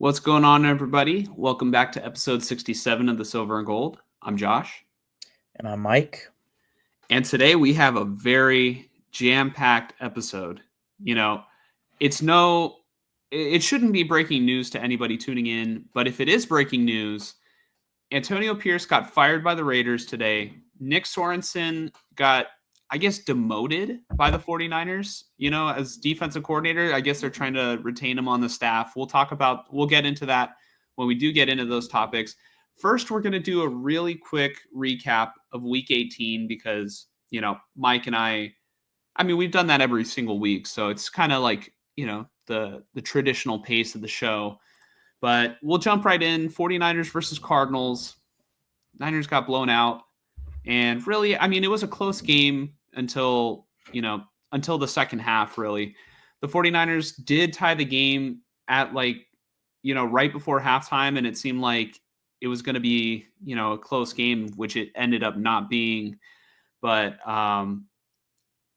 What's going on, everybody? Welcome back to episode 67 of the Silver and Gold. I'm Josh. And I'm Mike. And today we have a very jam-packed episode. You know, it shouldn't be breaking news to anybody tuning in, but if it is breaking news, Antonio Pierce got fired by the Raiders today. Nick Sorensen got, I guess, demoted by the 49ers, as defensive coordinator. I guess they're trying to retain him on the staff. We'll get into that when we do get into those topics. First, we're going to do a really quick recap of week 18 because, Mike and I mean, we've done that every single week. So it's kind of like, the traditional pace of the show. But we'll jump right in. 49ers versus Cardinals. Niners got blown out. And really, I mean, it was a close game until the second half, really. The 49ers did tie the game at right before halftime, and it seemed like it was going to be, a close game, which it ended up not being. But,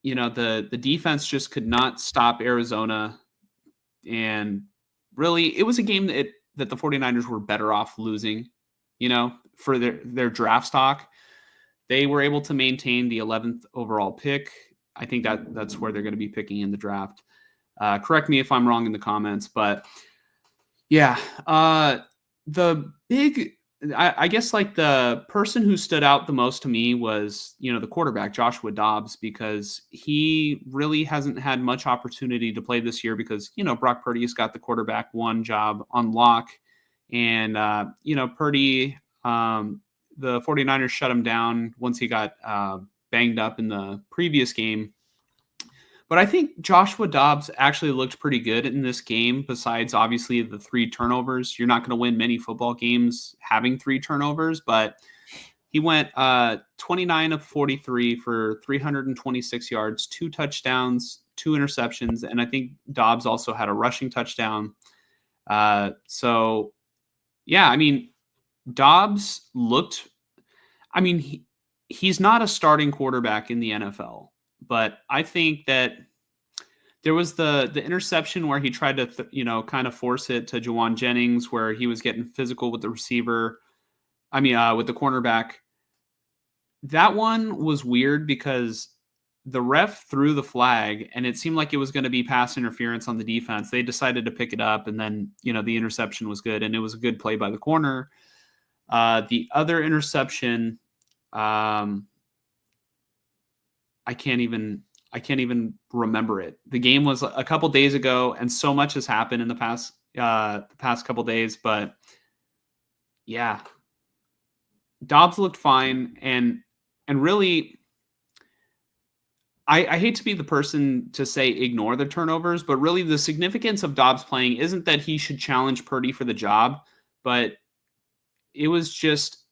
the defense just could not stop Arizona. And really, it was a game that the 49ers were better off losing, for their draft stock. They were able to maintain the 11th overall pick. I think that's where they're going to be picking in the draft. Correct me if I'm wrong in the comments, but yeah, I guess the person who stood out the most to me was, the quarterback, Joshua Dobbs, because he really hasn't had much opportunity to play this year because, Brock Purdy's got the quarterback one job on lock. And, Purdy, the 49ers shut him down once he got banged up in the previous game. But I think Joshua Dobbs actually looked pretty good in this game, besides obviously the 3 turnovers. You're not going to win many football games having 3 turnovers, but he went 29 of 43 for 326 yards, 2 touchdowns, 2 interceptions, and I think Dobbs also had a rushing touchdown. So, yeah, I mean, Dobbs looked, he's not a starting quarterback in the NFL, but I think that there was the interception where he tried to, kind of force it to Juwan Jennings, where he was getting physical with the receiver. With the cornerback. That one was weird because the ref threw the flag and it seemed like it was going to be pass interference on the defense. They decided to pick it up, and then, the interception was good, and it was a good play by the corner. The other interception, I can't even remember it. The game was a couple days ago, and so much has happened in the past couple days. But yeah, Dobbs looked fine, and really, I hate to be the person to say ignore the turnovers, but really the significance of Dobbs playing isn't that he should challenge Purdy for the job, but it was just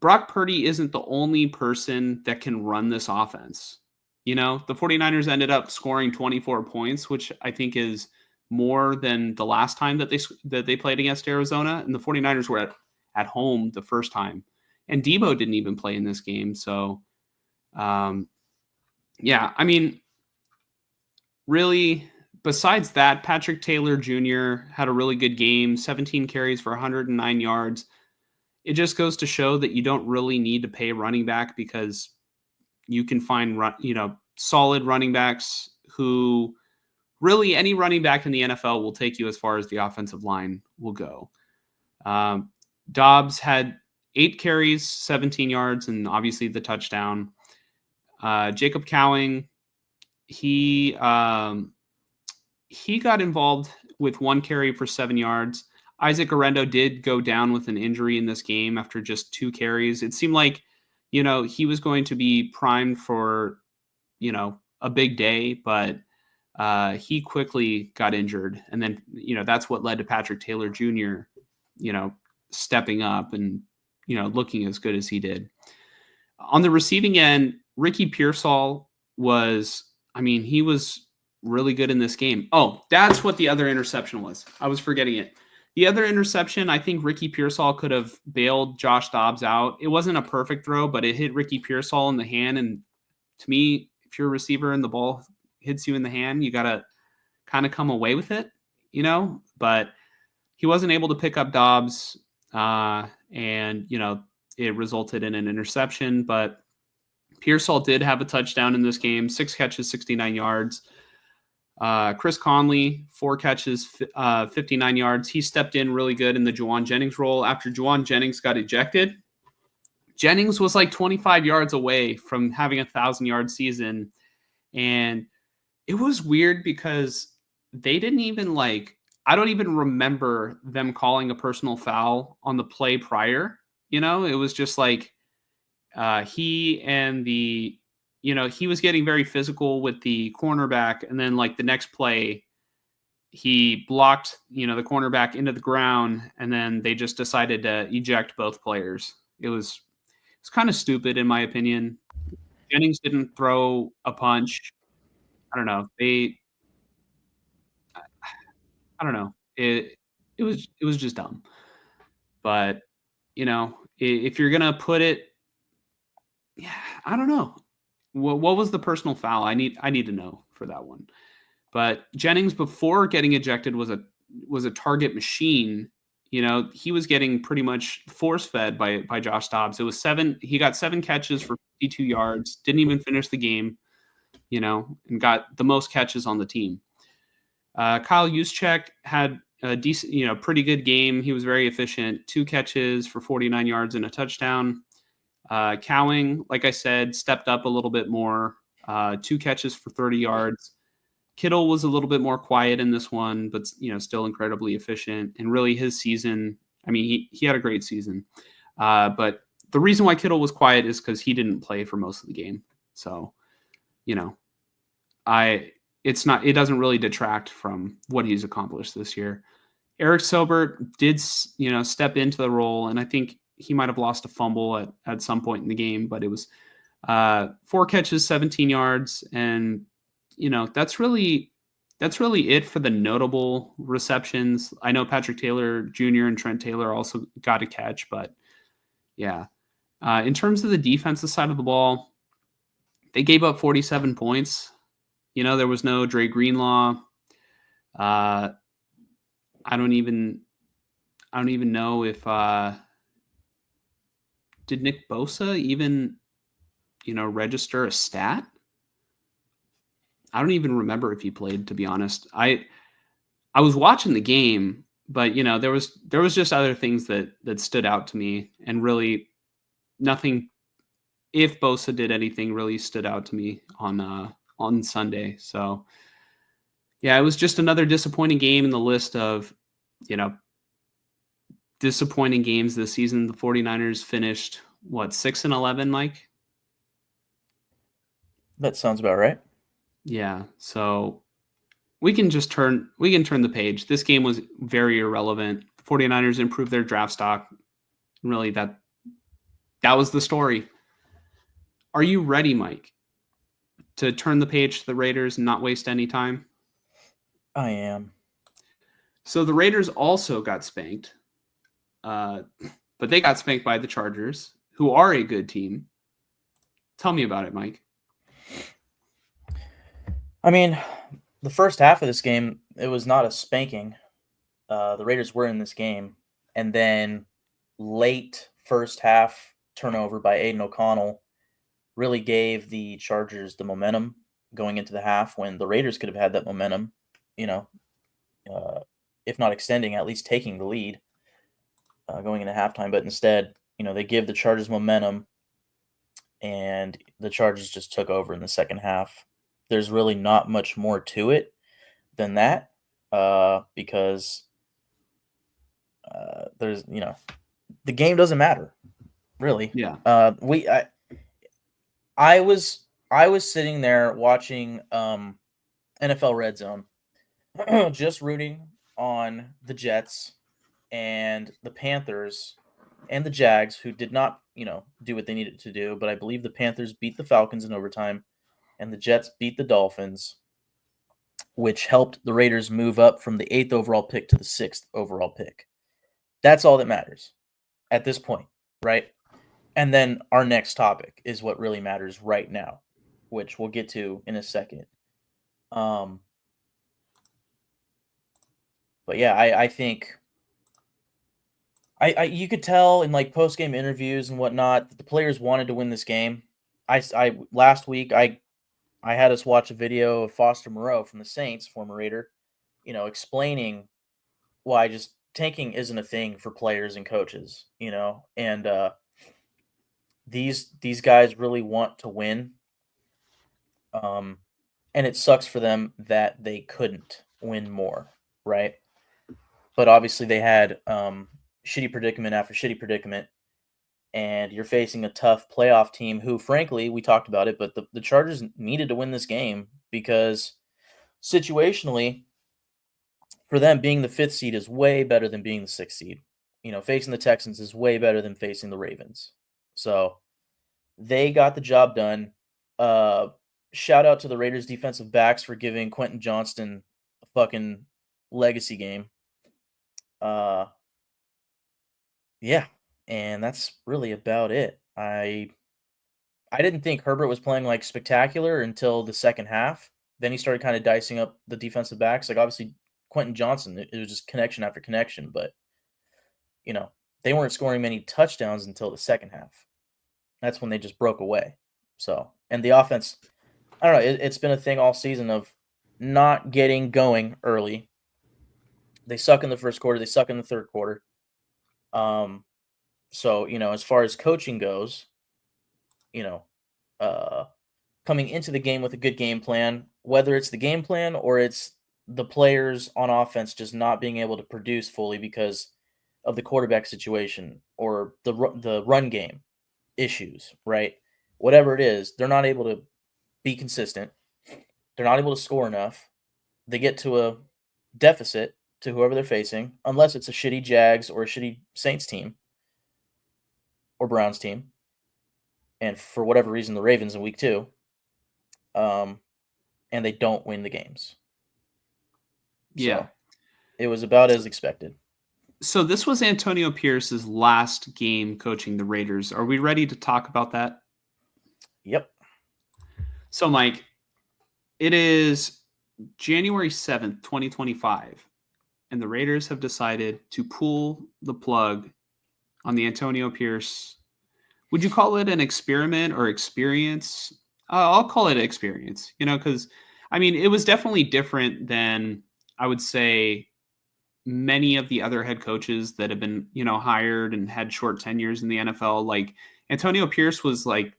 Brock Purdy isn't the only person that can run this offense. The 49ers ended up scoring 24 points, which I think is more than the last time that they played against Arizona. And the 49ers were at home the first time. And Debo didn't even play in this game. So, really, besides that, Patrick Taylor Jr. had a really good game, 17 carries for 109 yards. It just goes to show that you don't really need to pay a running back because you can find, solid running backs who really any running back in the NFL will take you as far as the offensive line will go. Dobbs had 8 carries, 17 yards, and obviously the touchdown. Jacob Cowing, he got involved with 1 carry for 7 yards. Isaac Arendo did go down with an injury in this game after just 2 carries. It seemed like, he was going to be primed for, a big day, but he quickly got injured. And then, that's what led to Patrick Taylor Jr., stepping up and, looking as good as he did. On the receiving end, Ricky Pearsall he was really good in this game. Oh, that's what the other interception was. I was forgetting it. The other interception, I think Ricky Pearsall could have bailed Josh Dobbs out. It wasn't a perfect throw, but it hit Ricky Pearsall in the hand. And to me, if you're a receiver and the ball hits you in the hand, you got to kind of come away with it, But he wasn't able to pick up Dobbs, and, it resulted in an interception. But Pearsall did have a touchdown in this game, 6 catches, 69 yards. Chris Conley, 4 catches, 59 yards. He stepped in really good in the Juwan Jennings role. After Juwan Jennings got ejected, Jennings was like 25 yards away from having a 1,000-yard season. And it was weird because they didn't even I don't even remember them calling a personal foul on the play prior. It was just he and he was getting very physical with the cornerback. And then the next play, he blocked, the cornerback into the ground. And then they just decided to eject both players. It's kind of stupid in my opinion. Jennings didn't throw a punch. I don't know. I don't know. It was just dumb. But, if you're going to put it, yeah, I don't know. What was the personal foul? I need to know for that one. But Jennings, before getting ejected, was a target machine. He was getting pretty much force fed by Josh Dobbs. It was 7. He got 7 catches for 52 yards. Didn't even finish the game. And got the most catches on the team. Kyle Juszczyk had a decent, pretty good game. He was very efficient. 2 catches for 49 yards and a touchdown. Cowing, like I said, stepped up a little bit more. 2 catches for 30 yards. Kittle was a little bit more quiet in this one, but still incredibly efficient. And really, his season, he had a great season. But the reason why Kittle was quiet is because he didn't play for most of the game. So, it doesn't really detract from what he's accomplished this year. Eric Sobert did, step into the role, and I think he might have lost a fumble at some point in the game, but it was 4 catches, 17 yards. And, that's really it for the notable receptions. I know Patrick Taylor Jr. and Trent Taylor also got a catch, but yeah. In terms of the defensive side of the ball, they gave up 47 points. There was no Dre Greenlaw. I don't even know if did Nick Bosa even register a stat? I don't even remember if he played, to be honest. I was watching the game, but there was just other things that stood out to me, and really nothing. If Bosa did anything, really stood out to me on Sunday. So yeah, it was just another disappointing game in the list of disappointing games this season. The 49ers finished 6-11, Mike? That sounds about right. Yeah. So we can turn the page. This game was very irrelevant. The 49ers improved their draft stock. Really, that was the story. Are you ready, Mike, to turn the page to the Raiders and not waste any time? I am. So the Raiders also got spanked, but they got spanked by the Chargers, who are a good team. Tell me about it, Mike. The first half of this game, it was not a spanking. The Raiders were in this game. And then late first half turnover by Aiden O'Connell really gave the Chargers the momentum going into the half, when the Raiders could have had that momentum, if not extending, at least taking the lead going into halftime. But instead, they give the Chargers momentum, and the Chargers just took over in the second half. There's really not much more to it than that, because there's, the game doesn't matter, really. Yeah. I was sitting there watching NFL Red Zone, just rooting on the Jets and the Panthers and the Jags, who did not, do what they needed to do, but I believe the Panthers beat the Falcons in overtime, and the Jets beat the Dolphins, which helped the Raiders move up from the 8th overall pick to the 6th overall pick. That's all that matters at this point, right? And then our next topic is what really matters right now, which we'll get to in a second. But yeah, I think you could tell in like post game interviews and whatnot that the players wanted to win this game. I last week I had us watch a video of Foster Moreau from the Saints, former Raider, explaining why just tanking isn't a thing for players and coaches, and these guys really want to win, and it sucks for them that they couldn't win more, right? But obviously they had shitty predicament after shitty predicament, and you're facing a tough playoff team who, frankly, we talked about it, but the Chargers needed to win this game because situationally, for them, being the 5th seed is way better than being the 6th seed. Facing the Texans is way better than facing the Ravens. So they got the job done. Shout out to the Raiders defensive backs for giving Quentin Johnston a fucking legacy game. Yeah, and that's really about it. I didn't think Herbert was playing like spectacular until the second half. Then he started kind of dicing up the defensive backs. Like obviously Quentin Johnson, it was just connection after connection, but they weren't scoring many touchdowns until the second half. That's when they just broke away. So, and the offense, I don't know, it's been a thing all season of not getting going early. They suck in the first quarter, they suck in the third quarter. So, as far as coaching goes, coming into the game with a good game plan, whether it's the game plan or it's the players on offense just not being able to produce fully because of the quarterback situation or the run game issues, right? Whatever it is, they're not able to be consistent. They're not able to score enough. They get to a deficit to whoever they're facing, unless it's a shitty Jags or a shitty Saints team or Browns team. And for whatever reason, the Ravens in week 2. And they don't win the games. Yeah. So it was about as expected. So this was Antonio Pierce's last game coaching the Raiders. Are we ready to talk about that? Yep. So, Mike, it is January 7th, 2025, and the Raiders have decided to pull the plug on the Antonio Pierce. Would you call it an experiment or experience? I'll call it experience, because, it was definitely different than, I would say, many of the other head coaches that have been, hired and had short tenures in the NFL. Like Antonio Pierce was like,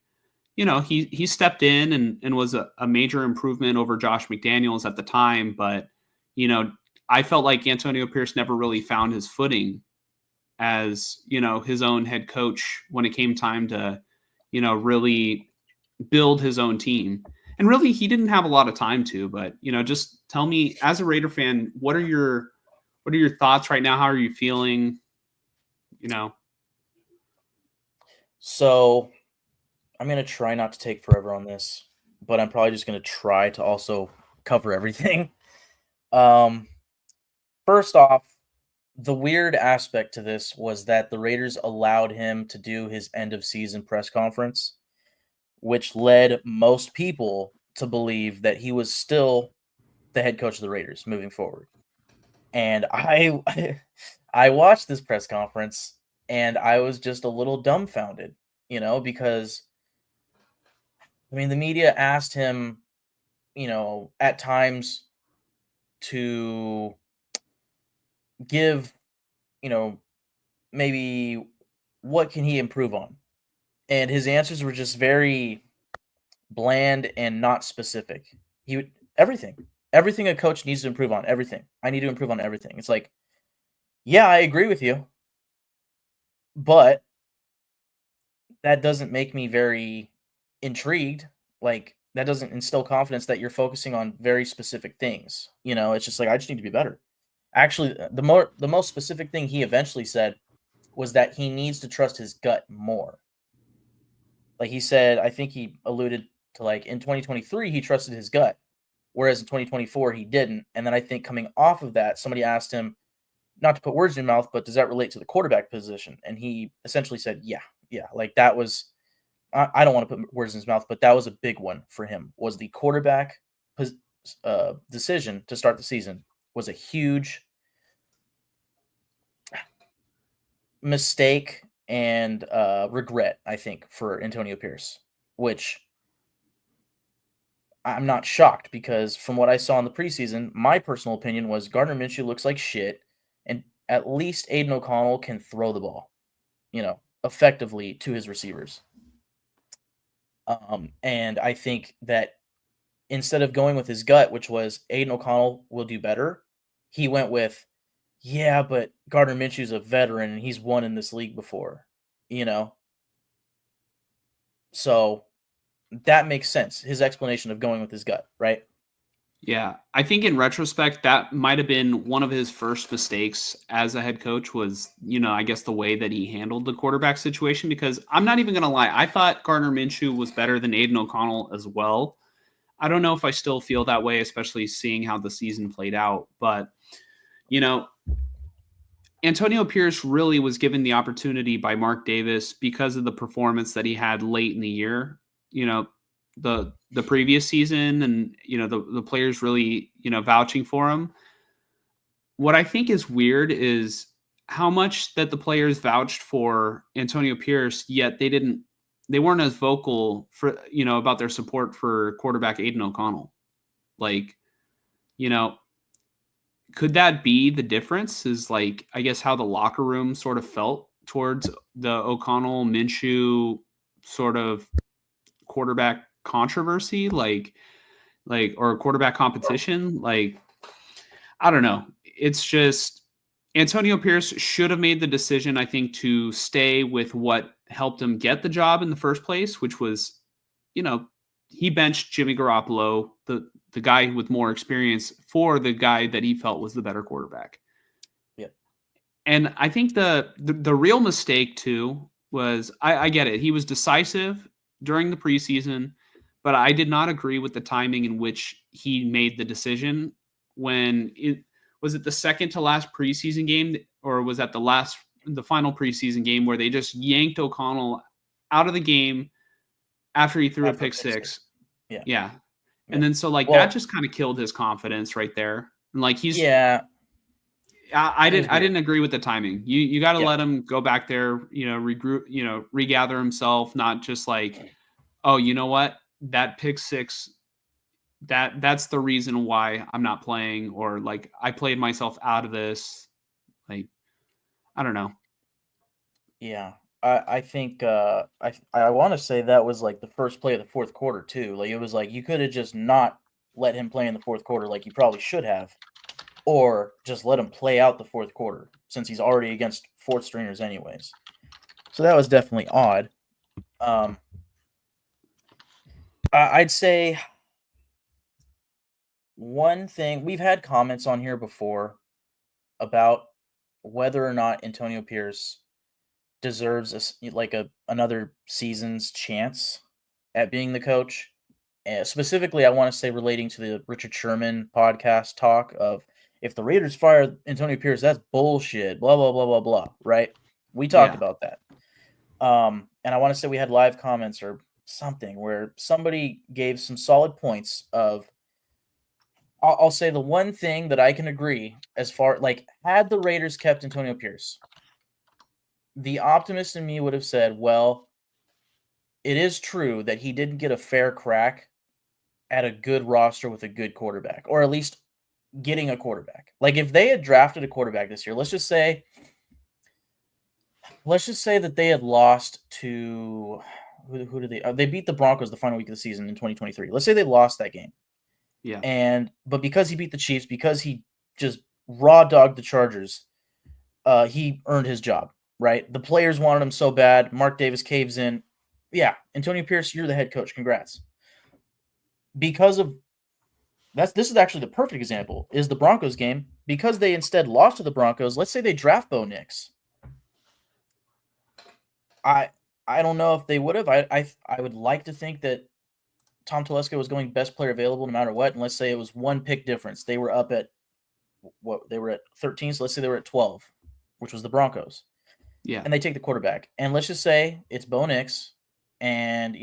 he stepped in and was a major improvement over Josh McDaniels at the time. But, I felt like Antonio Pierce never really found his footing as, his own head coach when it came time to, really build his own team. And really, he didn't have a lot of time to, but, just tell me, as a Raider fan, what are your thoughts right now? How are you feeling? So I'm going to try not to take forever on this, but I'm probably just going to try to also cover everything. First off, the weird aspect to this was that the Raiders allowed him to do his end of season press conference, which led most people to believe that he was still the head coach of the Raiders moving forward. And I watched this press conference and I was just a little dumbfounded, because the media asked him, at times to give, maybe what can he improve on? And his answers were just very bland and not specific. He would everything a coach needs to improve on, everything. I need to improve on everything. It's like, yeah, I agree with you, but that doesn't make me very intrigued. Like, that doesn't instill confidence that you're focusing on very specific things. It's just like, I just need to be better. Actually, the most specific thing he eventually said was that he needs to trust his gut more. Like he said, I think he alluded to like in 2023 he trusted his gut, whereas in 2024 he didn't. And then I think coming off of that, somebody asked him, not to put words in your mouth, but does that relate to the quarterback position? And he essentially said, yeah. Like that was, I don't want to put words in his mouth, but that was a big one for him. Was the quarterback decision to start the season was a huge mistake and regret, I think, for Antonio Pierce, which I'm not shocked because from what I saw in the preseason, my personal opinion was Gardner Minshew looks like shit, and at least Aiden O'Connell can throw the ball, effectively to his receivers. And I think that instead of going with his gut, which was Aiden O'Connell will do better, he went with, yeah, but Gardner Minshew's a veteran and he's won in this league before, you know? So that makes sense. His explanation of going with his gut, right? Yeah, I think in retrospect, that might have been one of his first mistakes as a head coach was, I guess the way that he handled the quarterback situation. Because I'm not even going to lie, I thought Gardner Minshew was better than Aiden O'Connell as well. I don't know if I still feel that way, especially seeing how the season played out. But, Antonio Pierce really was given the opportunity by Mark Davis because of the performance that he had late in the year. The previous season, and the players really vouching for him. What I think is weird is how much that the players vouched for Antonio Pierce, yet they weren't as vocal for about their support for quarterback Aiden O'Connell. Like, could that be the difference? Is like, I guess, how the locker room sort of felt towards the O'Connell Minshew sort of quarterback controversy, or quarterback competition. Like, I don't know. It's just Antonio Pierce should have made the decision, I think, to stay with what helped him get the job in the first place, which was, he benched Jimmy Garoppolo, the guy with more experience, for the guy that he felt was the better quarterback. Yeah. And I think the real mistake too was, I get it. He was decisive during the preseason, but I did not agree with the timing in which he made the decision. When was it the second to last preseason game, or was that the final preseason game where they just yanked O'Connell out of the game after he threw a pick six? Yeah. And then that just kind of killed his confidence right there. And like I didn't agree with the timing. You got to let him go back there, regroup, regather himself, not just like, oh, you know what? That pick six, that's the reason why I'm not playing, or like I played myself out of this. Like, I don't know. Yeah. I think I want to say that was like the first play of the fourth quarter too. Like it was like you could have just not let him play in the fourth quarter like you probably should have, or just let him play out the fourth quarter since he's already against fourth stringers anyways. So that was definitely odd. I'd say one thing, we've had comments on here before about whether or not Antonio Pierce deserves another season's chance at being the coach. Specifically, I want to say relating to the Richard Sherman podcast talk of, if the Raiders fire Antonio Pierce, that's bullshit, blah, blah, blah, blah, blah, right? We talked about that. And I want to say we had live comments or something where somebody gave some solid points of, I'll say the one thing that I can agree as far, like, had the Raiders kept Antonio Pierce, the optimist in me would have said, well, it is true that he didn't get a fair crack at a good roster with a good quarterback, or at least getting a quarterback. Like if they had drafted a quarterback this year, let's just say that they had lost to who did they beat the Broncos the final week of the season in 2023. Let's say they lost that game. Yeah. But because he beat the Chiefs, because he just raw dogged the Chargers, he earned his job, right? The players wanted him so bad. Mark Davis caves in. Yeah, Antonio Pierce, you're the head coach. Congrats. Because of This is actually the perfect example, is the Broncos game, because they instead lost to the Broncos. Let's say they draft Bo Nix. I don't know if they would have. I would like to think that Tom Telesco was going best player available no matter what. And let's say it was one pick difference. They were up at what, they were at 13, so let's say they were at 12, which was the Broncos. Yeah. And they take the quarterback. And let's just say it's Bo Nix, and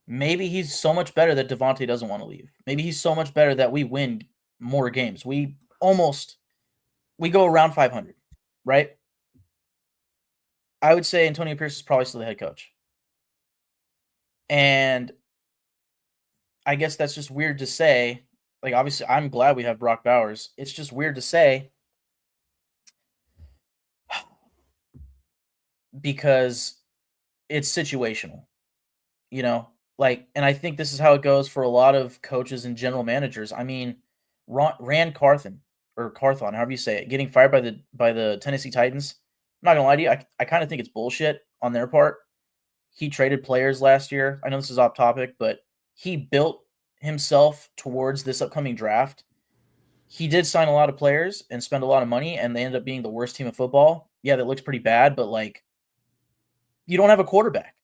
maybe he's so much better that Devontae doesn't want to leave. Maybe he's so much better that we win more games. We go around 500, right? I would say Antonio Pierce is probably still the head coach. And I guess that's just weird to say. Like, obviously, I'm glad we have Brock Bowers. It's just weird to say because it's situational, and I think this is how it goes for a lot of coaches and general managers. I mean, Rand Carthon, or Carthon, however you say it, getting fired by the Tennessee Titans. I'm not gonna lie to you, I kind of think it's bullshit on their part. He traded players last year. I know this is off topic, but he built himself towards this upcoming draft. He did sign a lot of players and spend a lot of money, and they ended up being the worst team in football. Yeah, that looks pretty bad, but you don't have a quarterback.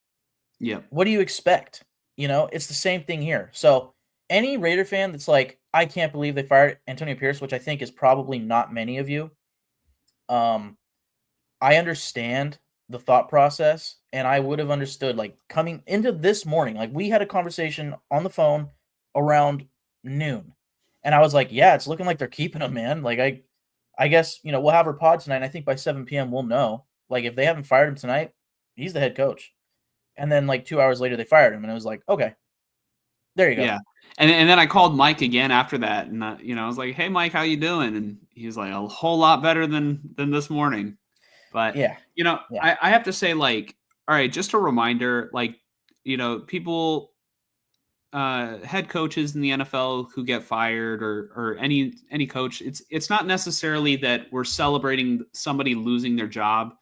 Yeah. What do you expect? It's the same thing here. So any Raider fan that's like, I can't believe they fired Antonio Pierce, which I think is probably not many of you. I understand the thought process, and I would have understood coming into this morning. We had a conversation on the phone around noon, and I was like, yeah, it's looking like they're keeping him, man. I guess we'll have our pod tonight, and I think by 7 p.m. we'll know. If they haven't fired him tonight, he's the head coach. And then 2 hours later they fired him, and it was like, okay, there you go. Yeah. And then I called Mike again after that, and I was like, "Hey, Mike, how you doing?" And he was like, "A whole lot better than this morning." But Yeah. I have to say, all right, just a reminder, people, head coaches in the NFL who get fired, or any coach, it's not necessarily that we're celebrating somebody losing their job,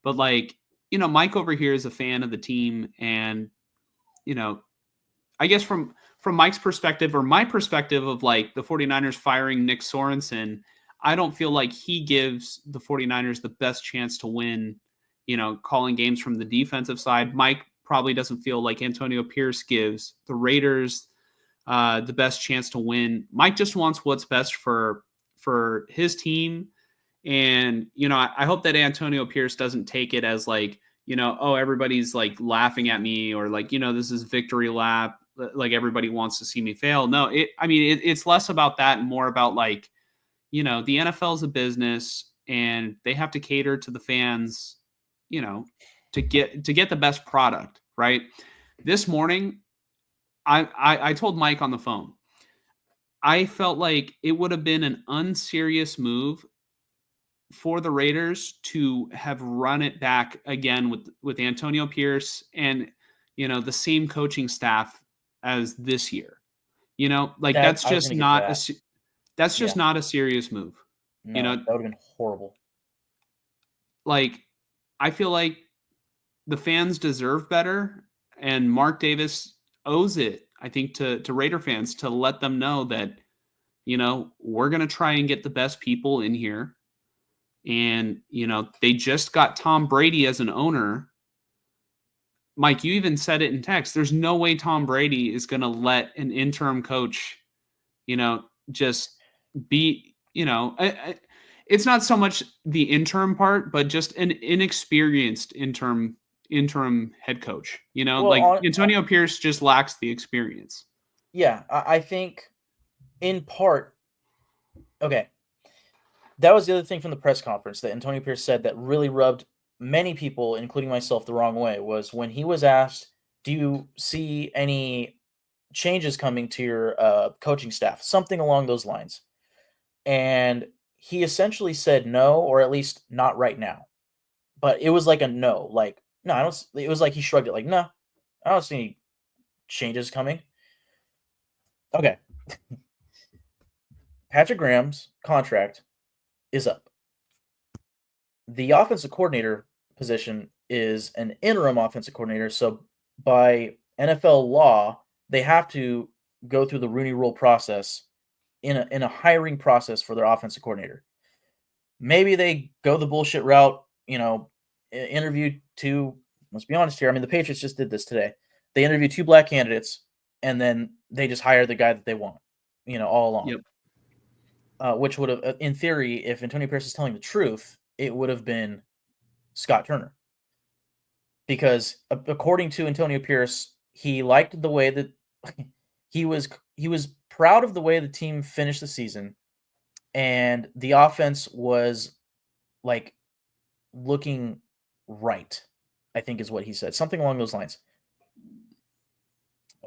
but Mike over here is a fan of the team, and I guess from Mike's perspective, or my perspective of the 49ers firing Nick Sorensen, I don't feel like he gives the 49ers the best chance to win, calling games from the defensive side. Mike probably doesn't feel like Antonio Pierce gives the Raiders the best chance to win. Mike just wants what's best for his team. And, I hope that Antonio Pierce doesn't take it as oh, everybody's laughing at me, or this is victory lap. Everybody wants to see me fail. No, it's less about that and more about the NFL is a business, and they have to cater to the fans, to get the best product, right? This morning, I told Mike on the phone, I felt like it would have been an unserious move for the Raiders to have run it back again with Antonio Pierce and the same coaching staff as this year. That's just not not a serious move. No, that would have been horrible. I feel like the fans deserve better, and Mark Davis owes it, I think, to Raider fans, to let them know that we're going to try and get the best people in here. And they just got Tom Brady as an owner. Mike, you even said it in text. There's no way Tom Brady is going to let an interim coach, just be, it's not so much the interim part, but just an inexperienced interim head coach. Antonio Pierce just lacks the experience. Yeah, I think in part, okay, that was the other thing from the press conference that Antonio Pierce said that really rubbed many people, including myself, the wrong way, was when he was asked, do you see any changes coming to your coaching staff? Something along those lines. And he essentially said no, or at least not right now. But it was like a no. No, I don't. It was like he shrugged it, no, I don't see any changes coming. Okay. Patrick Graham's contract is up. The offensive coordinator position is an interim offensive coordinator. So by NFL law, they have to go through the Rooney Rule process in a hiring process for their offensive coordinator. Maybe they go the bullshit route, interview two. Let's be honest here. I mean, the Patriots just did this today. They interview two black candidates, and then they just hire the guy that they want, all along. Yep. Which would have, in theory, if Antonio Pierce is telling the truth, it would have been Scott Turner. Because according to Antonio Pierce, he liked the way that he was proud of the way the team finished the season, and the offense was like looking right, I think is what he said. Something along those lines.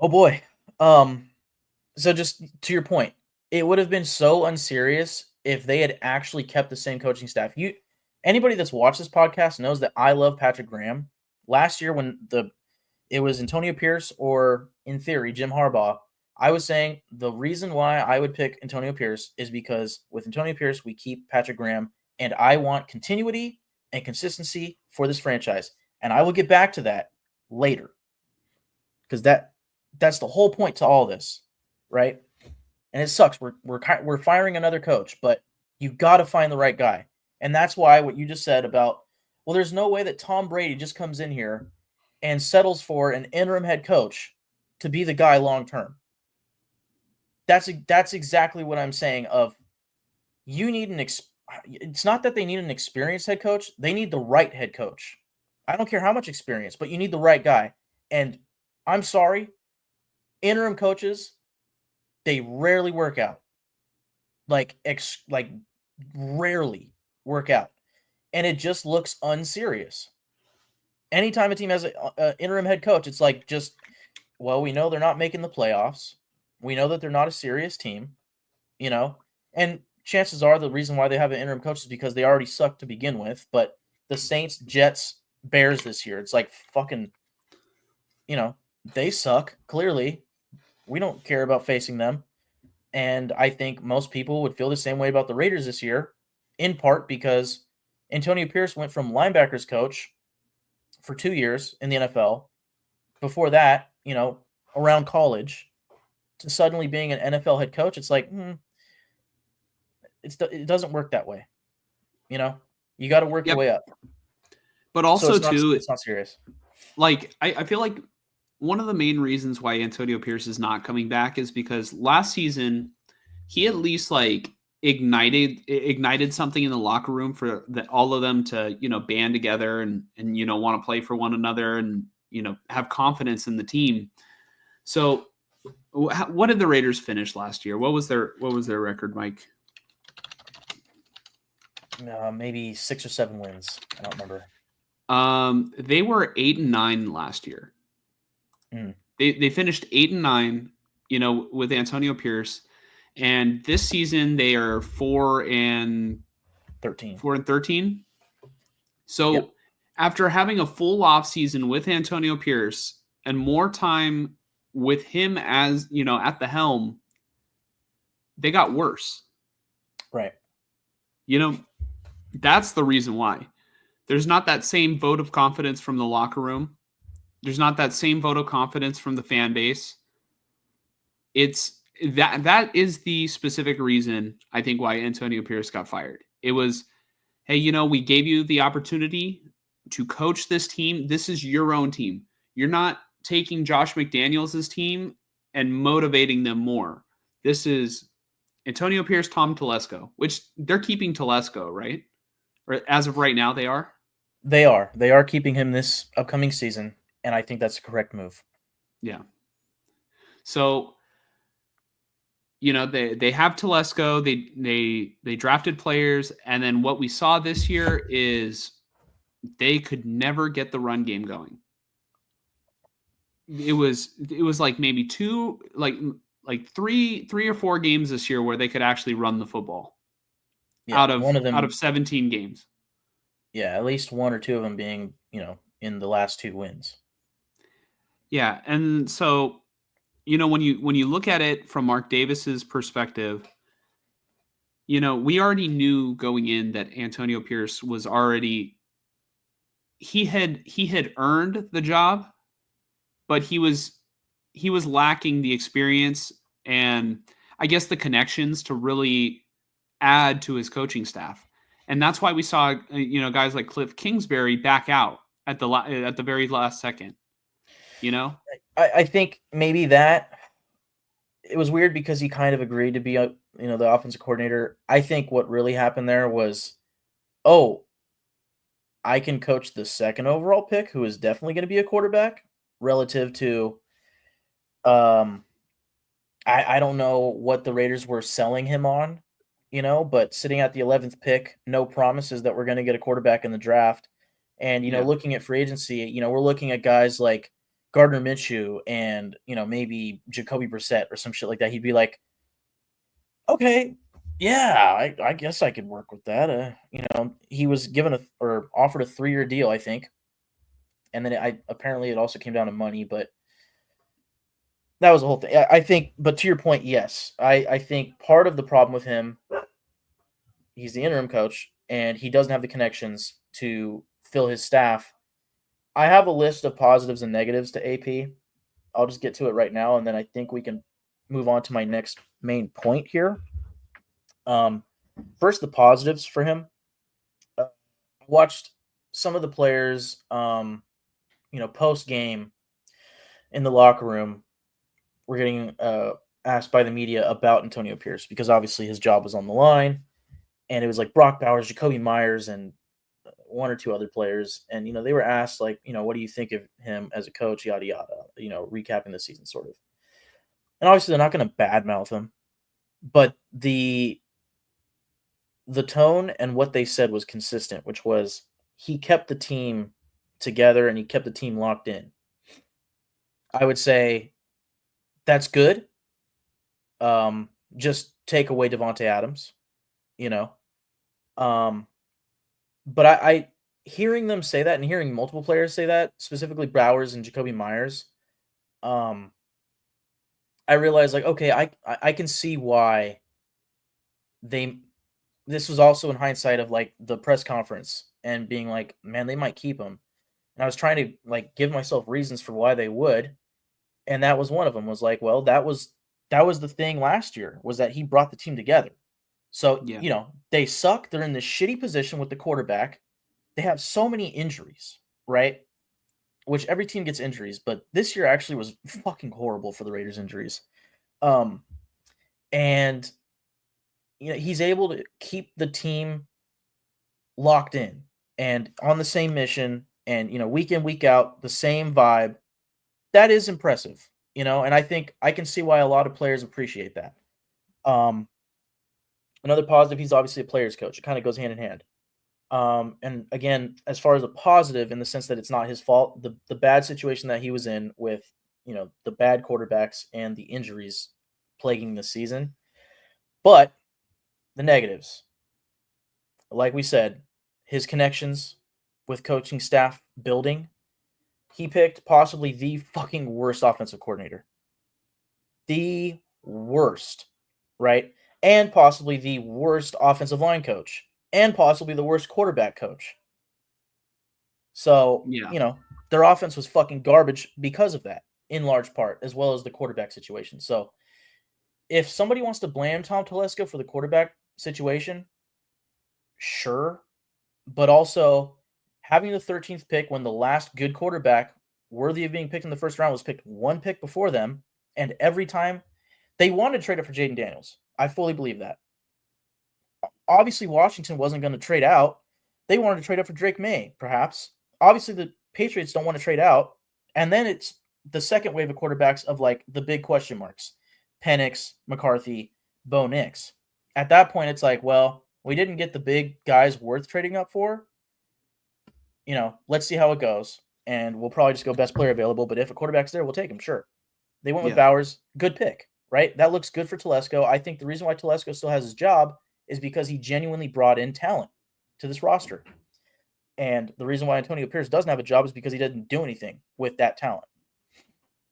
Oh boy. So just to your point, it would have been so unserious if they had actually kept the same coaching staff. Anybody that's watched this podcast knows that I love Patrick Graham. Last year when it was Antonio Pierce or, in theory, Jim Harbaugh, I was saying the reason why I would pick Antonio Pierce is because with Antonio Pierce, we keep Patrick Graham, and I want continuity and consistency for this franchise. And I will get back to that later because that's the whole point to all this, right? And it sucks. We're firing another coach, but you've got to find the right guy. And that's why what you just said about, well, there's no way that Tom Brady just comes in here and settles for an interim head coach to be the guy long term. That's exactly what I'm saying. You need it's not that they need an experienced head coach. They need the right head coach. I don't care how much experience, but you need the right guy. And I'm sorry, interim coaches, they rarely work out. Like rarely work out. And it just looks unserious. Anytime a team has an interim head coach, it's like we know they're not making the playoffs. We know that they're not a serious team, and chances are the reason why they have an interim coach is because they already suck to begin with. But the Saints, Jets, Bears this year, it's like fucking, they suck. Clearly, we don't care about facing them. And I think most people would feel the same way about the Raiders this year, in part because Antonio Pierce went from linebackers coach for 2 years in the NFL. Before that, around college, to suddenly being an NFL head coach, it's like, it doesn't work that way. You got to work your way up. But also, it's not serious. Like, I feel like one of the main reasons why Antonio Pierce is not coming back is because last season he at least ignited something in the locker room for all of them to, band together and want to play for one another and, have confidence in the team. So what did the Raiders finish last year? What was their record, Mike? Maybe 6 or 7 wins. I don't remember. They were 8-9 last year. They finished 8-9, with Antonio Pierce, and this season they are 4-13. 4-13. So yep. After having a full off season with Antonio Pierce and more time with him as at the helm, they got worse. Right. That's the reason why. There's not that same vote of confidence from the locker room. There's not that same vote of confidence from the fan base. It's that is the specific reason I think why Antonio Pierce got fired. It was, hey, we gave you the opportunity to coach this team. This is your own team. You're not taking Josh McDaniels' team and motivating them more. This is Antonio Pierce, Tom Telesco, which they're keeping Telesco, right? Or as of right now, they are? They are. They are keeping him this upcoming season, and I think that's a correct move. Yeah. So, they have Telesco. They drafted players, and then what we saw this year is they could never get the run game going. It was like maybe three or four games this year where they could actually run the football. Yeah, out of 17 games. Yeah, at least 1 or 2 of them being, in the last 2 wins. Yeah, and so, when you look at it from Mark Davis's perspective, we already knew going in that Antonio Pierce was already he had earned the job, but he was lacking the experience and I guess the connections to really add to his coaching staff. And that's why we saw guys like Cliff Kingsbury back out at the very last second. I think maybe that it was weird because he kind of agreed to be the offensive coordinator. I think what really happened there was, oh, I can coach the second overall pick, who is definitely going to be a quarterback, relative to um I don't know what the Raiders were selling him on, but sitting at the 11th pick, no promises that we're going to get a quarterback in the draft. And, Yeah. looking at free agency, we're looking at guys like Gardner Minshew and, maybe Jacoby Brissett or some shit like that. He'd be like, okay, yeah, I guess I could work with that. He was given or offered a 3-year deal, I think. And then apparently it also came down to money, but that was the whole thing. I think, but to your point, yes, I think part of the problem with him, he's the interim coach, and he doesn't have the connections to fill his staff. I have a list of positives and negatives to AP. I'll just get to it right now, and then I think we can move on to my next main point here. First, the positives for him. I watched some of the players, post game in the locker room. We're getting asked by the media about Antonio Pierce because obviously his job was on the line, and it was like Brock Bowers, Jacoby Myers, and one or two other players, and they were asked like, what do you think of him as a coach, yada yada, recapping the season sort of. And obviously they're not going to badmouth him, but the tone and what they said was consistent, which was he kept the team together and he kept the team locked in. I would say that's good. Just take away Devontae Adams, you know. But I hearing them say that and hearing multiple players say that, specifically Bowers and Jacoby Myers, I realized like, okay, I can see why they. This was also in hindsight of like the press conference and being like, man, they might keep him. And I was trying to like give myself reasons for why they would, and that was one of them. Was like, well, that was the thing last year, was that he brought the team together. So Yeah. they suck. They're in this shitty position with the quarterback. They have so many injuries, right? Which every team gets injuries, but this year actually was fucking horrible for the Raiders injuries. And he's able to keep the team locked in and on the same mission, and week in, week out, the same vibe. That is impressive, and I think I can see why a lot of players appreciate that. Another positive, he's obviously a player's coach. It kind of goes hand in hand. And again, as far as a positive, in the sense that it's not his fault, the bad situation that he was in with, the bad quarterbacks and the injuries plaguing the season. But the negatives, like we said, his connections with coaching staff building. He picked possibly the fucking worst offensive coordinator. The worst, right? And possibly the worst offensive line coach. And possibly the worst quarterback coach. So, Yeah. their offense was fucking garbage because of that, in large part, as well as the quarterback situation. So, if somebody wants to blame Tom Telesco for the quarterback situation, sure. But also, having the 13th pick when the last good quarterback worthy of being picked in the first round was picked one pick before them, and every time they wanted to trade it for Jaden Daniels. I fully believe that. Obviously, Washington wasn't going to trade out. They wanted to trade up for Drake May, perhaps. Obviously, the Patriots don't want to trade out. And then it's the second wave of quarterbacks of like the big question marks: Penix, McCarthy, Bo Nix. At that point, it's like, well, we didn't get the big guys worth trading up for. Let's see how it goes. And we'll probably just go best player available. But if a quarterback's there, we'll take him, sure. They went with Bowers. Good pick, right? That looks good for Telesco. I think the reason why Telesco still has his job is because he genuinely brought in talent to this roster. And the reason why Antonio Pierce doesn't have a job is because he didn't do anything with that talent.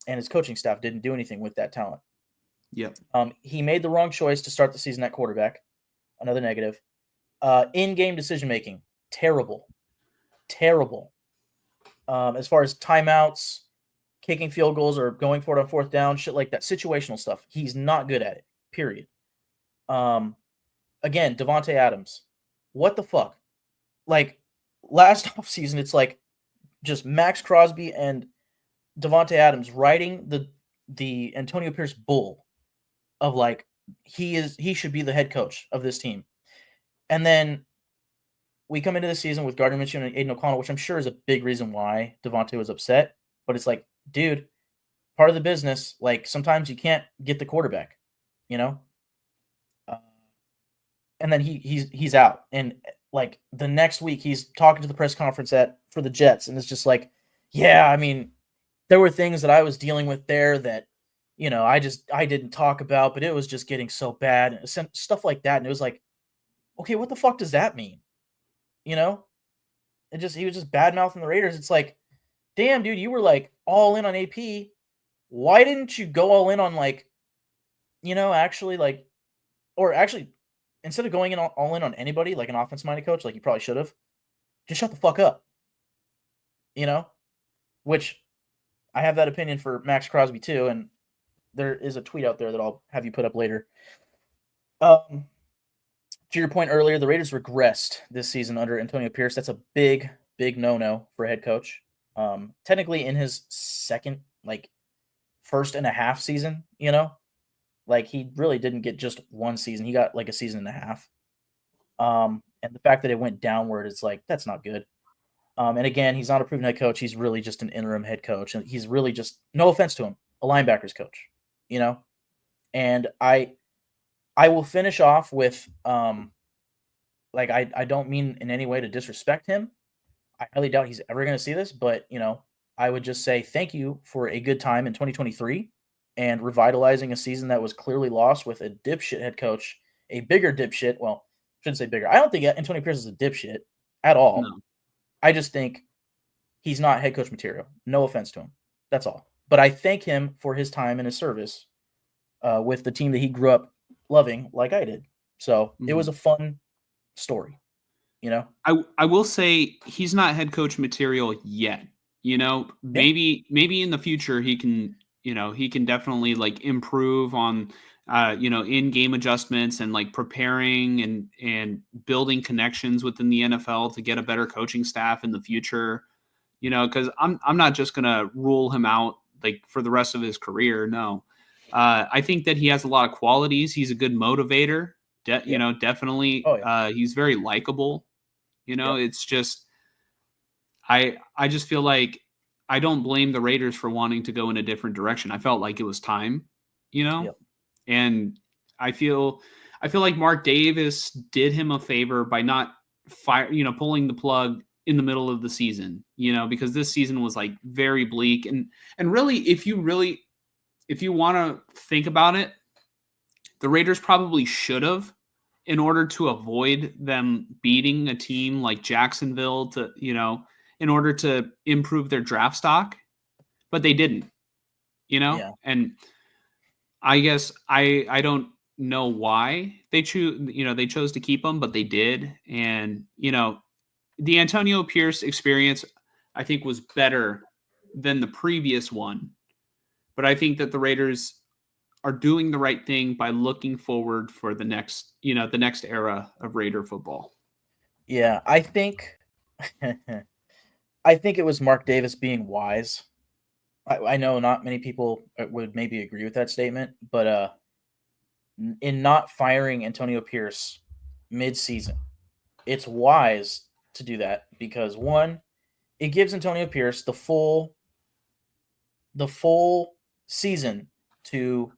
And his coaching staff didn't do anything with that talent. Yep. He made the wrong choice to start the season at quarterback. Another negative. In-game decision-making. Terrible. Terrible. As far as timeouts, kicking field goals or going for it on fourth down, shit like that, situational stuff. He's not good at it. Period. Um, Again, Devontae Adams. What the fuck? Like last offseason, it's like just Max Crosby and Devontae Adams riding the Antonio Pierce bull of like he should be the head coach of this team. And then we come into the season with Gardner Minshew and Aiden O'Connell, which I'm sure is a big reason why Devontae was upset. But it's like, dude, part of the business. Like sometimes you can't get the quarterback, you know. Uh, and then he's out, and like the next week he's talking to the press conference for the Jets, and it's just like, yeah, I mean, there were things that I was dealing with there that, I didn't talk about, but it was just getting so bad and stuff like that, and it was like, okay, what the fuck does that mean? You know, he was just bad mouthing the Raiders. It's like, damn, dude, you were like all in on AP. Why didn't you go all in on like, actually like, or actually, instead of going in all in on anybody, like an offense-minded coach, like you probably should have, just shut the fuck up. Which I have that opinion for Max Crosby too, and there is a tweet out there that I'll have you put up later. To your point earlier, the Raiders regressed this season under Antonio Pierce. That's a big, big no-no for a head coach. Technically in his second, first and a half season, like he really didn't get just one season. He got like a season and a half. And the fact that it went downward is like, that's not good. And again, he's not a proven head coach. He's really just an interim head coach. And he's really just, no offense to him, a linebackers coach, And I will finish off with, I don't mean in any way to disrespect him. I highly doubt he's ever going to see this, but, I would just say thank you for a good time in 2023 and revitalizing a season that was clearly lost with a dipshit head coach, a bigger dipshit. Well, shouldn't say bigger. I don't think Antonio Pierce is a dipshit at all. No. I just think he's not head coach material. No offense to him. That's all. But I thank him for his time and his service with the team that he grew up loving like I did. So It was a fun story, I will say he's not head coach material yet. Maybe in the future he can, he can definitely like improve on in-game adjustments and like preparing and building connections within the NFL to get a better coaching staff in the future. Because I'm not just gonna rule him out like for the rest of his career. No, I think that he has a lot of qualities. He's a good motivator. Definitely. Oh, yeah. He's very likable. It's just I just feel like I don't blame the Raiders for wanting to go in a different direction. I felt like it was time, Yep. and I feel like Mark Davis did him a favor by not pulling the plug in the middle of the season, because this season was like very bleak and really, if you want to think about it, the Raiders probably should have, in order to avoid them beating a team like Jacksonville to, in order to improve their draft stock, but they didn't, Yeah. and I guess I don't know why they chose to keep him, but they did. And, the Antonio Pierce experience, I think, was better than the previous one, but I think that the Raiders are doing the right thing by looking forward for the next era of Raider football. Yeah, I think it was Mark Davis being wise. I know not many people would maybe agree with that statement, but in not firing Antonio Pierce mid-season, it's wise to do that because one, it gives Antonio Pierce the full season to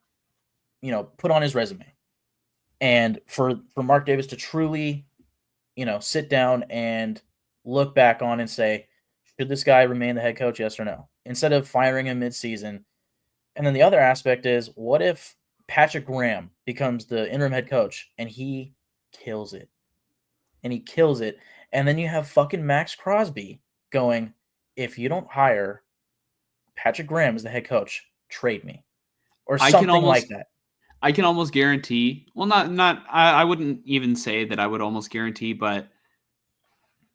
put on his resume, and for Mark Davis to truly sit down and look back on and say, should this guy remain the head coach, yes or no, instead of firing him mid-season. And then the other aspect is, what if Patrick Graham becomes the interim head coach and he kills it? And then you have fucking Max Crosby going, if you don't hire Patrick Graham as the head coach, trade me. Or something like that. I can almost guarantee, well, not I wouldn't even say that I would almost guarantee, but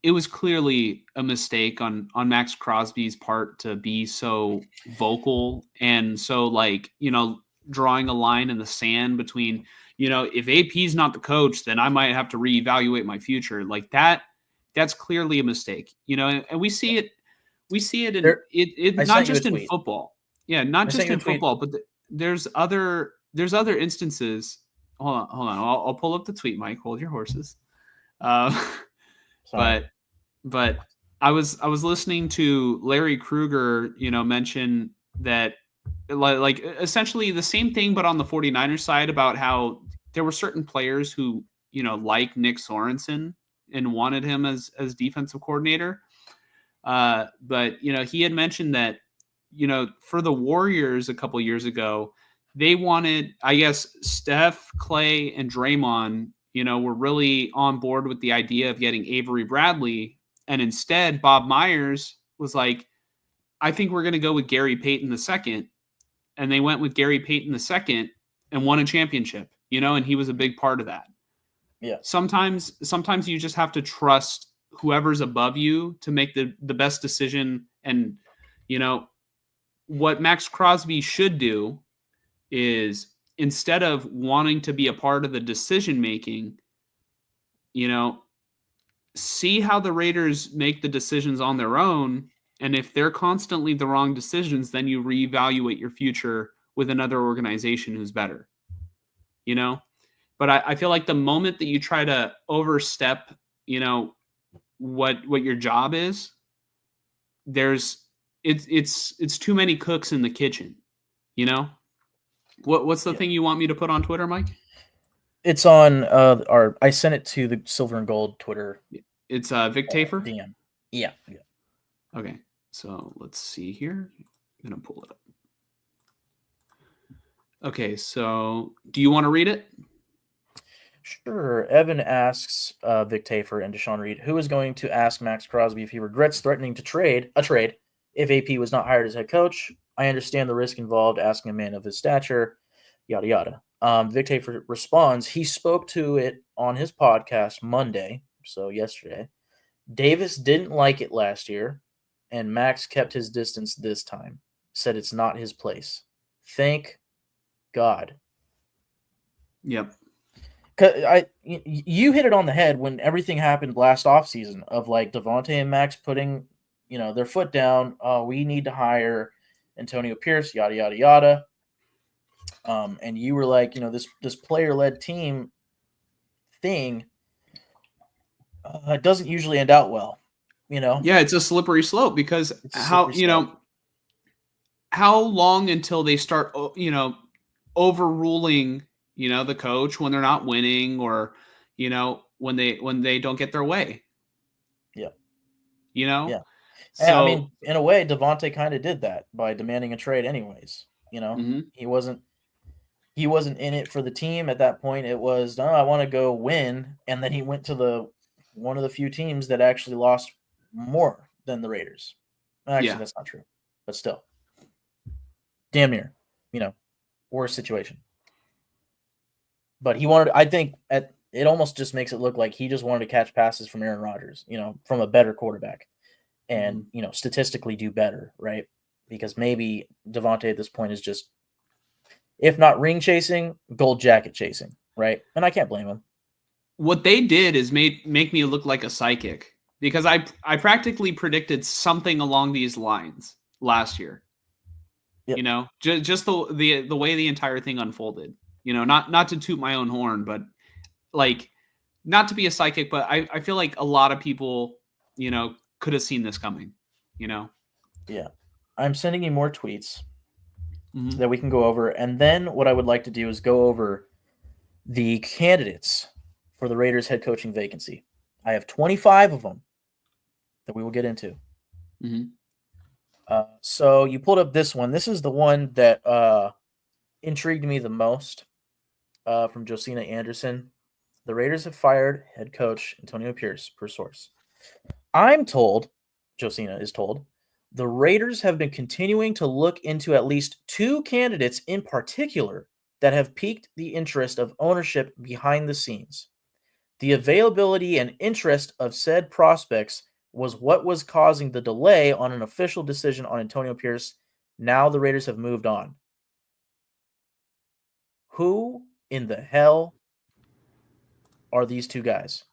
it was clearly a mistake on Max Crosby's part to be so vocal and so like, drawing a line in the sand between, if AP's not the coach, then I might have to reevaluate my future. Like that's clearly a mistake. And we see it in There, it I not sent you a just in tweet. football. Yeah, not I sent just you a in tweet. football, but there's other instances. Hold on. I'll pull up the tweet, Mike. Hold your horses. Uh, Sorry. but but I was listening to Larry Krueger, mention that like essentially the same thing, but on the 49ers side about how there were certain players who, like Nick Sorensen and wanted him as defensive coordinator. But he had mentioned that, for the Warriors a couple years ago, they wanted, I guess, Steph, Clay, and Draymond, were really on board with the idea of getting Avery Bradley. And instead, Bob Myers was like, I think we're going to go with Gary Payton II. And they went with Gary Payton II and won a championship, and he was a big part of that. Yeah. Sometimes you just have to trust whoever's above you to make the best decision. And, what Max Crosby should do is, instead of wanting to be a part of the decision making, see how the Raiders make the decisions on their own. And if they're constantly the wrong decisions, then you reevaluate your future with another organization who's better, But I feel like the moment that you try to overstep, what your job is, it's too many cooks in the kitchen, What's the thing you want me to put on Twitter, Mike? It's on I sent it to the Silver and Gold Twitter. It's Vic Tafer? DM. Yeah. Okay, so let's see here. I'm gonna pull it up. Okay, so do you want to read it? Sure. Evan asks Vic Tafer and Deshaun Reed, who is going to ask Max Crosby if he regrets threatening to trade if AP was not hired as head coach. I understand the risk involved asking a man of his stature, yada yada. Vic Tafer responds, he spoke to it on his podcast Monday, so yesterday. Davis didn't like it last year, and Max kept his distance this time. Said it's not his place. Thank God. Yep. You hit it on the head when everything happened last offseason of like Devontae and Max putting, their foot down. We need to hire Antonio Pierce, yada yada yada. And you were like, this player-led team thing doesn't usually end out well, Yeah, it's a slippery slope because how long until they start, overruling, the coach when they're not winning, or, when they don't get their way. Yeah. Yeah. So I mean, in a way, Devontae kind of did that by demanding a trade anyways. Mm-hmm. He wasn't in it for the team at that point. It was, no, I want to go win. And then he went to one of the few teams that actually lost more than the Raiders. Actually, That's not true, but still. Damn near, worse situation. But he wanted, I think it almost just makes it look like he just wanted to catch passes from Aaron Rodgers, from a better quarterback and, statistically do better, right? Because maybe Devontae at this point is just, if not ring chasing, gold jacket chasing, right? And I can't blame him. What they did is make me look like a psychic, because I practically predicted something along these lines last year. Yep. Just the way the entire thing unfolded. Not to toot my own horn, but like, not to be a psychic, but I feel like a lot of people, could have seen this coming. Yeah. I'm sending you more tweets that we can go over. And then what I would like to do is go over the candidates for the Raiders head coaching vacancy. I have 25 of them that we will get into. So you pulled up this one. This is the one that intrigued me the most from Josina Anderson. The Raiders have fired head coach Antonio Pierce, per source. I'm told, Josina is told, the Raiders have been continuing to look into at least two candidates in particular that have piqued the interest of ownership behind the scenes. The availability and interest of said prospects was what was causing the delay on an official decision on Antonio Pierce. Now the Raiders have moved on. Who in the hell are these two guys?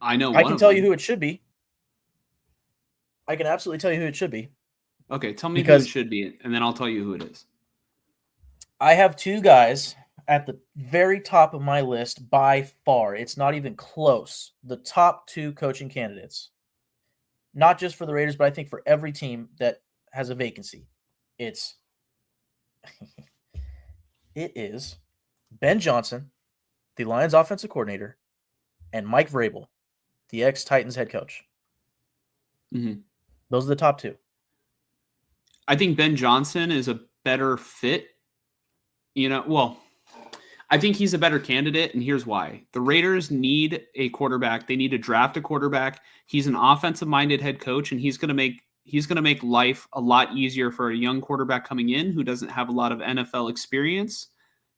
I know I one can of tell you them. who it should be. I can absolutely tell you who it should be. Okay, tell me who it Because should be, and then I'll tell you who it is. I have two guys at the very top of my list by far. It's not even close. The top two coaching candidates. Not just for the Raiders, but I think for every team that has a vacancy. It's it is Ben Johnson, the Lions offensive coordinator, and Mike Vrabel, the ex-Titans head coach. Mm-hmm. Those are the top two. I think Ben Johnson is a better fit. Well, I think he's a better candidate, and here's why. The Raiders need a quarterback. They need to draft a quarterback. He's an offensive-minded head coach, and he's going to make life a lot easier for a young quarterback coming in who doesn't have a lot of NFL experience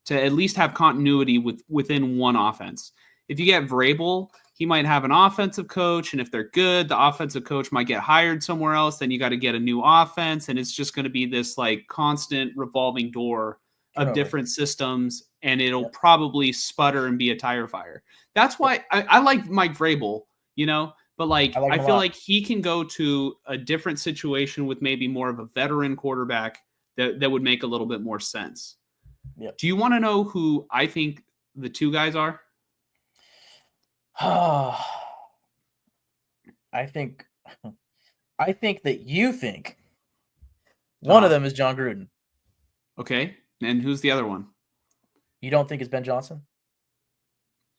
to at least have continuity within one offense. If you get Vrabel, he might have an offensive coach, and if they're good, the offensive coach might get hired somewhere else. Then you got to get a new offense, and it's just going to be this like constant revolving door of Turnover. different systems, and it'll Yep. probably sputter and be a tire fire. That's why I like Mike Vrabel, but like I like I him a feel lot. like he can go to a different situation with maybe more of a veteran quarterback that would make a little bit more sense. Yep. Do you want to know who I think the two guys are? I think that you think one of them is John Gruden. Okay. And who's the other one? You don't think it's Ben Johnson?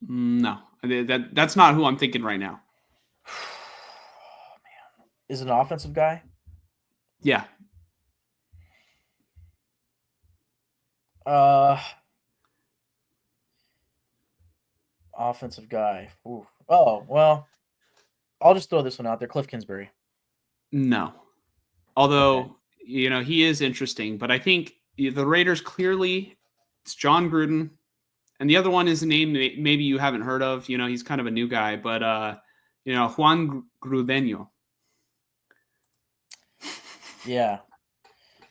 No. That's not who I'm thinking right now. Man. Is it an offensive guy? Yeah. Offensive guy. Ooh. Oh, well, I'll just throw this one out there. Cliff Kingsbury. No. Okay. Although, he is interesting, but I think the Raiders clearly, it's John Gruden, and the other one is a name maybe you haven't heard of. He's kind of a new guy, but Juan Grudeño. Yeah.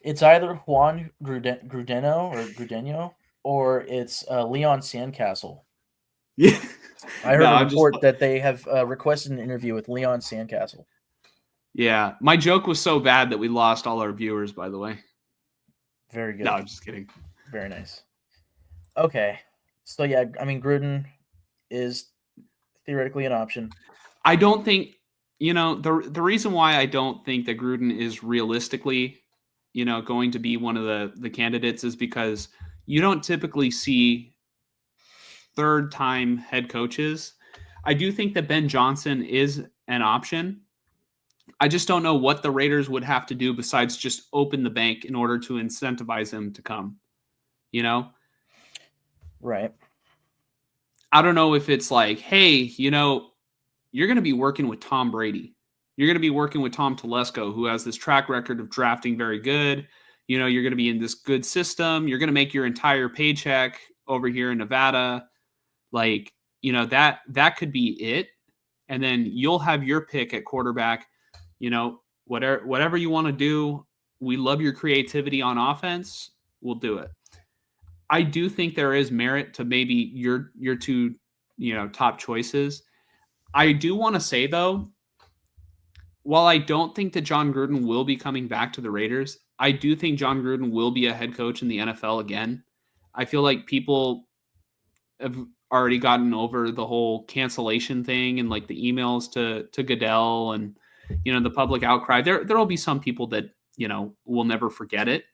It's either Juan Grudeno or it's Leon Sandcastle. Yeah. I heard a report that they have requested an interview with Leon Sandcastle. Yeah. My joke was so bad that we lost all our viewers, by the way. Very good. No, I'm just kidding. Very nice. Okay. So, yeah, I mean, Gruden is theoretically an option. I don't think, the reason why I don't think that Gruden is realistically, going to be one of the candidates is because you don't typically see third-time head coaches. I do think that Ben Johnson is an option. I just don't know what the Raiders would have to do besides just open the bank in order to incentivize him to come, Right. I don't know if it's like, hey, you're going to be working with Tom Brady. You're going to be working with Tom Telesco, who has this track record of drafting very good. You're going to be in this good system. You're going to make your entire paycheck over here in Nevada. Like, that could be it. And then you'll have your pick at quarterback. Whatever you want to do, we love your creativity on offense. We'll do it. I do think there is merit to maybe your two, top choices. I do want to say, though, while I don't think that John Gruden will be coming back to the Raiders, I do think John Gruden will be a head coach in the NFL again. I feel like people have already gotten over the whole cancellation thing and like the emails to Goodell and, the public outcry. There'll be some people that, will never forget it.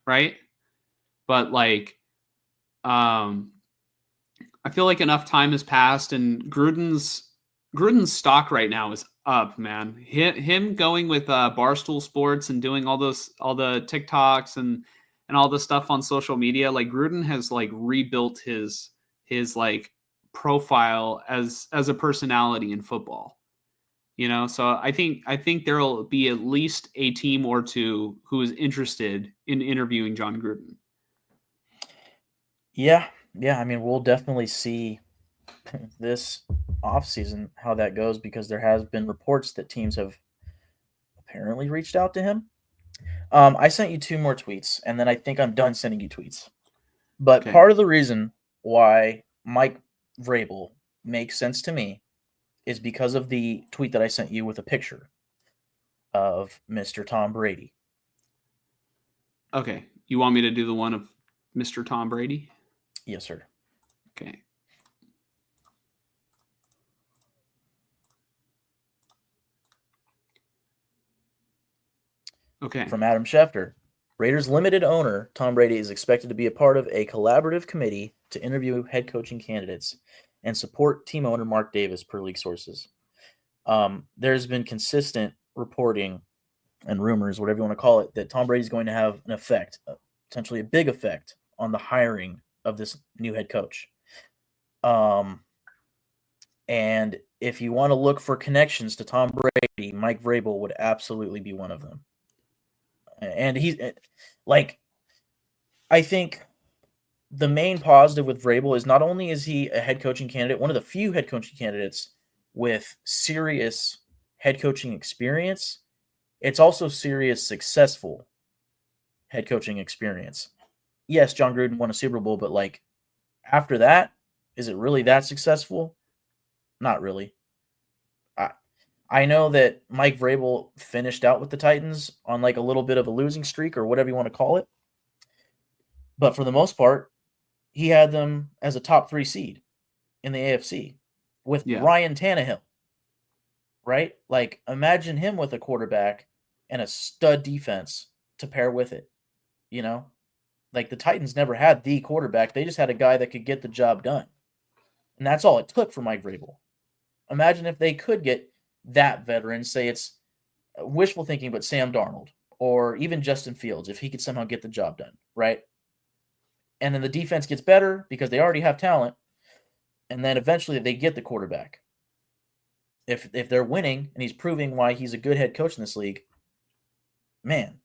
Right. But like, I feel like enough time has passed and Gruden's stock right now is up, man. Him going with Barstool Sports and doing all the TikToks and all the stuff on social media, like Gruden has like rebuilt his like profile as a personality in football. So I think there'll be at least a team or two who is interested in interviewing John Gruden. Yeah. I mean, we'll definitely see this offseason how that goes, because there has been reports that teams have apparently reached out to him. I sent you two more tweets, and then I think I'm done sending you tweets. But Okay. part of the reason why Mike Vrabel makes sense to me is because of the tweet that I sent you with a picture of Mr. Tom Brady. Okay. You want me to do the one of Mr. Tom Brady? Yes, sir. Okay. Okay. From Adam Schefter. Raiders limited owner Tom Brady is expected to be a part of a collaborative committee to interview head coaching candidates and support team owner Mark Davis, per league sources. There's been consistent reporting and rumors, whatever you want to call it, that Tom Brady's going to have an effect, potentially a big effect, on the hiring of this new head coach. And if you want to look for connections to Tom Brady, Mike Vrabel would absolutely be one of them. And he's like, I think the main positive with Vrabel is not only is he a head coaching candidate, one of the few head coaching candidates with serious head coaching experience, it's also serious, successful head coaching experience. Yes, John Gruden won a Super Bowl, but like after that, is it really that successful? Not really. I know that Mike Vrabel finished out with the Titans on like a little bit of a losing streak or whatever you want to call it. But for the most part, he had them as a top 3 seed in the AFC with Yeah. Ryan Tannehill, right? Like, imagine him with a quarterback and a stud defense to pair with it, you know? Like, the Titans never had the quarterback. They just had a guy that could get the job done. And that's all it took for Mike Vrabel. Imagine if they could get that veteran, say it's wishful thinking, but Sam Darnold or even Justin Fields, if he could somehow get the job done, right? And then the defense gets better because they already have talent, and then eventually they get the quarterback. If they're winning and he's proving why he's a good head coach in this league, man,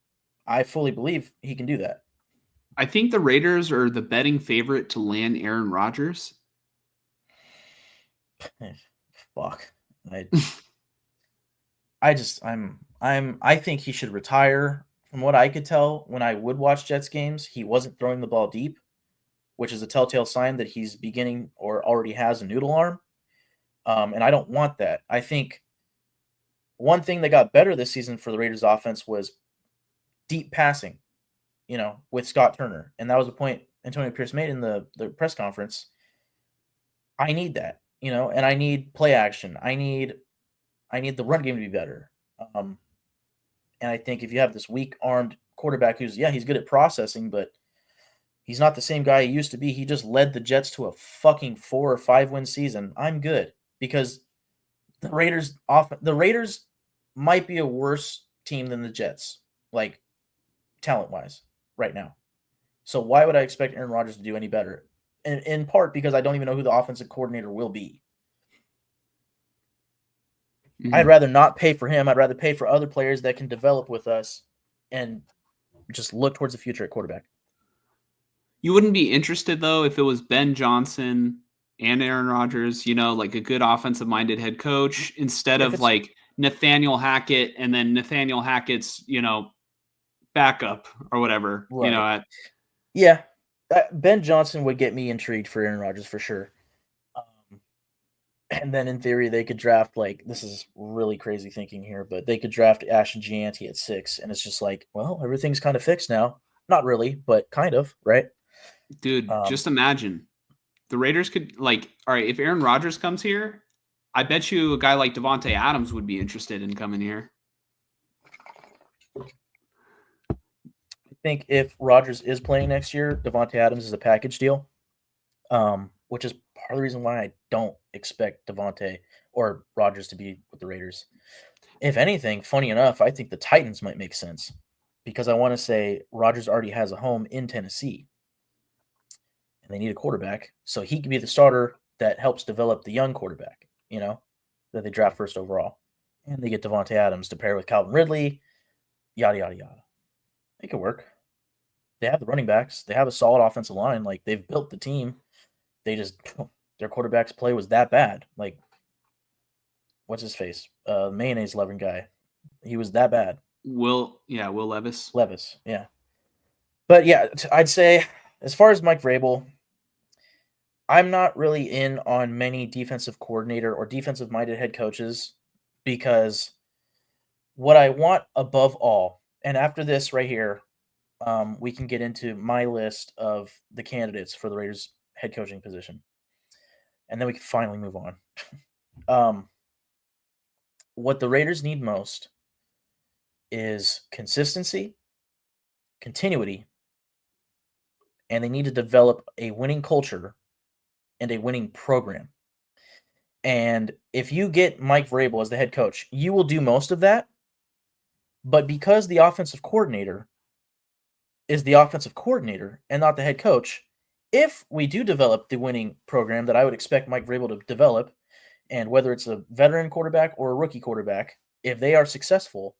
I fully believe he can do that. I think the Raiders are the betting favorite to land Aaron Rodgers. Fuck. I think he should retire. From what I could tell, when I would watch Jets games, he wasn't throwing the ball deep, which is a telltale sign that he's beginning or already has a noodle arm. And I don't want that. I think one thing that got better this season for the Raiders offense was deep passing, with Scott Turner. And that was a point Antonio Pierce made in the press conference. I need that, and I need play action. I need the run game to be better. And I think if you have this weak-armed quarterback he's good at processing, but he's not the same guy he used to be. He just led the Jets to a fucking 4 or 5 win season. I'm good because the Raiders might be a worse team than the Jets, like talent-wise, right now. So why would I expect Aaron Rodgers to do any better? In part because I don't even know who the offensive coordinator will be. Mm-hmm. I'd rather not pay for him. I'd rather pay for other players that can develop with us and just look towards the future at quarterback. You wouldn't be interested, though, if it was Ben Johnson and Aaron Rodgers, like a good offensive-minded head coach, instead of like Nathaniel Hackett and then Nathaniel Hackett's, backup or whatever. Right. Yeah. Ben Johnson would get me intrigued for Aaron Rodgers for sure. And then in theory, they could draft, like, this is really crazy thinking here, but they could draft Ashton Gianti at 6. And it's just like, well, everything's kind of fixed now. Not really, but kind of, right? Dude, just imagine. The Raiders could, all right, if Aaron Rodgers comes here, I bet you a guy like Davante Adams would be interested in coming here. I think if Rodgers is playing next year, Davante Adams is a package deal, which is part of the reason why I don't expect Davante or Rodgers to be with the Raiders. If anything, funny enough, I think the Titans might make sense because I want to say Rodgers already has a home in Tennessee and they need a quarterback. So he could be the starter that helps develop the young quarterback, that they draft first overall. And they get Davante Adams to pair with Calvin Ridley, yada, yada, yada. It could work. They have the running backs. They have a solid offensive line. Like, they've built the team. They just their quarterback's play was that bad. Like, what's his face? Mayonnaise loving guy. He was that bad. Will Levis. Levis, yeah. But yeah, I'd say as far as Mike Vrabel, I'm not really in on many defensive coordinator or defensive minded head coaches because what I want above all, and after this right here, we can get into my list of the candidates for the Raiders head coaching position, and then we can finally move on. um, what the Raiders need most is consistency, continuity, and they need to develop a winning culture and a winning program. And if you get Mike Vrabel as the head coach, you will do most of that. But because the offensive coordinator is the offensive coordinator and not the head coach, if we do develop the winning program that I would expect Mike Vrabel to develop, and whether it's a veteran quarterback or a rookie quarterback, if they are successful,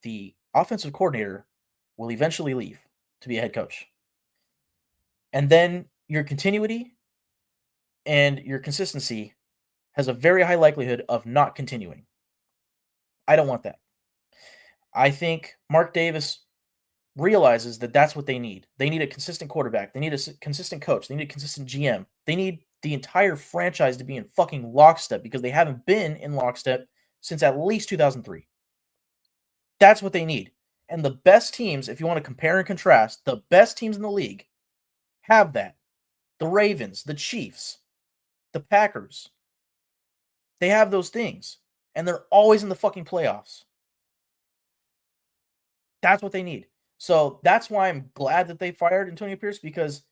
the offensive coordinator will eventually leave to be a head coach. And then your continuity and your consistency has a very high likelihood of not continuing. I don't want that. I think Mark Davis realizes that that's what they need. They need a consistent quarterback. They need a consistent coach. They need a consistent GM. They need the entire franchise to be in fucking lockstep because they haven't been in lockstep since at least 2003. That's what they need. And the best teams, if you want to compare and contrast, the best teams in the league have that. The Ravens, the Chiefs, the Packers. They have those things. And they're always in the fucking playoffs. That's what they need. So that's why I'm glad that they fired Antonio Pierce, because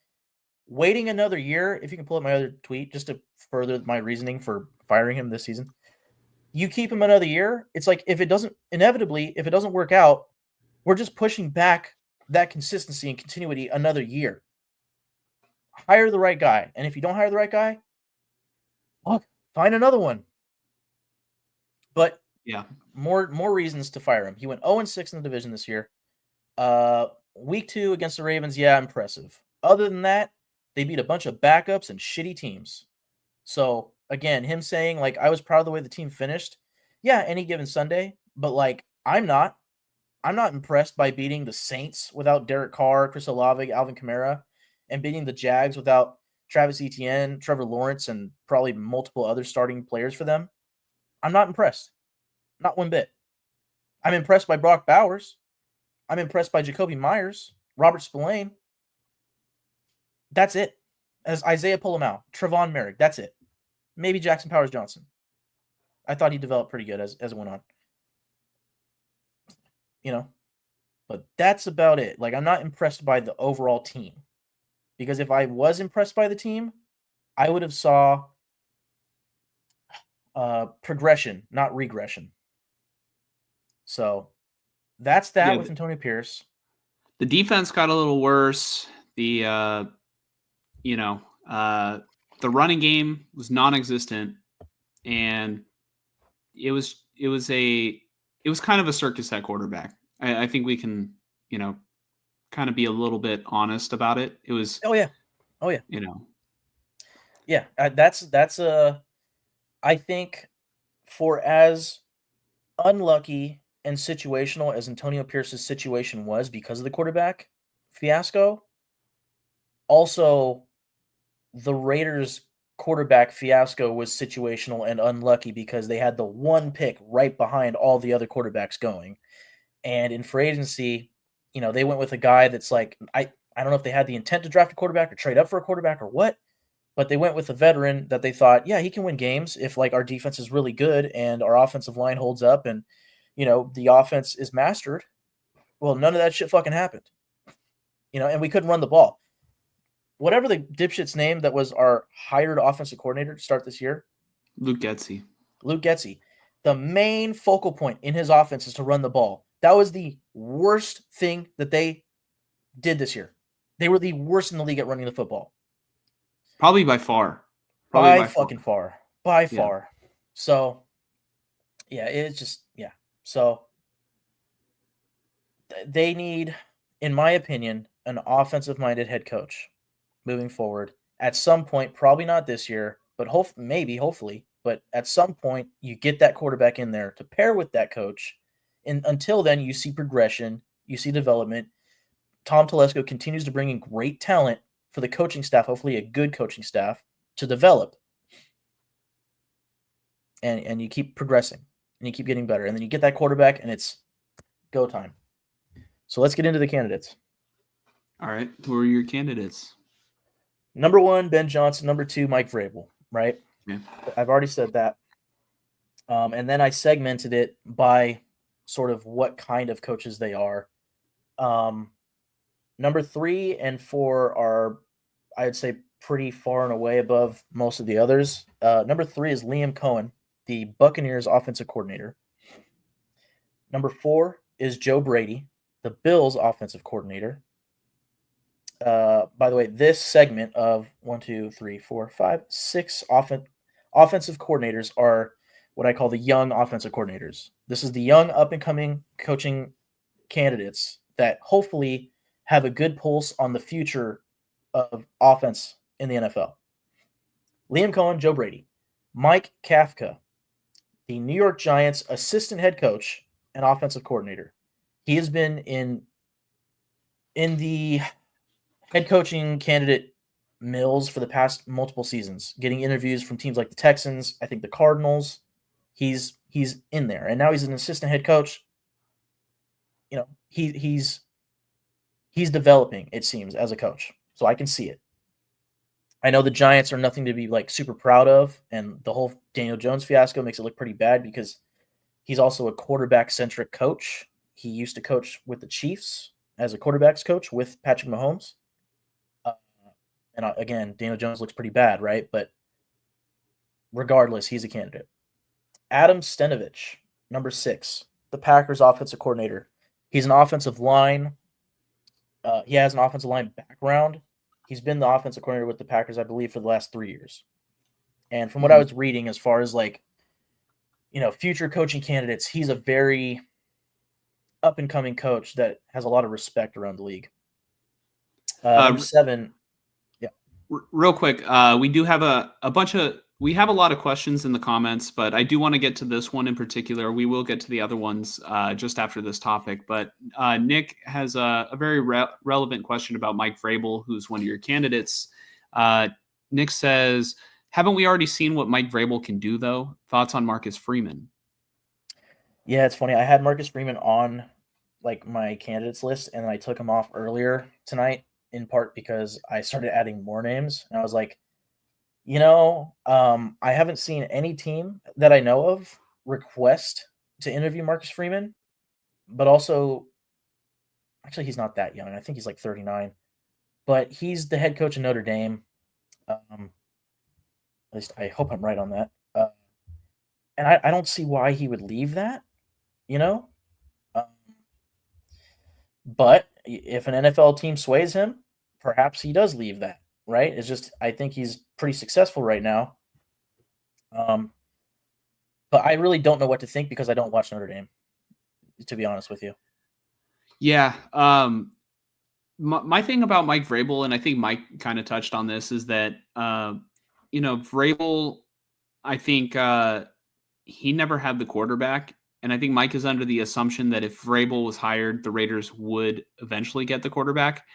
waiting another year, if you can pull up my other tweet just to further my reasoning for firing him this season, you keep him another year, it's like if it doesn't work out, we're just pushing back that consistency and continuity another year. Hire the right guy. And if you don't hire the right guy, look, find another one. But yeah, more reasons to fire him. He went 0-6 in the division this year. Week 2 against the Ravens, yeah, impressive. Other than that, they beat a bunch of backups and shitty teams. So, again, him saying, like, I was proud of the way the team finished. Yeah, any given Sunday. But, like, I'm not impressed by beating the Saints without Derek Carr, Chris Olave, Alvin Kamara, and beating the Jags without Travis Etienne, Trevor Lawrence, and probably multiple other starting players for them. I'm not impressed. Not one bit. I'm impressed by Brock Bowers. I'm impressed by Jacoby Myers, Robert Spillane. That's it. As Isaiah Polamau, Trevon Merrick. That's it. Maybe Jackson Powers Johnson. I thought he developed pretty good as it went on. You know, but that's about it. Like, I'm not impressed by the overall team, because if I was impressed by the team, I would have saw progression, not regression. So that's that with Antonio Pierce. The defense got a little worse. The the running game was non-existent, and it was kind of a circus at quarterback. I think we can, kind of be a little bit honest about it. It was, yeah. Yeah, that's I think, for as unlucky and situational as Antonio Pierce's situation was because of the quarterback fiasco, also the Raiders quarterback fiasco was situational and unlucky because they had the one pick right behind all the other quarterbacks going. And in free agency, they went with a guy that's like, I don't know if they had the intent to draft a quarterback or trade up for a quarterback or what, but they went with a veteran that they thought, yeah, he can win games if, like, our defense is really good and our offensive line holds up and, the offense is mastered. Well, none of that shit fucking happened. And we couldn't run the ball. Whatever the dipshit's name that was our hired offensive coordinator to start this year. Luke Getsy. The main focal point in his offense is to run the ball. That was the worst thing that they did this year. They were the worst in the league at running the football. Probably by far. By far. So, yeah, it's just, yeah. So, they need, in my opinion, an offensive-minded head coach moving forward. at some point, probably not this year, but hopefully, but at some point, you get that quarterback in there to pair with that coach. And until then, you see progression, you see development. Tom Telesco continues to bring in great talent for the coaching staff, hopefully a good coaching staff, to develop. And you keep progressing, and you keep getting better. And then you get that quarterback, and it's go time. So let's get into the candidates. All right. Who are your candidates? Number 1, Ben Johnson. Number 2, Mike Vrabel, right? Yeah. I've already said that. And then I segmented it by sort of what kind of coaches they are. Number 3 and 4 are, I'd say, pretty far and away above most of the others. Number 3 is Liam Cohen, the Buccaneers offensive coordinator. Number 4 is Joe Brady, the Bills offensive coordinator. By the way, this segment of 1, 2, 3, 4, 5, 6 offensive coordinators are what I call the young offensive coordinators. This is the young up-and-coming coaching candidates that hopefully have a good pulse on the future of offense in the NFL. Liam Cohen, Joe Brady. Mike Kafka, the New York Giants assistant head coach and offensive coordinator. He has been in the head coaching candidate mills for the past multiple seasons, getting interviews from teams like the Texans, I think the Cardinals. He's in there, and now he's an assistant head coach. You know, he's developing, it seems, as a coach. So I can see it. I know the Giants are nothing to be like super proud of, and the whole Daniel Jones fiasco makes it look pretty bad because he's also a quarterback-centric coach. He used to coach with the Chiefs as a quarterbacks coach with Patrick Mahomes. And again, Daniel Jones looks pretty bad, right? But regardless, he's a candidate. Adam Stenovich, number 6, the Packers offensive coordinator. He's an offensive line. He has an offensive line background. He's been the offensive coordinator with the Packers, I believe, for the last 3 years. And from what I was reading, as far as like, future coaching candidates, he's a very up-and-coming coach that has a lot of respect around the league. Number 7. Real quick, we do have we have a lot of questions in the comments, but I do want to get to this one in particular. We will get to the other ones just after this topic. But Nick has a very relevant question about Mike Vrabel, who's one of your candidates. Nick says, haven't we already seen what Mike Vrabel can do, though? Thoughts on Marcus Freeman? Yeah, it's funny. I had Marcus Freeman on like my candidates list, and I took him off earlier tonight, in part because I started adding more names. And I was like, I haven't seen any team that I know of request to interview Marcus Freeman, but also, actually, he's not that young. I think he's like 39, but he's the head coach of Notre Dame. At least I hope I'm right on that. And I don't see why he would leave that, but if an NFL team sways him, perhaps he does leave that, right? It's just, I think he's pretty successful right now. But I really don't know what to think because I don't watch Notre Dame, to be honest with you. Yeah. My thing about Mike Vrabel, and I think Mike kind of touched on this, is that, Vrabel, I think he never had the quarterback. And I think Mike is under the assumption that if Vrabel was hired, the Raiders would eventually get the quarterback.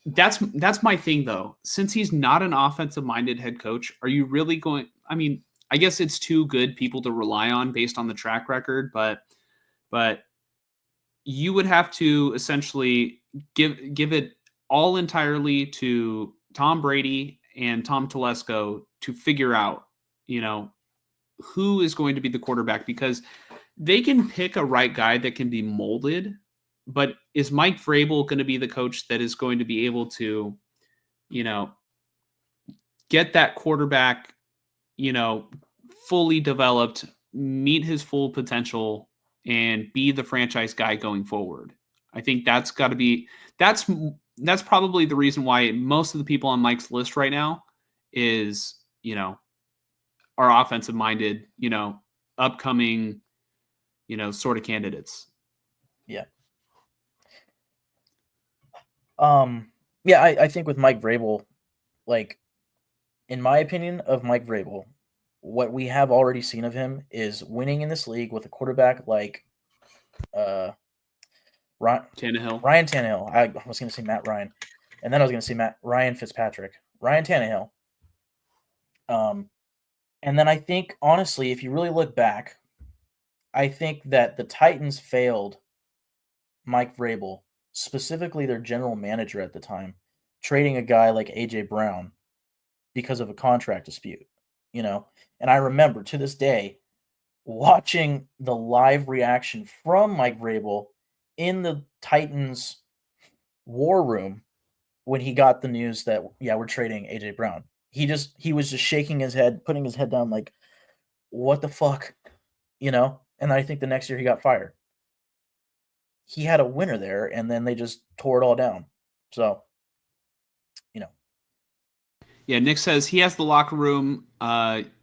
That's my thing, though. Since he's not an offensive-minded head coach, are you really going – I mean, I guess it's two good people to rely on based on the track record, but you would have to essentially give it all entirely to Tom Brady and Tom Telesco to figure out, who is going to be the quarterback, because they can pick a right guy that can be molded. But is Mike Vrabel going to be the coach that is going to be able to, get that quarterback, fully developed, meet his full potential, and be the franchise guy going forward? I think that's got to be that's probably the reason why most of the people on Mike's list right now is, are offensive minded, upcoming, sort of candidates. Yeah. I think with Mike Vrabel, like, in my opinion, of Mike Vrabel, what we have already seen of him is winning in this league with a quarterback like uh, Ryan, Tannehill. Ryan Tannehill. I was going to say Matt Ryan, and then I was going to say Ryan Fitzpatrick. Ryan Tannehill. Um, and then I think, honestly, if you really look back, I think that the Titans failed Mike Vrabel, specifically their general manager at the time, trading a guy like AJ Brown because of a contract dispute, you know? And I remember to this day watching the live reaction from Mike Vrabel in the Titans war room when he got the news that, yeah, we're trading AJ Brown. He was just shaking his head, putting his head down like, what the fuck, you know? And I think the next year he got fired. He had a winner there, and then they just tore it all down. So, you know, Yeah, Nick says he has the locker room.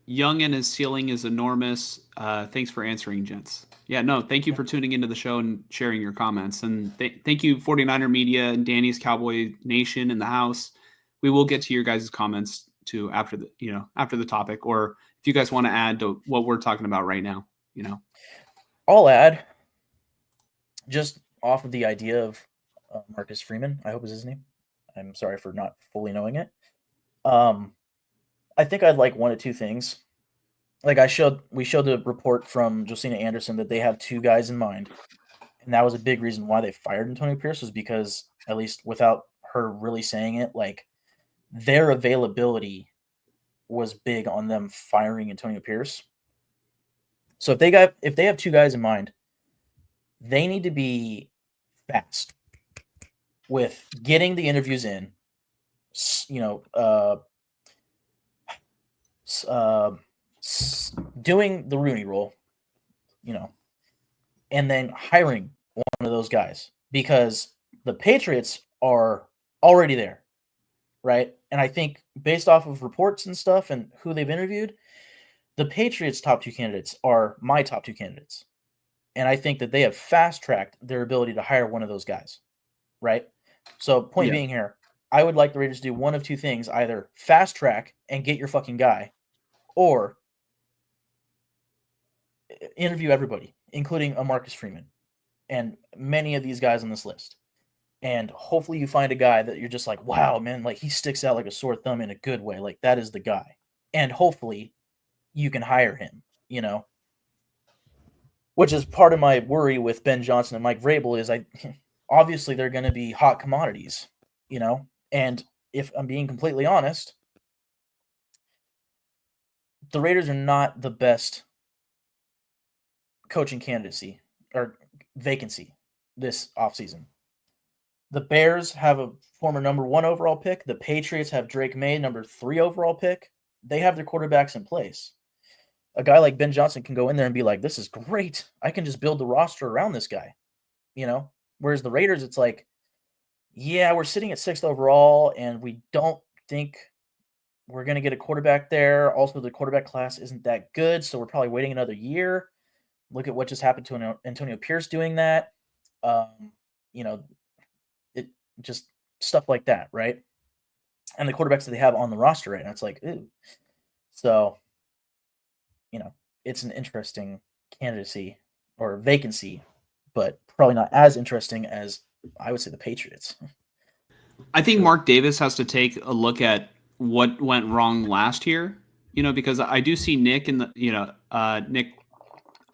Young and his ceiling is enormous. Thanks for answering, gents. Yeah, no, thank you for tuning into the show and sharing your comments. And thank you, 49er Media and Danny's Cowboy Nation in the house. We will get to your guys' comments too after the topic, or if you guys want to add to what we're talking about right now, I'll add just off of the idea of Marcus Freeman. I hope is his name. I'm sorry for not fully knowing it. I think I'd like one of two things. Like we showed the report from Josina Anderson that they have two guys in mind, and that was a big reason why they fired Antonio Pierce was because, at least without her really saying it, like their availability was big on them firing Antonio Pierce. So if they have two guys in mind, they need to be fast with getting the interviews in. You know, doing the Rooney rule, you know, and then hiring one of those guys because the Patriots are already there, right? And I think based off of reports and stuff and who they've interviewed, the Patriots' top two candidates are my top two candidates. And I think that they have fast tracked their ability to hire one of those guys, right? So, point being here, I would like the Raiders to do one of two things: either fast track and get your fucking guy, or interview everybody, including a Marcus Freeman and many of these guys on this list. And hopefully you find a guy that you're just like, wow, man, like he sticks out like a sore thumb in a good way. Like that is the guy. And hopefully you can hire him, you know, which is part of my worry with Ben Johnson and Mike Vrabel is obviously they're going to be hot commodities, you know, and if I'm being completely honest, the Raiders are not the best coaching candidacy or vacancy this offseason. The Bears have a former number 1 overall pick. The Patriots have Drake May, number 3 overall pick. They have their quarterbacks in place. A guy like Ben Johnson can go in there and be like, this is great. I can just build the roster around this guy, you know? Whereas the Raiders, it's like, yeah, we're sitting at 6th overall, and we don't think we're going to get a quarterback there. Also, the quarterback class isn't that good, so we're probably waiting another year. Look at what just happened to Antonio Pierce doing that. You know, it just stuff like that, right? And the quarterbacks that they have on the roster right now, it's like, ooh. So, you know, it's an interesting candidacy or vacancy, but probably not as interesting as I would say the Patriots. I think Mark Davis has to take a look at what went wrong last year, because I do see Nick in the, Nick,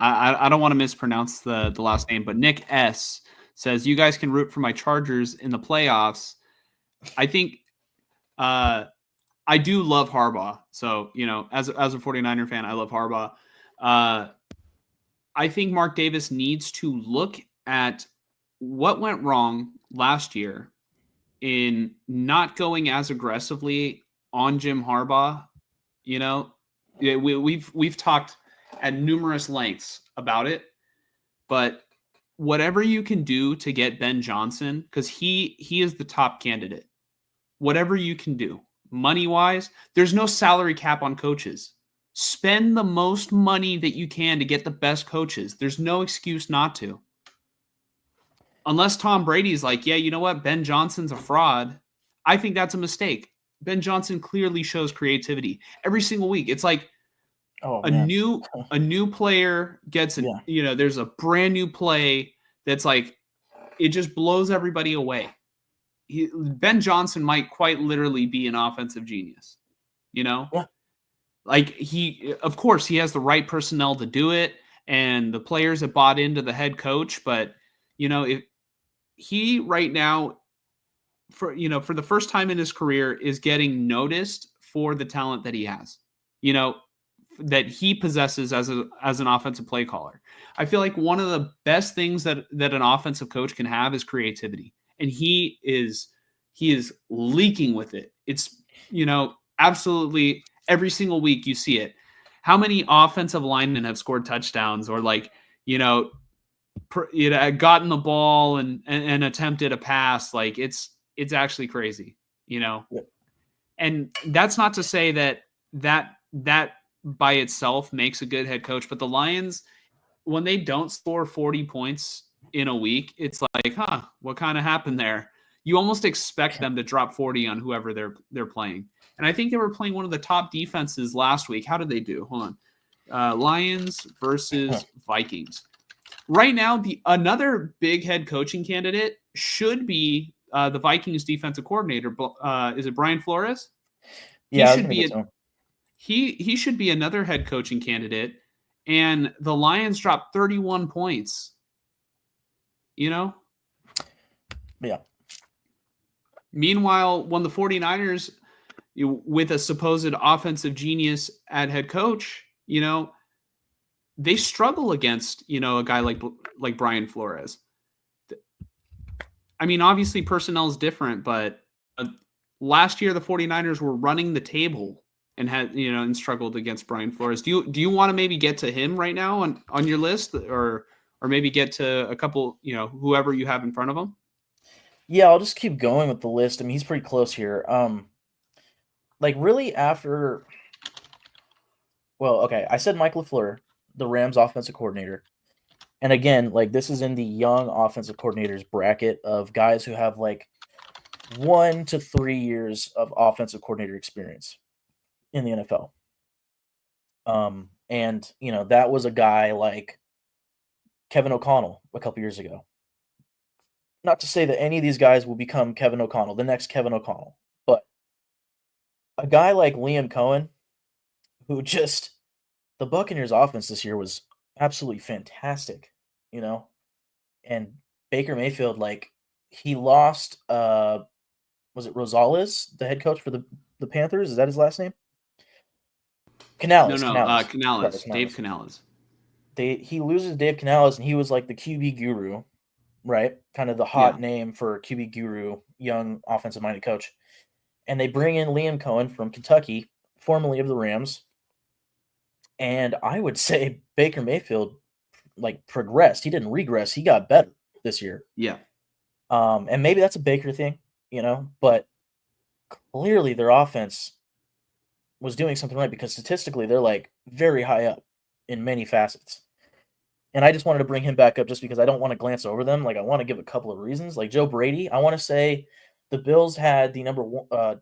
I don't want to mispronounce the last name, but Nick S says, you guys can root for my Chargers in the playoffs. I think I do love Harbaugh. So, as a 49er fan, I love Harbaugh. I think Mark Davis needs to look at what went wrong last year in not going as aggressively on Jim Harbaugh. We've talked at numerous lengths about it, but whatever you can do to get Ben Johnson, because he is the top candidate, whatever you can do money wise, there's no salary cap on coaches. Spend the most money that you can to get the best coaches. There's no excuse not to. Unless Tom Brady's like, yeah, you know what? Ben Johnson's a fraud. I think that's a mistake. Ben Johnson clearly shows creativity every single week. It's like Oh a man. new player gets an, Yeah. there's a brand new play that's like, it just blows everybody away. Ben Johnson might quite literally be an offensive genius, you know? Yeah. Like of course, he has the right personnel to do it, and the players have bought into the head coach. But if he right now, for the first time in his career, is getting noticed for the talent that he has, that he possesses as an offensive play caller. I feel like one of the best things that an offensive coach can have is creativity, and he is leaking with it. It's absolutely every single week you see it. How many offensive linemen have scored touchdowns, or gotten the ball and attempted a pass? Like it's actually crazy, Yep. and that's not to say that by itself makes a good head coach, but the Lions, when they don't score 40 points in a week, it's like, what kind of happened there? You almost expect them to drop 40 on whoever they're playing. And I think they were playing one of the top defenses last week. How did they do? Hold on. Lions versus Vikings. Right now, another big head coaching candidate should be the Vikings defensive coordinator. Is it Brian Flores? Yeah, I was gonna get to him. He should be another head coaching candidate, and the Lions dropped 31 points. Yeah. Meanwhile, when the 49ers, with a supposed offensive genius at head coach, they struggle against, a guy like Brian Flores. I mean, obviously personnel is different, but last year the 49ers were running the table and had and struggled against Brian Flores. Do you want to maybe get to him right now on your list, or maybe get to a couple, whoever you have in front of him? Yeah, I'll just keep going with the list. I mean, he's pretty close here. Really after, well, okay, I said Mike LaFleur, the Rams offensive coordinator. And again, this is in the young offensive coordinators bracket of guys who have 1 to 3 years of offensive coordinator experience in the NFL. And that was a guy like Kevin O'Connell a couple years ago. Not to say that any of these guys will become Kevin O'Connell, the next Kevin O'Connell, but a guy like Liam Cohen, who the Buccaneers offense this year was absolutely fantastic, and Baker Mayfield, he lost, was it Rosales, the head coach for the Panthers? Is that his last name? Canales. No, Canales. Canales. Sorry, Dave Canales. He loses Dave Canales, and he was like the QB guru, right? Kind of the hot name for QB guru, young offensive-minded coach. And they bring in Liam Cohen from Kentucky, formerly of the Rams. And I would say Baker Mayfield progressed. He didn't regress. He got better this year. Yeah. And maybe that's a Baker thing, but clearly their offense was doing something right, because statistically they're very high up in many facets. And I just wanted to bring him back up just because I don't want to glance over them. I want to give a couple of reasons. Joe Brady, I want to say the Bills had the number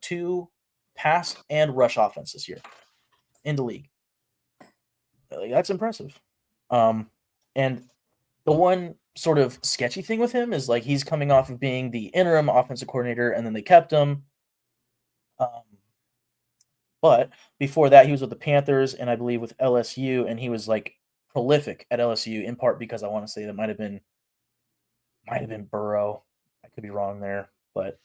2 pass and rush offense this year in the league. That's impressive. And the one sort of sketchy thing with him is he's coming off of being the interim offensive coordinator, and then they kept him. But before that, he was with the Panthers and I believe with LSU, and he was prolific at LSU, in part because I want to say that might have been Burrow. I could be wrong there, but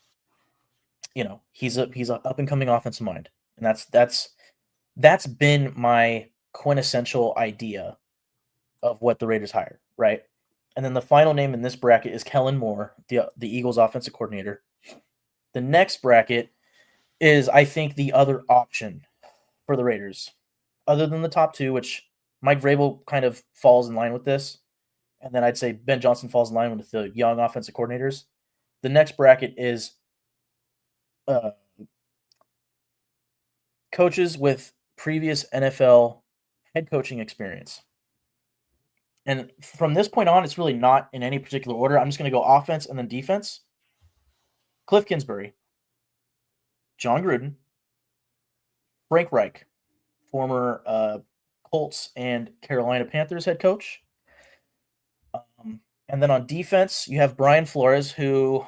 he's a up and coming offensive mind, and that's been my quintessential idea of what the Raiders hire, right? And then the final name in this bracket is Kellen Moore, the Eagles offensive coordinator. The next bracket is, I think, the other option for the Raiders, other than the top 2, which Mike Vrabel kind of falls in line with this. And then I'd say Ben Johnson falls in line with the young offensive coordinators. The next bracket is coaches with previous NFL head coaching experience. And from this point on, it's really not in any particular order. I'm just going to go offense and then defense. Cliff Kingsbury, John Gruden, Frank Reich, former Colts and Carolina Panthers head coach. And then on defense, you have Brian Flores, who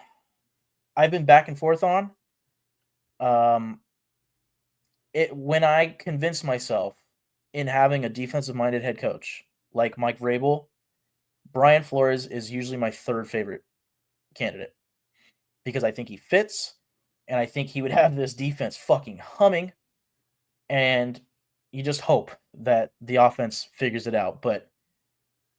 I've been back and forth on. When I convince myself in having a defensive-minded head coach like Mike Vrabel, Brian Flores is usually my third favorite candidate because I think he fits, and I think he would have this defense fucking humming, and you just hope that the offense figures it out. But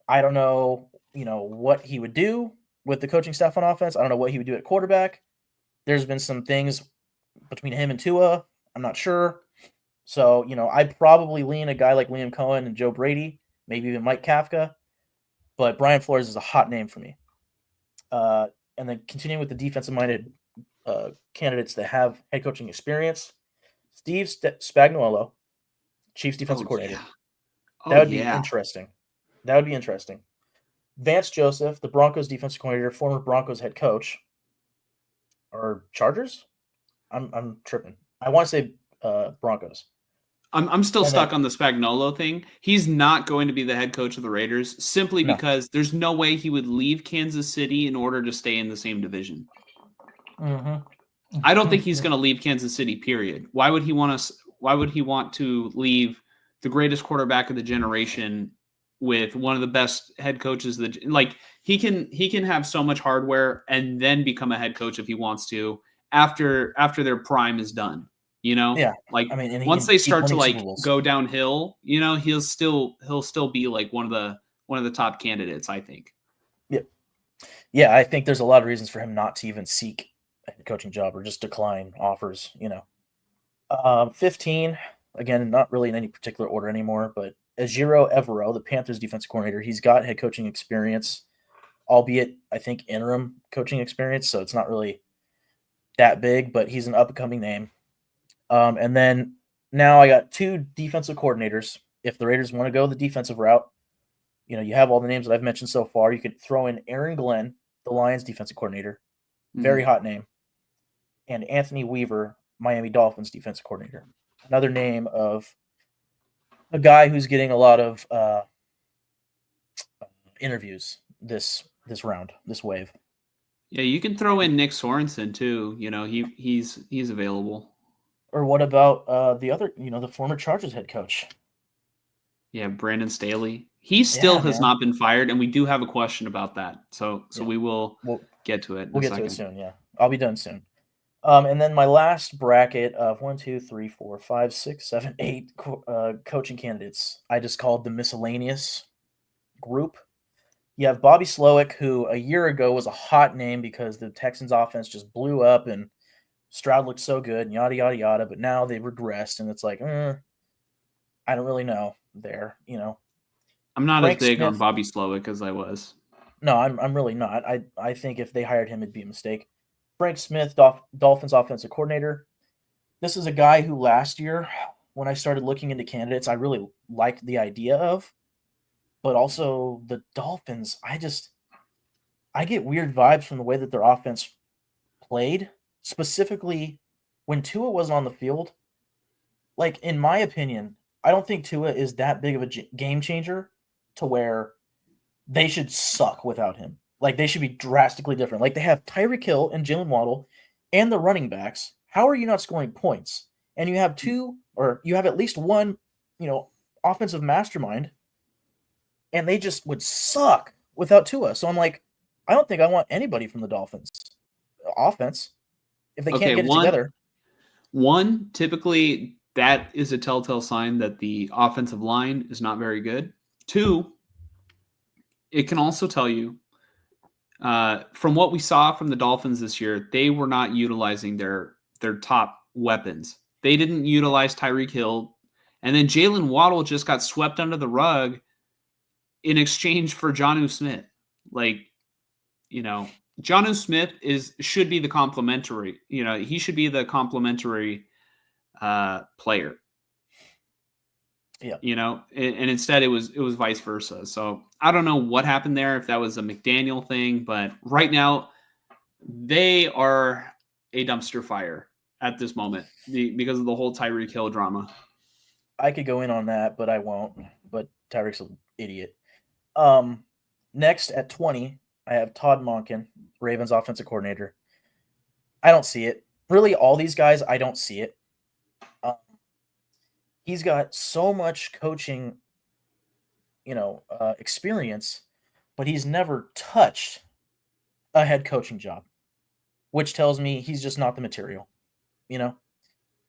I don't know, what he would do with the coaching staff on offense. I don't know what he would do at quarterback. There's been some things between him and Tua. I'm not sure. So, I'd probably lean a guy like Liam Cohen and Joe Brady, maybe even Mike Kafka. But Brian Flores is a hot name for me. And then continuing with the defensive-minded candidates that have head coaching experience, Steve Spagnuolo, Chiefs defensive coordinator. Yeah. That would be interesting. That would be interesting. Vance Joseph, the Broncos defensive coordinator, former Broncos head coach. Or Chargers? I'm tripping. I want to say Broncos. I'm still stuck on the Spagnuolo thing. He's not going to be the head coach of the Raiders simply because there's no way he would leave Kansas City in order to stay in the same division. Mm-hmm. I don't think he's going to leave Kansas City, period. Why would he want to leave the greatest quarterback of the generation with one of the best head coaches he can have so much hardware and then become a head coach if he wants to after their prime is done. Yeah. Once they start to go downhill, he'll still be like one of the top candidates, I think. Yeah, I think there's a lot of reasons for him not to even seek a head coaching job or just decline offers, 15, again, not really in any particular order anymore, but Ejiro Evero, the Panthers defensive coordinator, he's got head coaching experience, albeit I think interim coaching experience, so it's not really that big, but he's an up-and-coming name. And then now I got two defensive coordinators. If the Raiders want to go the defensive route, you have all the names that I've mentioned so far. You could throw in Aaron Glenn, the Lions defensive coordinator, very hot name, and Anthony Weaver, Miami Dolphins defensive coordinator. Another name of a guy who's getting a lot of interviews this round, this wave. Yeah, you can throw in Nick Sorensen too. He's available. Or what about the other, the former Chargers head coach? Yeah, Brandon Staley. He still has not been fired, and we do have a question about that. So we will get to it. We'll get to it soon. Yeah, I'll be done soon. And then my last bracket of 1, 2, 3, 4, 5, 6, 7, 8 coaching candidates, I just called the miscellaneous group. You have Bobby Slowick, who a year ago was a hot name because the Texans offense just blew up and Stroud looked so good and yada, yada, yada. But now they've regressed, and it's like, I don't really know there, I'm not as big on Bobby Slowick as I was. No, I'm really not. I think if they hired him, it'd be a mistake. Frank Smith, Dolphins offensive coordinator. This is a guy who last year, when I started looking into candidates, I really liked the idea of. But also the Dolphins, I get weird vibes from the way that their offense played. Specifically, when Tua wasn't on the field, like, in my opinion, I don't think Tua is that big of a game changer to where they should suck without him. Like, they should be drastically different. Like, they have Tyreek Hill and Jalen Waddle and the running backs. How are you not scoring points? And you have you have at least one, offensive mastermind, and they just would suck without Tua. So I'm like, I don't think I want anybody from the Dolphins offense if they can't get it together. One, typically that is a telltale sign that the offensive line is not very good. Two, it can also tell you, from what we saw from the Dolphins this year, they were not utilizing their top weapons. They didn't utilize Tyreek Hill. And then Jalen Waddle just got swept under the rug in exchange for Jonnu Smith. Jonnu Smith should be the complementary. He should be the complementary player. Yeah. And instead it was vice versa. So I don't know what happened there, if that was a McDaniel thing, but right now they are a dumpster fire. at this moment because of the whole Tyreek Hill drama. I could go in on that, but I won't. But Tyreek's an idiot. Next at 20, I have Todd Monken, Ravens offensive coordinator. I don't see it. Really, all these guys, I don't see it. Um, he's got so much coaching, experience, but he's never touched a head coaching job, which tells me he's just not the material, you know?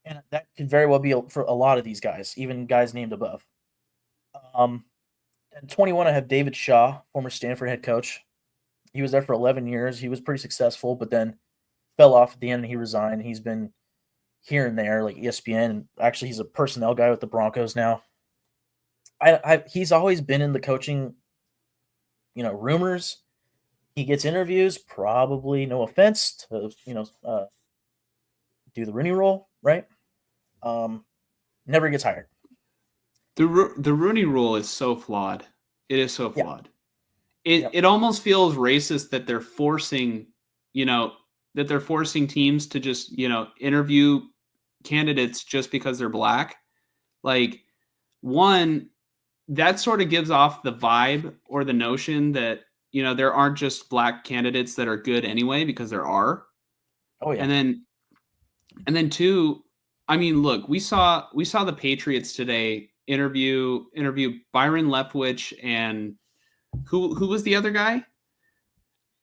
And that could very well be for a lot of these guys, even guys named above. At 21, I have David Shaw, former Stanford head coach. He was there for 11 years. He was pretty successful, but then fell off at the end and he resigned. He's been here and there, like ESPN. Actually, he's a personnel guy with the Broncos now. He's always been in the coaching, rumors. He gets interviews, probably, no offense, to, do the Rooney Rule, right? Never gets hired. The Rooney Rule is so flawed. It is so flawed. Yeah. It almost feels racist that they're forcing, teams to just, interview candidates just because they're black. Like, one, that sort of gives off the vibe or the notion that, there aren't just black candidates that are good anyway, because there are. Oh yeah. And then two, I mean, look, we saw the Patriots today interview Byron Leftwich and who was the other guy?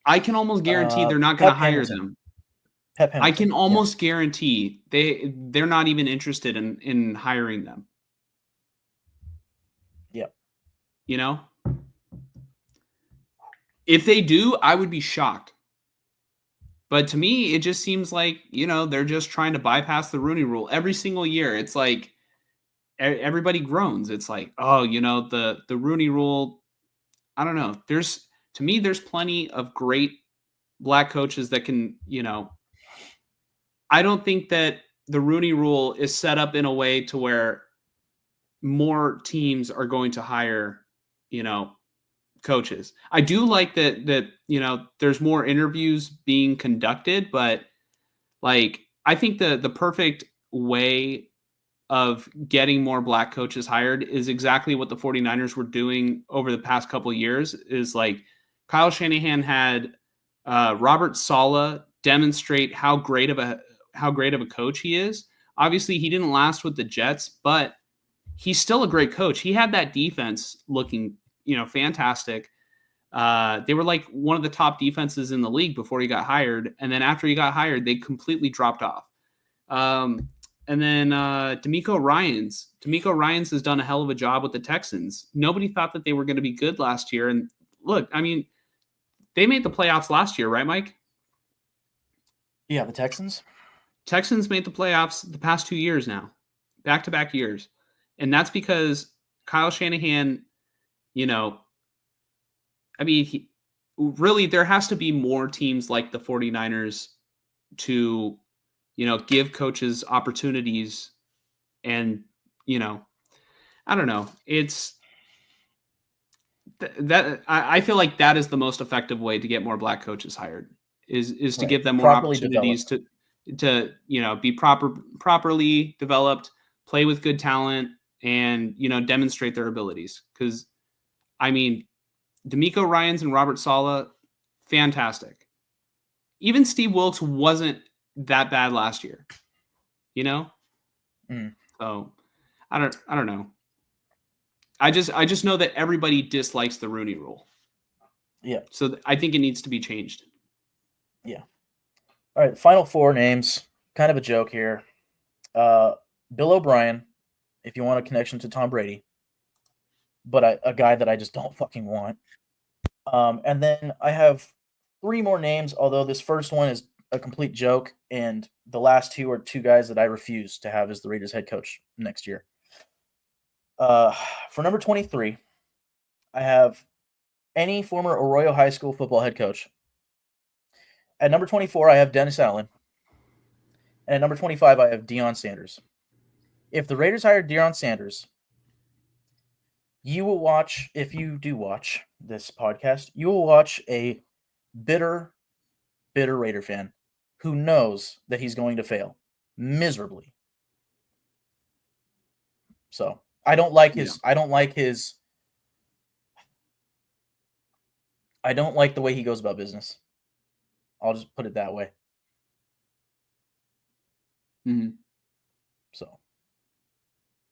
I can almost guarantee they're not going to hire them. Pep Hamilton. I can almost guarantee they're not even interested in hiring them. Yep. If they do, I would be shocked. But to me, it just seems like, they're just trying to bypass the Rooney Rule every single year. It's like everybody groans. It's like, oh, the Rooney Rule. I don't know. There's plenty of great black coaches that can, I don't think that the Rooney Rule is set up in a way to where more teams are going to hire, coaches. I do like that there's more interviews being conducted, but like I think the perfect way of getting more black coaches hired is exactly what the 49ers were doing over the past couple of years. Is like Kyle Shanahan had Robert Saleh demonstrate how great of a coach he is. Obviously, he didn't last with the Jets, but he's still a great coach. He had that defense looking, fantastic. They were like one of the top defenses in the league before he got hired. And then after he got hired, they completely dropped off. And then D'Amico Ryans has done a hell of a job with the Texans. Nobody thought that they were going to be good last year. And look, I mean, they made the playoffs last year, right, Mike? Yeah, the Texans. Texans made the playoffs the past 2 years now, back-to-back years. And that's because Kyle Shanahan, really, there has to be more teams like the 49ers to, give coaches opportunities. And, I don't know. It's that I feel like that is the most effective way to get more black coaches hired is to give them more Properly opportunities to be properly developed, play with good talent, and demonstrate their abilities. Because I mean, D'Amico Ryans and Robert Saleh, fantastic. Even Steve Wilkes wasn't that bad last year, So I don't know. I just know that everybody dislikes the Rooney Rule. Yeah. So I think it needs to be changed. Yeah. All right, final four names. Kind of a joke here. Bill O'Brien, if you want a connection to Tom Brady, but a guy that I just don't fucking want. And then I have three more names, although this first one is a complete joke, and the last two are two guys that I refuse to have as the Raiders head coach next year. For number 23, I have any former Arroyo High School football head coach. At number 24, I have Dennis Allen. And at number 25, I have Deion Sanders. If the Raiders hired Deion Sanders, you will watch, if you do watch this podcast, you will watch a bitter Raider fan who knows that he's going to fail miserably. So I don't like Yeah. I don't like the way he goes about business. I'll just put it that way. Mhm. So,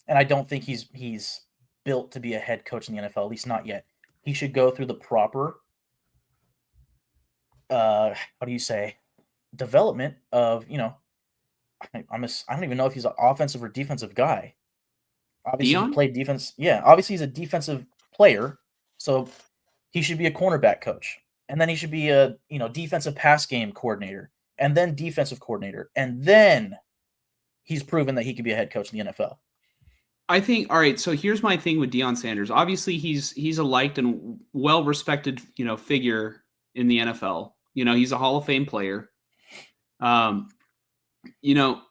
and I don't think he's built to be a head coach in the NFL, at least not yet. He should go through the proper how do you say, development of, I don't even know if he's an offensive or defensive guy. Obviously, he Dion? played defense. Yeah, obviously he's a defensive player, so he should be a cornerback coach, and then he should be a defensive pass game coordinator, and then defensive coordinator, and then he's proven that he could be a head coach in the NFL. I think, all right, so here's my thing with Deion Sanders. Obviously, he's a liked and well respected, figure in the NFL. He's a Hall of Fame player. Um, you know,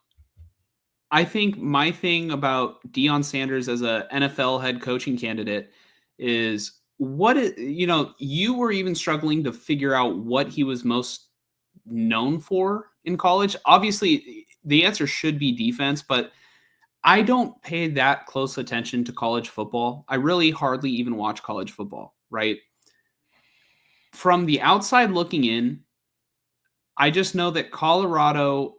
I think my thing about Deion Sanders as a NFL head coaching candidate is you were even struggling to figure out what he was most known for in college. Obviously, the answer should be defense, but I don't pay that close attention to college football. I really hardly even watch college football, right? From the outside looking in, I just know that Colorado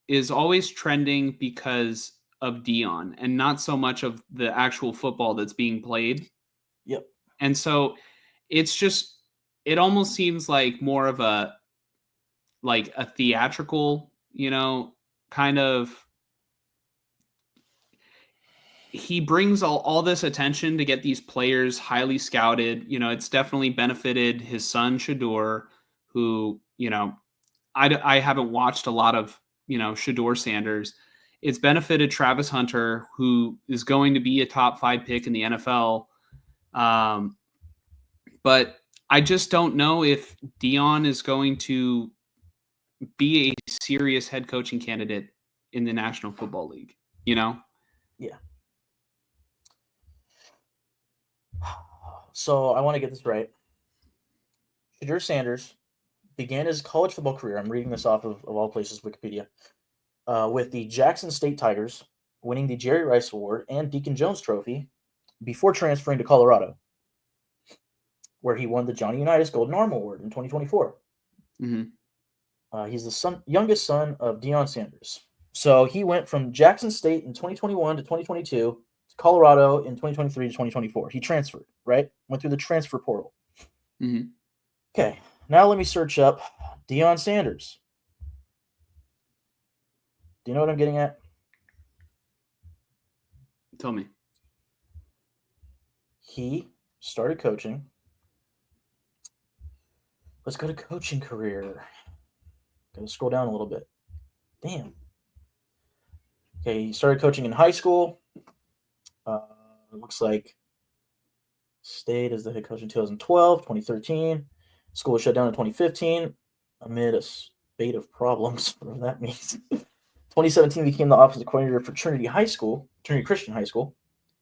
is always trending because of Deion and not so much of the actual football that's being played. Yep. And so it almost seems like more of a theatrical, kind of. He brings all this attention to get these players highly scouted. It's definitely benefited his son Shador, who I haven't watched a lot of Shador Sanders. It's benefited Travis Hunter, who is going to be a top 5 pick in the NFL. But I just don't know if Deion is going to be a serious head coaching candidate in the National Football League. Yeah. So I want to get this right. Shedeur Sanders began his college football career. I'm reading this off of all places, Wikipedia, with the Jackson State Tigers, winning the Jerry Rice Award and Deacon Jones Trophy before transferring to Colorado, where he won the Johnny Unitas Golden Arm Award in 2024. Mm-hmm. He's the youngest son of Deion Sanders. So he went from Jackson State in 2021 to 2022 to Colorado in 2023 to 2024. He transferred, right? Went through the transfer portal. Mm-hmm. Okay, now let me search up Deion Sanders. Do you know what I'm getting at? Tell me. He started coaching. Let's go to coaching career. Gotta scroll down a little bit. Damn. Okay, he started coaching in high school. It looks like stayed as the head coach in 2012, 2013. School was shut down in 2015 amid a spate of problems, whatever that means. 2017 became the offensive coordinator for Trinity Christian High School,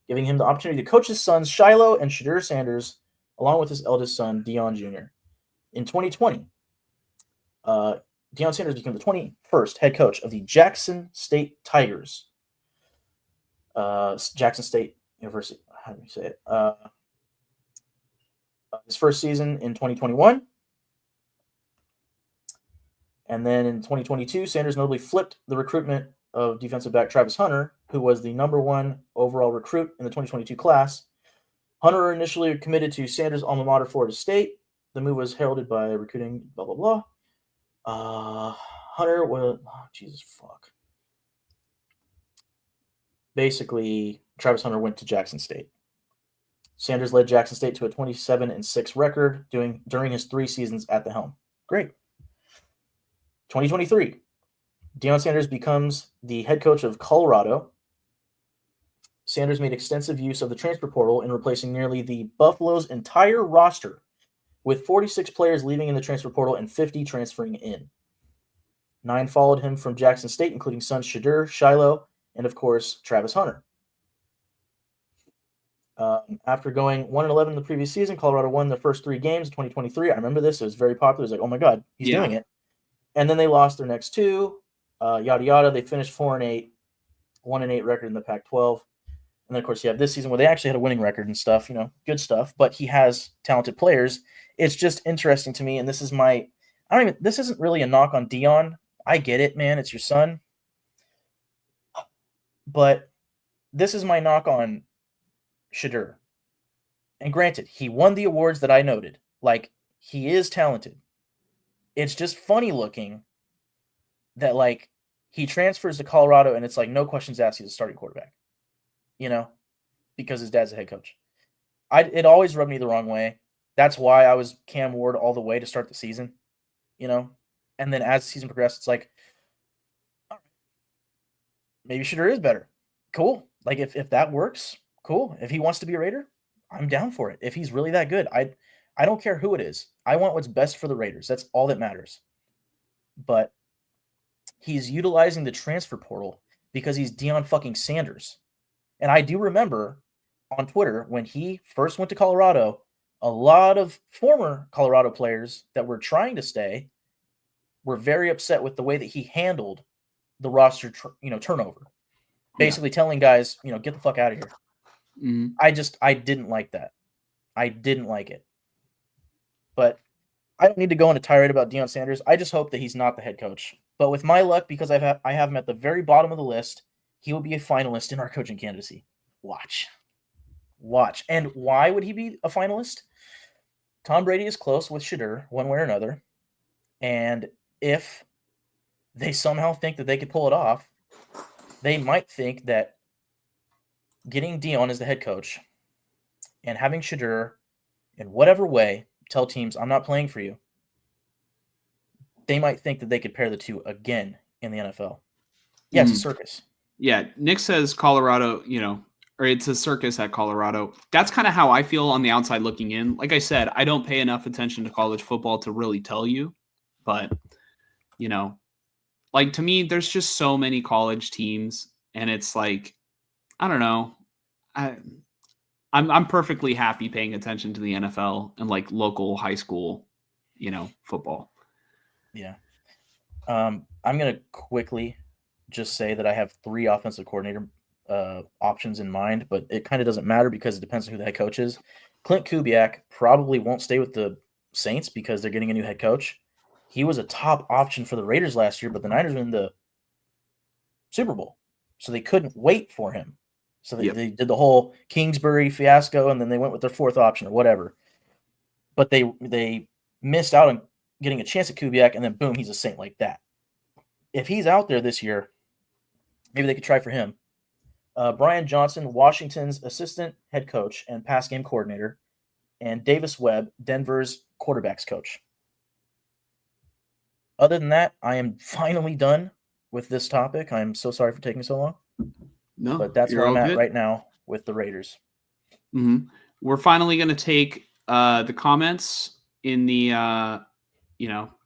giving him the opportunity to coach his sons Shiloh and Shedeur Sanders, along with his eldest son Deion Jr. In 2020, Deion Sanders became the 21st head coach of the Jackson State Tigers. Jackson State University. How do you say it? His first season in 2021. And then in 2022, Sanders notably flipped the recruitment of defensive back Travis Hunter, who was the number 1 overall recruit in the 2022 class. Hunter initially committed to Sanders' alma mater, Florida State. The move was heralded by recruiting, blah, blah, blah. Hunter was, Jesus, fuck. Basically, Travis Hunter went to Jackson State. Sanders led Jackson State to a 27-6 record during his 3 seasons at the helm. Great. 2023, Deion Sanders becomes the head coach of Colorado. Sanders made extensive use of the transfer portal in replacing nearly the Buffalo's entire roster, with 46 players leaving in the transfer portal and 50 transferring in. 9 followed him from Jackson State, including sons Shedeur, Shiloh, and of course, Travis Hunter. After going 1-11 in the previous season, Colorado won the first 3 games in 2023. I remember this. It was very popular. It was like, oh my God, he's doing it. And then they lost their next 2. Yada yada. They finished 4-8, 1-8 record in the Pac-12. And then, of course, you have this season where they actually had a winning record and stuff, good stuff. But he has talented players. It's just interesting to me, and this isn't really a knock on Dion. I get it, man. It's your son. But this is my knock on Shedeur. And granted, he won the awards that I noted. Like, he is talented. It's just funny looking that, like, he transfers to Colorado and it's like no questions asked, he's a starting quarterback. Because his dad's a head coach. It always rubbed me the wrong way. That's why I was Cam Ward all the way to start the season, And then as the season progressed, it's like, maybe Shedeur is better. Cool. Like, if that works, cool. If he wants to be a Raider, I'm down for it. If he's really that good, I don't care who it is. I want what's best for the Raiders. That's all that matters. But he's utilizing the transfer portal because he's Deion fucking Sanders. And I do remember on Twitter when he first went to Colorado, a lot of former Colorado players that were trying to stay were very upset with the way that he handled the roster, turnover. Basically telling guys, get the fuck out of here. Mm-hmm. I didn't like that. I didn't like it. But I don't need to go on a tirade about Deion Sanders. I just hope that he's not the head coach. But with my luck, because I have him at the very bottom of the list, he will be a finalist in our coaching candidacy. Watch. And why would he be a finalist? Tom Brady is close with Shedeur one way or another. And if they somehow think that they could pull it off, they might think that getting Deion as the head coach and having Shedeur in whatever way tell teams, I'm not playing for you, they might think that they could pair the two again in the NFL. Yeah, it's a circus. Yeah, Nick says Colorado, or it's a circus at Colorado. That's kind of how I feel on the outside looking in. Like I said, I don't pay enough attention to college football to really tell you. But, like to me, there's just so many college teams. And it's like, I don't know. I'm perfectly happy paying attention to the NFL and like local high school, football. Yeah. I'm going to quickly just say that I have 3 offensive coordinator options in mind, but it kind of doesn't matter because it depends on who the head coach is. Clint Kubiak probably won't stay with the Saints because they're getting a new head coach. He was a top option for the Raiders last year, but the Niners were in the Super Bowl, so they couldn't wait for him. So they did the whole Kingsbury fiasco, and then they went with their 4th option or whatever. But they missed out on getting a chance at Kubiak, and then boom, he's a Saint like that. If he's out there this year, maybe they could try for him. Brian Johnson, Washington's assistant head coach and pass game coordinator, and Davis Webb, Denver's quarterbacks coach. Other than that, I am finally done with this topic. I'm so sorry for taking so long. No, but that's where I'm at right now with the Raiders. Mm-hmm. We're finally going to take the comments in the,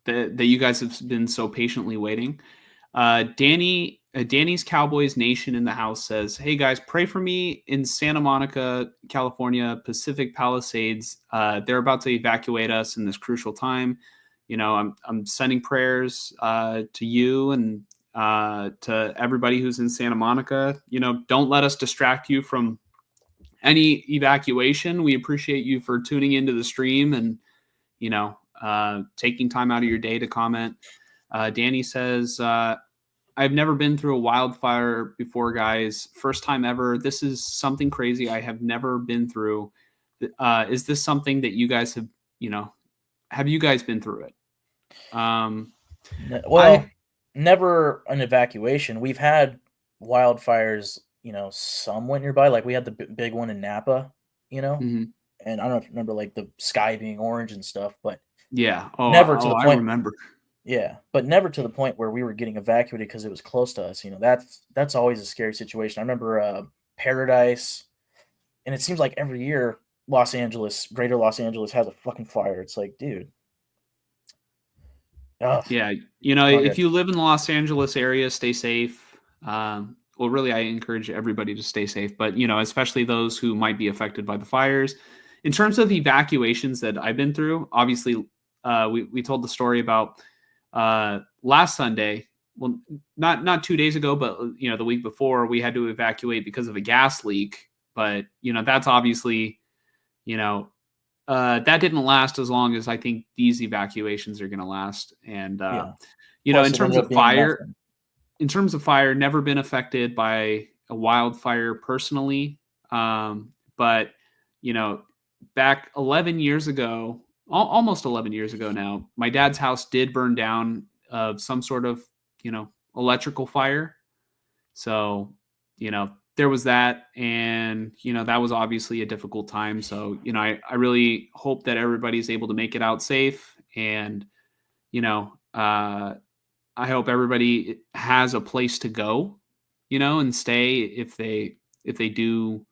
that you guys have been so patiently waiting. Danny's Cowboys Nation in the house says, "Hey guys, pray for me in Santa Monica, California, Pacific Palisades. They're about to evacuate us in this crucial time. I'm sending prayers to you and to everybody who's in Santa Monica. Don't let us distract you from any evacuation. We appreciate you for tuning into the stream and, taking time out of your day to comment." Danny says, "I've never been through a wildfire before, guys. First time ever. This is something crazy I have never been through. Is this something that you guys have you guys been through it?" Never an evacuation. We've had wildfires, somewhat nearby. Like we had the big one in Napa, Mm-hmm. And I don't know if you remember like the sky being orange and stuff, but yeah. Never to the point. I remember. Yeah, but never to the point where we were getting evacuated because it was close to us. That's always a scary situation. I remember Paradise, and it seems like every year Greater Los Angeles has a fucking fire. It's like, dude. Ugh. Yeah, if you live in the Los Angeles area, stay safe. Well, really, I encourage everybody to stay safe, but, especially those who might be affected by the fires. In terms of evacuations that I've been through, obviously, we told the story about last Sunday. well, not 2 days ago, but the week before, we had to evacuate because of a gas leak. But that's obviously, that didn't last as long as I think these evacuations are going to last. And Yeah. in Plus, it terms ended of up being fire, nothing. never been affected by a wildfire personally. But back 11 years ago, almost 11 years ago now, my dad's house did burn down of some sort of electrical fire. So there was that, and that was obviously a difficult time. So I really hope that everybody's able to make it out safe, and I hope everybody has a place to go, and stay if they do,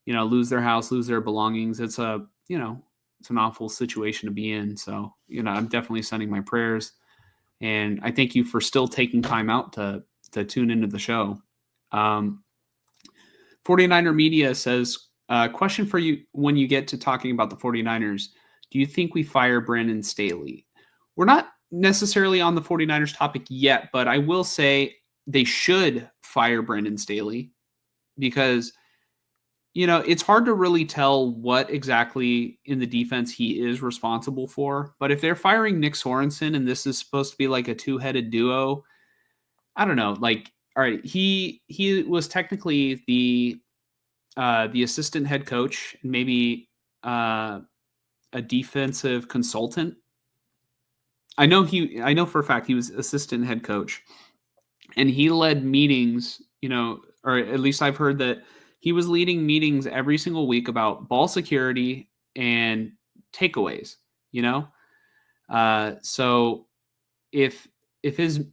lose their house, lose their belongings. It's it's an awful situation to be in. So I'm definitely sending my prayers, and I thank you for still taking time out to tune into the show. 49er Media says, question for you when you get to talking about the 49ers. Do you think we fire Brandon Staley? We're not necessarily on the 49ers topic yet, but I will say they should fire Brandon Staley because, it's hard to really tell what exactly in the defense he is responsible for. But if they're firing Nick Sorensen and this is supposed to be like a two-headed duo, I don't know. Like, all right, he was technically the assistant head coach, and maybe a defensive consultant. I know for a fact he was assistant head coach, and he led meetings, or at least I've heard that he was leading meetings every single week about ball security and takeaways, so if if his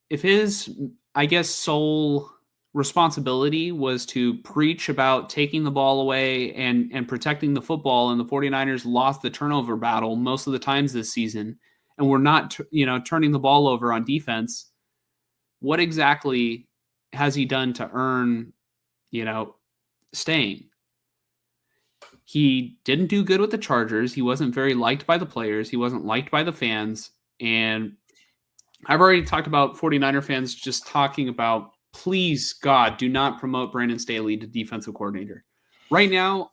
if his I guess sole responsibility was to preach about taking the ball away and protecting the football, and the 49ers lost the turnover battle most of the times this season, and we're not turning the ball over on defense, what exactly has he done to earn staying? He didn't do good with the Chargers. He wasn't very liked by the players. He wasn't liked by the fans. And I've already talked about 49er fans just talking about, please, God, do not promote Brandon Staley to defensive coordinator. Right now,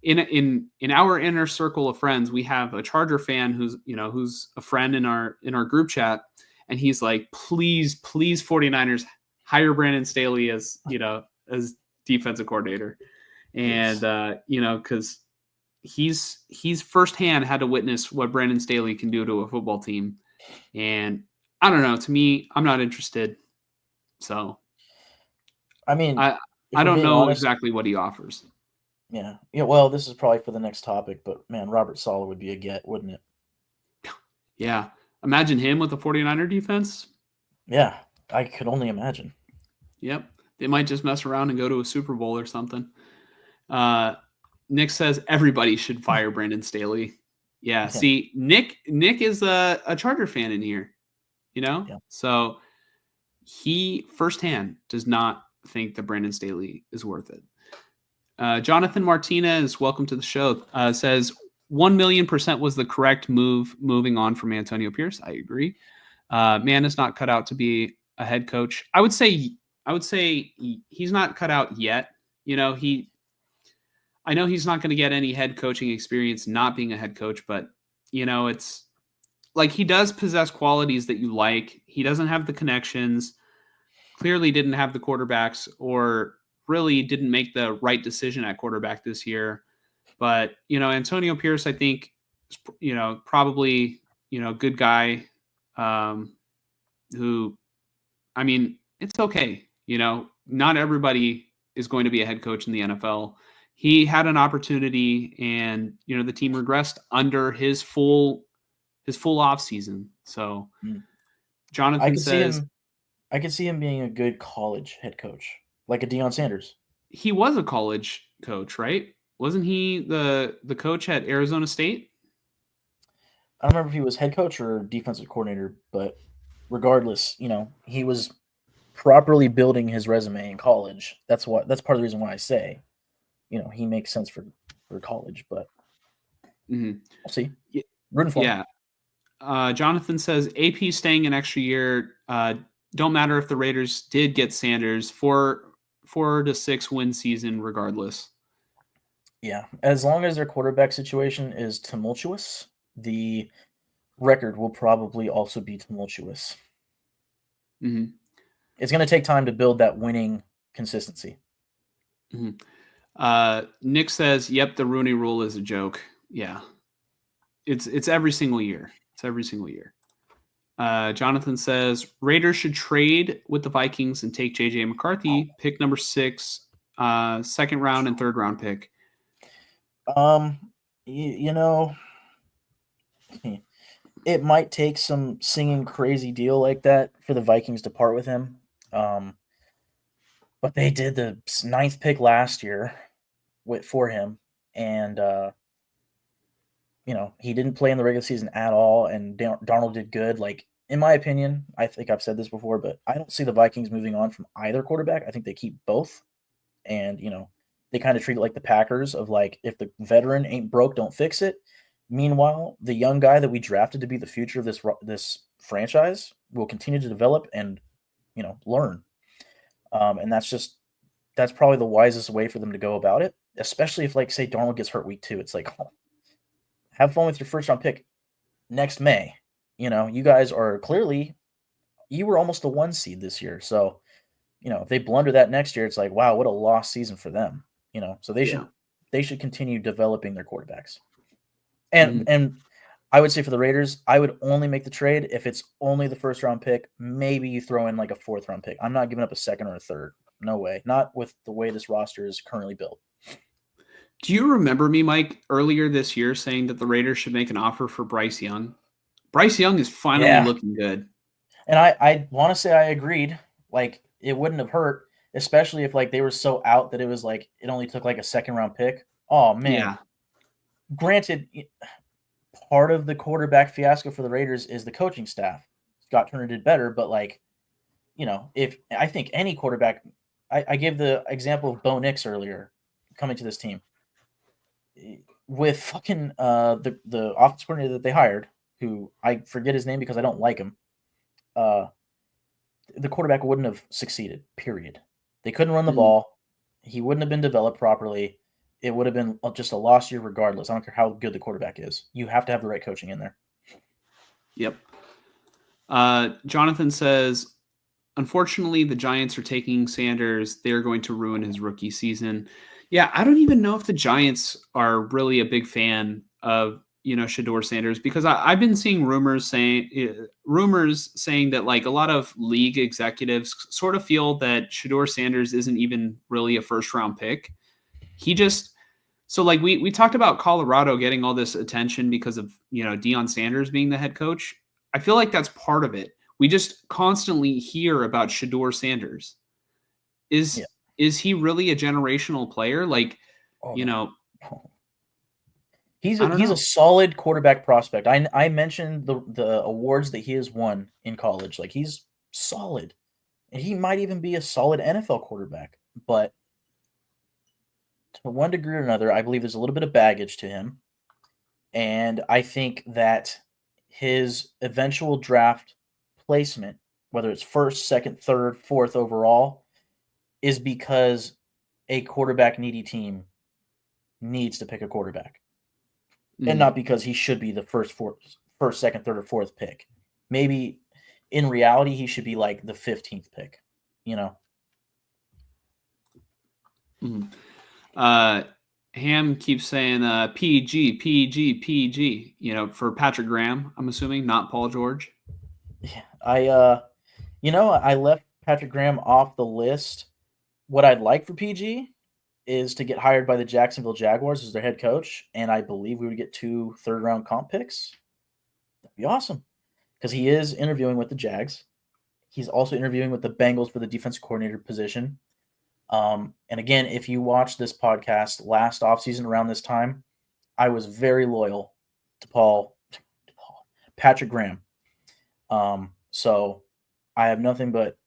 in our inner circle of friends, we have a Charger fan who's a friend in our group chat, and he's like, please, 49ers, hire Brandon Staley as defensive coordinator. And because he's firsthand had to witness what Brandon Staley can do to a football team. And I don't know. To me, I'm not interested. So, I mean, I if we're don't being know honest, exactly what he offers. yeah. Well, this is probably for the next topic, but man, Robert Saleh would be a get, wouldn't it? Yeah. Imagine him with a 49er defense. Yeah, I could only imagine. Yep. They might just mess around and go to a Super Bowl or something. Nick says everybody should fire Brandon Staley. Yeah. See, Nick is a Charger fan in here, Yeah. So he firsthand does not think that Brandon Staley is worth it. Jonathan Martinez, welcome to the show, says 1,000,000% was the correct move moving on from Antonio Pierce. I agree. Man is not cut out to be a head coach. I would say he's not cut out yet. I know he's not going to get any head coaching experience not being a head coach, but it's like he does possess qualities that you like. He doesn't have the connections, clearly didn't have the quarterbacks, or really didn't make the right decision at quarterback this year. But, Antonio Pierce, I think, probably, good guy who, I mean, it's okay. Not everybody is going to be a head coach in the NFL. He had an opportunity, and, the team regressed under his full off season. So Jonathan says I could see him being a good college head coach, like a Deion Sanders. he was a college coach, right? Wasn't he the coach at Arizona State? I don't remember if he was head coach or defensive coordinator, but regardless, he was properly building his resume in college. That's part of the reason why I say, he makes sense for college, but we'll see. Rooting for him. Yeah. Jonathan says AP staying an extra year don't matter if the Raiders did get Sanders, 4 to 6 win season regardless. Yeah, as long as their quarterback situation is tumultuous, the record will probably also be tumultuous. Mm-hmm. It's going to take time to build that winning consistency. Mm-hmm. Nick says, "Yep, the Rooney Rule is a joke." Yeah, it's every single year. It's every single year. Jonathan says Raiders should trade with the Vikings and take JJ McCarthy, pick number 6, second round and third round pick. You know, it might take some singing crazy deal like that for the Vikings to part with him. But they did the 9th pick last year for him, and he didn't play in the regular season at all, and Darnold did good. Like, in my opinion, I think I've said this before, but I don't see the Vikings moving on from either quarterback. I think they keep both, and they kind of treat it like the Packers of like, if the veteran ain't broke, don't fix it. Meanwhile, the young guy that we drafted to be the future of this franchise will continue to develop and learn, and that's probably the wisest way for them to go about it. Especially if, like, say Darnold gets hurt week 2, it's like, oh, have fun with your first round pick next May. You guys are clearly, you were almost the 1 seed this year. So, if they blunder that next year, it's like, wow, what a lost season for them. So they should continue developing their quarterbacks. And I would say for the Raiders, I would only make the trade if it's only the first round pick. Maybe you throw in like a 4th round pick. I'm not giving up a 2nd or a 3rd. No way. Not with the way this roster is currently built. Do you remember me, Mike, earlier this year saying that the Raiders should make an offer for Bryce Young? Bryce Young is finally looking good. And I want to say I agreed. Like, it wouldn't have hurt, especially if like they were so out that it was like it only took like a 2nd round pick. Oh man. Yeah. Granted, part of the quarterback fiasco for the Raiders is the coaching staff. Scott Turner did better, but like, if I think any quarterback, I gave the example of Bo Nix earlier coming to this team with fucking the offense coordinator that they hired, who I forget his name because I don't like him. The quarterback wouldn't have succeeded, period. They couldn't run the ball. He wouldn't have been developed properly. It would have been just a lost year regardless. I don't care how good the quarterback is. You have to have the right coaching in there. Yep. Jonathan says, unfortunately, the Giants are taking Sanders. They're going to ruin his rookie season. Yeah, I don't even know if the Giants are really a big fan of Shedeur Sanders, because I've been seeing rumors saying that like a lot of league executives sort of feel that Shedeur Sanders isn't even really a first round pick. So like we talked about Colorado getting all this attention because of Deion Sanders being the head coach. I feel like that's part of it. We just constantly hear about Shedeur Sanders. Is he really a generational player? Like, He's a solid quarterback prospect. I mentioned the awards that he has won in college. Like, he's solid. And he might even be a solid NFL quarterback. But to one degree or another, I believe there's a little bit of baggage to him. And I think that his eventual draft placement, whether it's 1st, 2nd, 3rd, 4th overall, is because a quarterback needy team needs to pick a quarterback. And not because he should be the first, 2nd, 3rd, or 4th pick. Maybe in reality, he should be like the 15th pick, Ham keeps saying PG, PG, PG, for Patrick Graham, I'm assuming, not Paul George. Yeah, I left Patrick Graham off the list. What I'd like for PG is to get hired by the Jacksonville Jaguars as their head coach, and I believe we would get 2 third-round comp picks. That'd be awesome, because he is interviewing with the Jags. He's also interviewing with the Bengals for the defensive coordinator position. And again, if you watch this podcast last offseason around this time, I was very loyal to Patrick Graham. So I have nothing but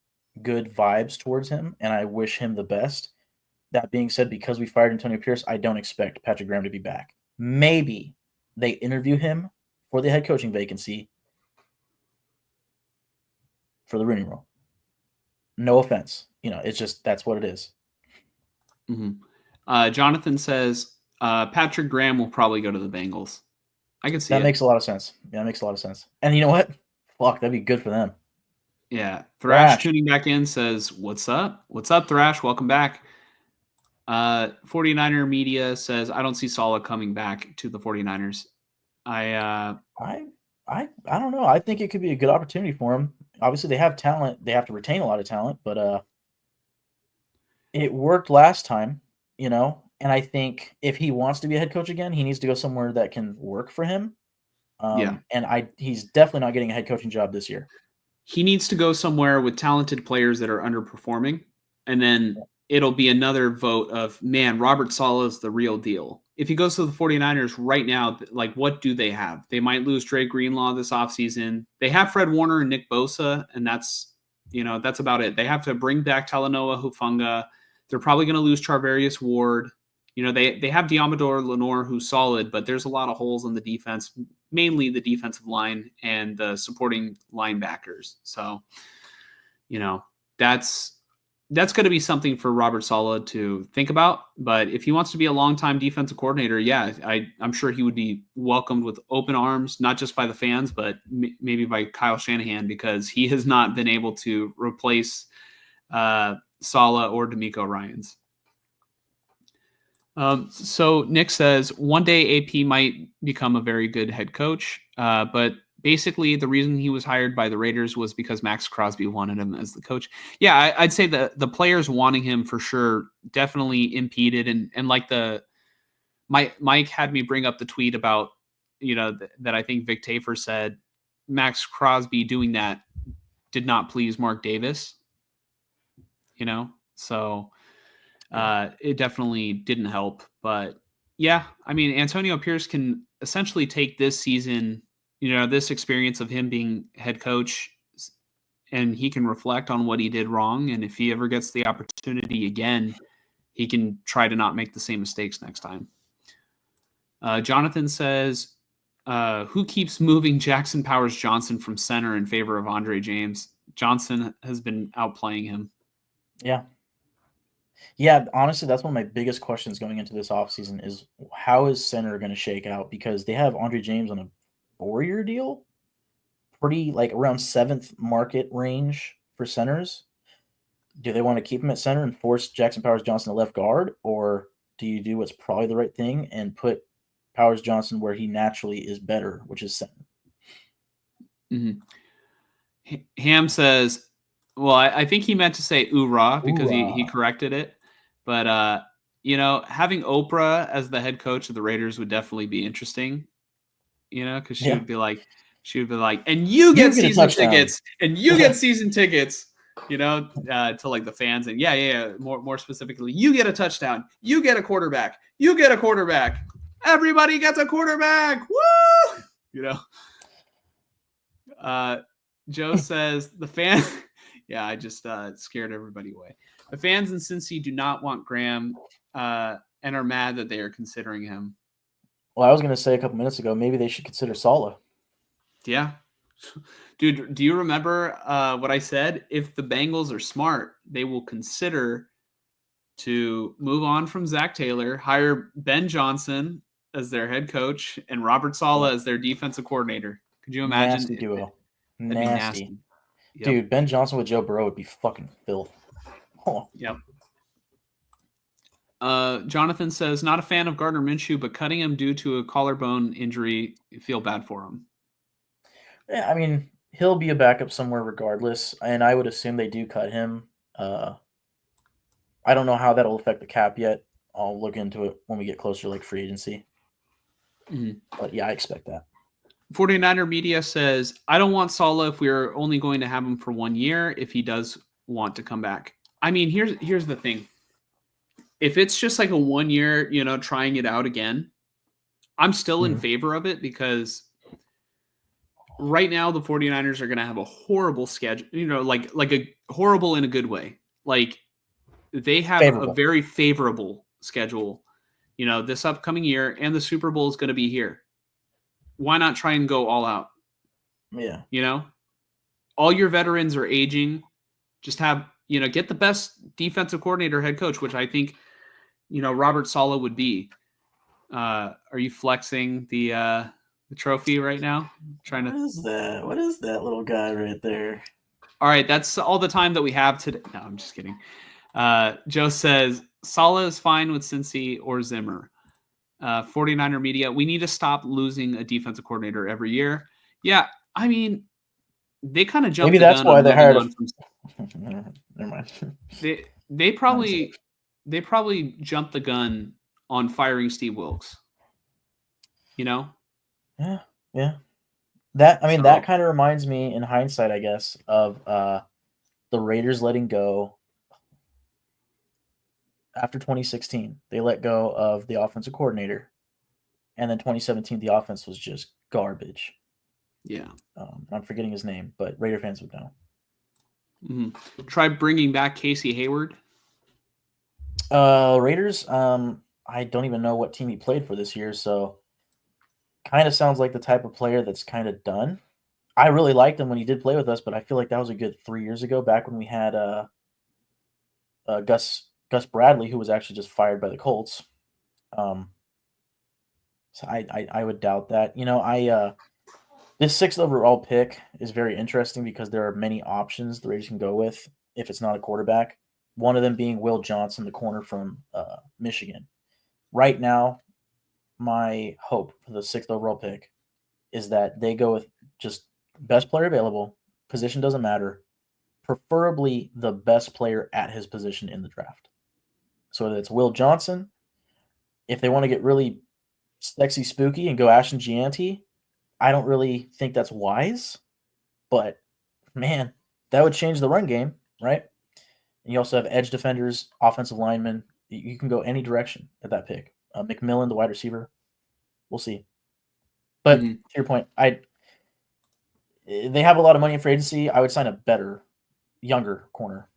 good vibes towards him, and I wish him the best. That being said, because we fired Antonio Pierce, I don't expect Patrick Graham to be back. Maybe they interview him for the head coaching vacancy for the Rooney Rule. No offense. It's just that's what it is. Mm-hmm. Jonathan says Patrick Graham will probably go to the Bengals. I can see That it. makes a lot of sense. Yeah, that makes a lot of sense. And you know what? Fuck, that'd be good for them. Yeah. Thrash tuning back in says, what's up? What's up, Thrash? Welcome back. 49er Media says, I don't see Saleh coming back to the 49ers. I don't know. I think it could be a good opportunity for him. Obviously, they have talent. They have to retain a lot of talent, but it worked last time, And I think if he wants to be a head coach again, he needs to go somewhere that can work for him. Yeah. And he's definitely not getting a head coaching job this year. He needs to go somewhere with talented players that are underperforming, and then it'll be another vote of, man, Robert Saleh is the real deal. If he goes to the 49ers right now, like, what do they have? They might lose Dre Greenlaw this offseason. They have Fred Warner and Nick Bosa, and that's about it. They have to bring back Talanoa Hufanga. They're probably going to lose Charvarius Ward. They have Diamador Lenore, who's solid, but there's a lot of holes in the defense, mainly the defensive line and the supporting linebackers. So, that's going to be something for Robert Saleh to think about. But if he wants to be a longtime defensive coordinator, yeah, I'm sure he would be welcomed with open arms, not just by the fans, but maybe by Kyle Shanahan, because he has not been able to replace Saleh or D'Amico Ryans. So Nick says one day AP might become a very good head coach, but basically the reason he was hired by the Raiders was because Max Crosby wanted him as the coach. Yeah, I'd say the players wanting him for sure definitely impeded, and like Mike had me bring up the tweet about that I think Vic Tafer said Max Crosby doing that did not please Mark Davis. So. It definitely didn't help, but yeah, I mean, Antonio Pierce can essentially take this season, this experience of him being head coach, and he can reflect on what he did wrong. And if he ever gets the opportunity again, he can try to not make the same mistakes next time. Jonathan says, who keeps moving Jackson Powers Johnson from center in favor of Andre James? Johnson has been outplaying him. Yeah. Yeah, honestly, that's one of my biggest questions going into this offseason is how is center going to shake out? Because they have Andre James on a 4-year deal, pretty like around 7th market range for centers. Do they want to keep him at center and force Jackson Powers Johnson to left guard, or do you do what's probably the right thing and put Powers Johnson where he naturally is better, which is center? Mm-hmm. Ham says, well, I think he meant to say oorah because he corrected it. But, having Oprah as the head coach of the Raiders would definitely be interesting, because she would be like, and you get season tickets, and you get season tickets, to like the fans. And yeah. More specifically, you get a touchdown, you get a quarterback, everybody gets a quarterback. Woo! Joe says the fan. Yeah, I just scared everybody away. The fans in Cincy do not want Graham and are mad that they are considering him. Well, I was going to say a couple minutes ago, maybe they should consider Saleh. Yeah. Dude, do you remember what I said? If the Bengals are smart, they will consider to move on from Zach Taylor, hire Ben Johnson as their head coach, and Robert Saleh as their defensive coordinator. Could you imagine? Nasty duo. That'd be nasty. Yep. Dude, Ben Johnson with Joe Burrow would be fucking filth. Oh. Yep. Jonathan says, not a fan of Gardner Minshew, but cutting him due to a collarbone injury, you feel bad for him. Yeah, I mean, he'll be a backup somewhere regardless, and I would assume they do cut him. I don't know how that'll affect the cap yet. I'll look into it when we get closer to like free agency. Mm-hmm. But yeah, I expect that. 49er Media says, I don't want Saleh if we're only going to have him for 1 year if he does want to come back. I mean, here's the thing. If it's just like a 1 year, trying it out again, I'm still in favor of it because right now the 49ers are going to have a horrible schedule, like a horrible in a good way. Like they have a very favorable schedule, this upcoming year, and the Super Bowl is going to be here. Why not try and go all out? Yeah. All your veterans are aging. Just have get the best defensive coordinator, head coach, which I think, Robert Saleh would be. Are you flexing the trophy right now? Trying What to. is that? What is that little guy right there? All right, that's all the time that we have today. No, I'm just kidding. Joe says Saleh is fine with Cincy or Zimmer. 49er media. We need to stop losing a defensive coordinator every year. Yeah, I mean, they kind of jumped Maybe the that's gun why on they moving hired on from. Never mind. They probably jumped the gun on firing Steve Wilkes. Yeah, yeah. That So kind of reminds me, in hindsight, I guess, of the Raiders letting go after 2016. They let go of the offensive coordinator, and then 2017, the offense was just garbage. yeah. I'm forgetting his name, but Raider fans would know. Mm-hmm. Try bringing back Casey Hayward. Raiders. I don't even know what team he played for this year, so kind of sounds like the type of player that's kind of done. I really liked him when he did play with us, but I feel like that was a good 3 years ago, back when we had Gus Bradley, who was actually just fired by the Colts. Um, so I would doubt that. This sixth overall pick is very interesting because there are many options the Raiders can go with if it's not a quarterback. One of them being Will Johnson, the corner from Michigan. Right now, my hope for the sixth overall pick is that they go with just best player available. Position doesn't matter. Preferably the best player at his position in the draft. So whether it's Will Johnson, if they want to get really sexy spooky and go Ashton Gianti, I don't really think that's wise. But man, that would change the run game, right? And you also have edge defenders, offensive linemen. You can go any direction at that pick. McMillan, the wide receiver, we'll see. But to your point, they have a lot of money in free agency. I would sign a better, younger corner.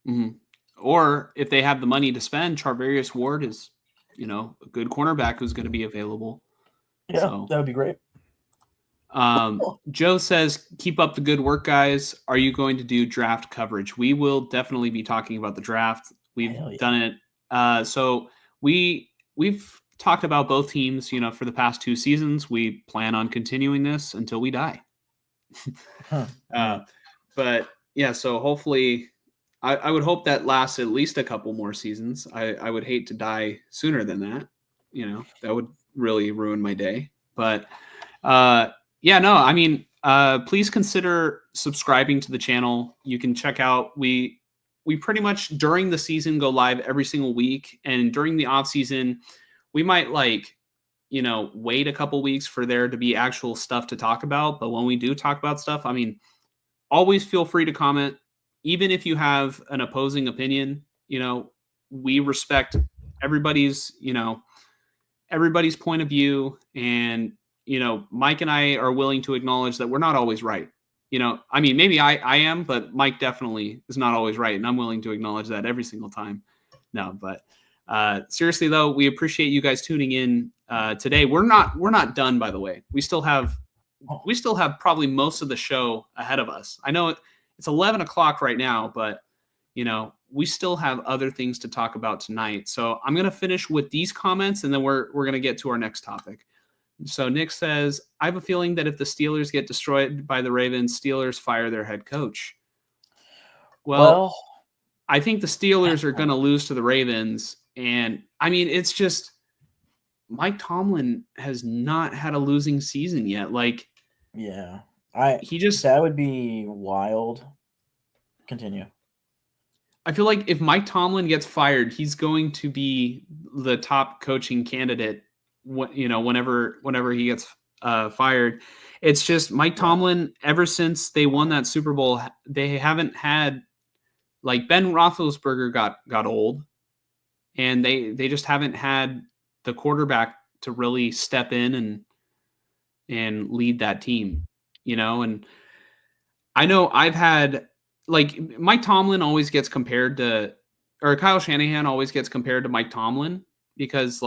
Mm-hmm. Or if they have the money to spend, Charvarius Ward is, a good cornerback who's going to be available. Yeah, so, that would be great. Joe says, keep up the good work, guys. Are you going to do draft coverage? We will definitely be talking about the draft. We've done it. So we've talked about both teams, for the past 2 seasons. We plan on continuing this until we die. But yeah, so hopefully I would hope that lasts at least a couple more seasons. I would hate to die sooner than that. That would really ruin my day. But yeah, no, I mean, please consider subscribing to the channel. You can check out, we pretty much during the season go live every single week. And during the off season, we might wait a couple weeks for there to be actual stuff to talk about. But when we do talk about stuff, I mean, always feel free to comment. Even if you have an opposing opinion, we respect everybody's point of view. And, Mike and I are willing to acknowledge that we're not always right. I mean, maybe I am, but Mike definitely is not always right. And I'm willing to acknowledge that every single time. No, but seriously though, we appreciate you guys tuning in today. We're not done, by the way. We still have probably most of the show ahead of us. I know it's 11 o'clock right now, but we still have other things to talk about tonight. So I'm going to finish with these comments and then we're going to get to our next topic. So Nick says, I have a feeling that if the Steelers get destroyed by the Ravens, Steelers fire their head coach. Well, I think the Steelers are going to lose to the Ravens. And I mean, it's just Mike Tomlin has not had a losing season yet. Yeah, that would be wild. Continue. I feel like if Mike Tomlin gets fired, he's going to be the top coaching candidate. Whenever he gets fired, it's just Mike Tomlin. Ever since they won that Super Bowl, they haven't had Ben Roethlisberger got old, and they just haven't had the quarterback to really step in and lead that team. And I know I've had Mike Tomlin always gets compared to, or Kyle Shanahan always gets compared to Mike Tomlin because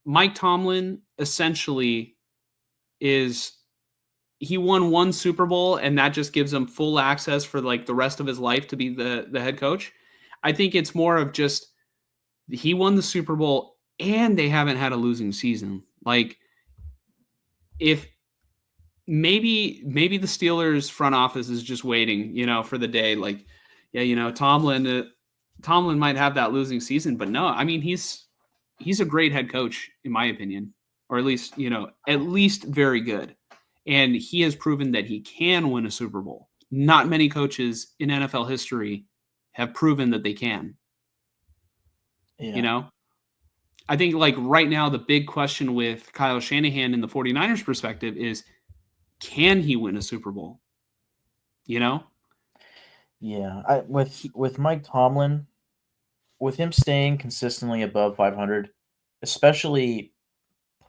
Mike Tomlin essentially is he won one Super Bowl and that just gives him full access for like the rest of his life to be the head coach. I think it's more of just he won the Super Bowl and they haven't had a losing season. Like if maybe the Steelers front office is just waiting, for the day. Like, yeah, Tomlin might have that losing season, but no, I mean he's a great head coach in my opinion, or at least very good, and he has proven that he can win a Super Bowl. Not many coaches in NFL history have proven that they can. Yeah. I think like right now the big question with Kyle Shanahan in the 49ers perspective is, can he win a Super Bowl? Yeah. With Mike Tomlin, with him staying consistently above 500, especially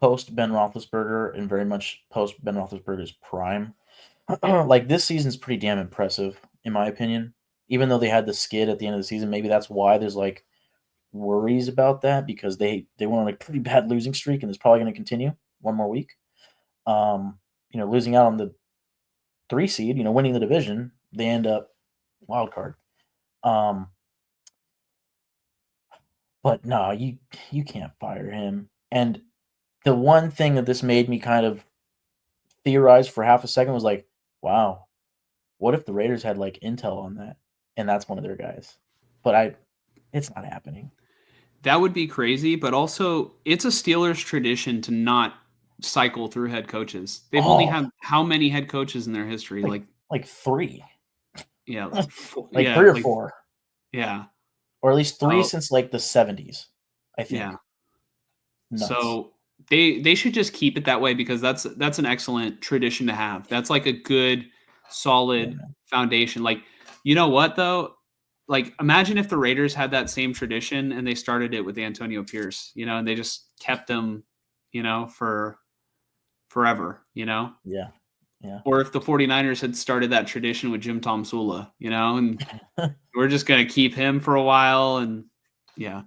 post Ben Roethlisberger and very much post Ben Roethlisberger's prime, like this season's pretty damn impressive in my opinion. Even though they had the skid at the end of the season, maybe that's why there's like worries about that, because they went on a pretty bad losing streak and it's probably going to continue one more week. Losing out on the 3 seed, winning the division, they end up wild card. But no, you can't fire him. And the one thing that this made me kind of theorize for half a second was like, wow, what if the Raiders had like intel on that and that's one of their guys? But it's not happening. That would be crazy, but also it's a Steelers tradition to not cycle through head coaches. They've only had how many head coaches in their history? Like 3. Yeah, like yeah, 3 or 4. Yeah. Or at least 3 since like the 70s, I think. Yeah. Nuts. So they should just keep it that way, because that's an excellent tradition to have. That's like a good solid foundation. Like, you know what though? Like, imagine if the Raiders had that same tradition and they started it with Antonio Pierce, and they just kept them, for forever, Yeah. Or if the 49ers had started that tradition with Jim Tomsula, and we're just going to keep him for a while. And yeah.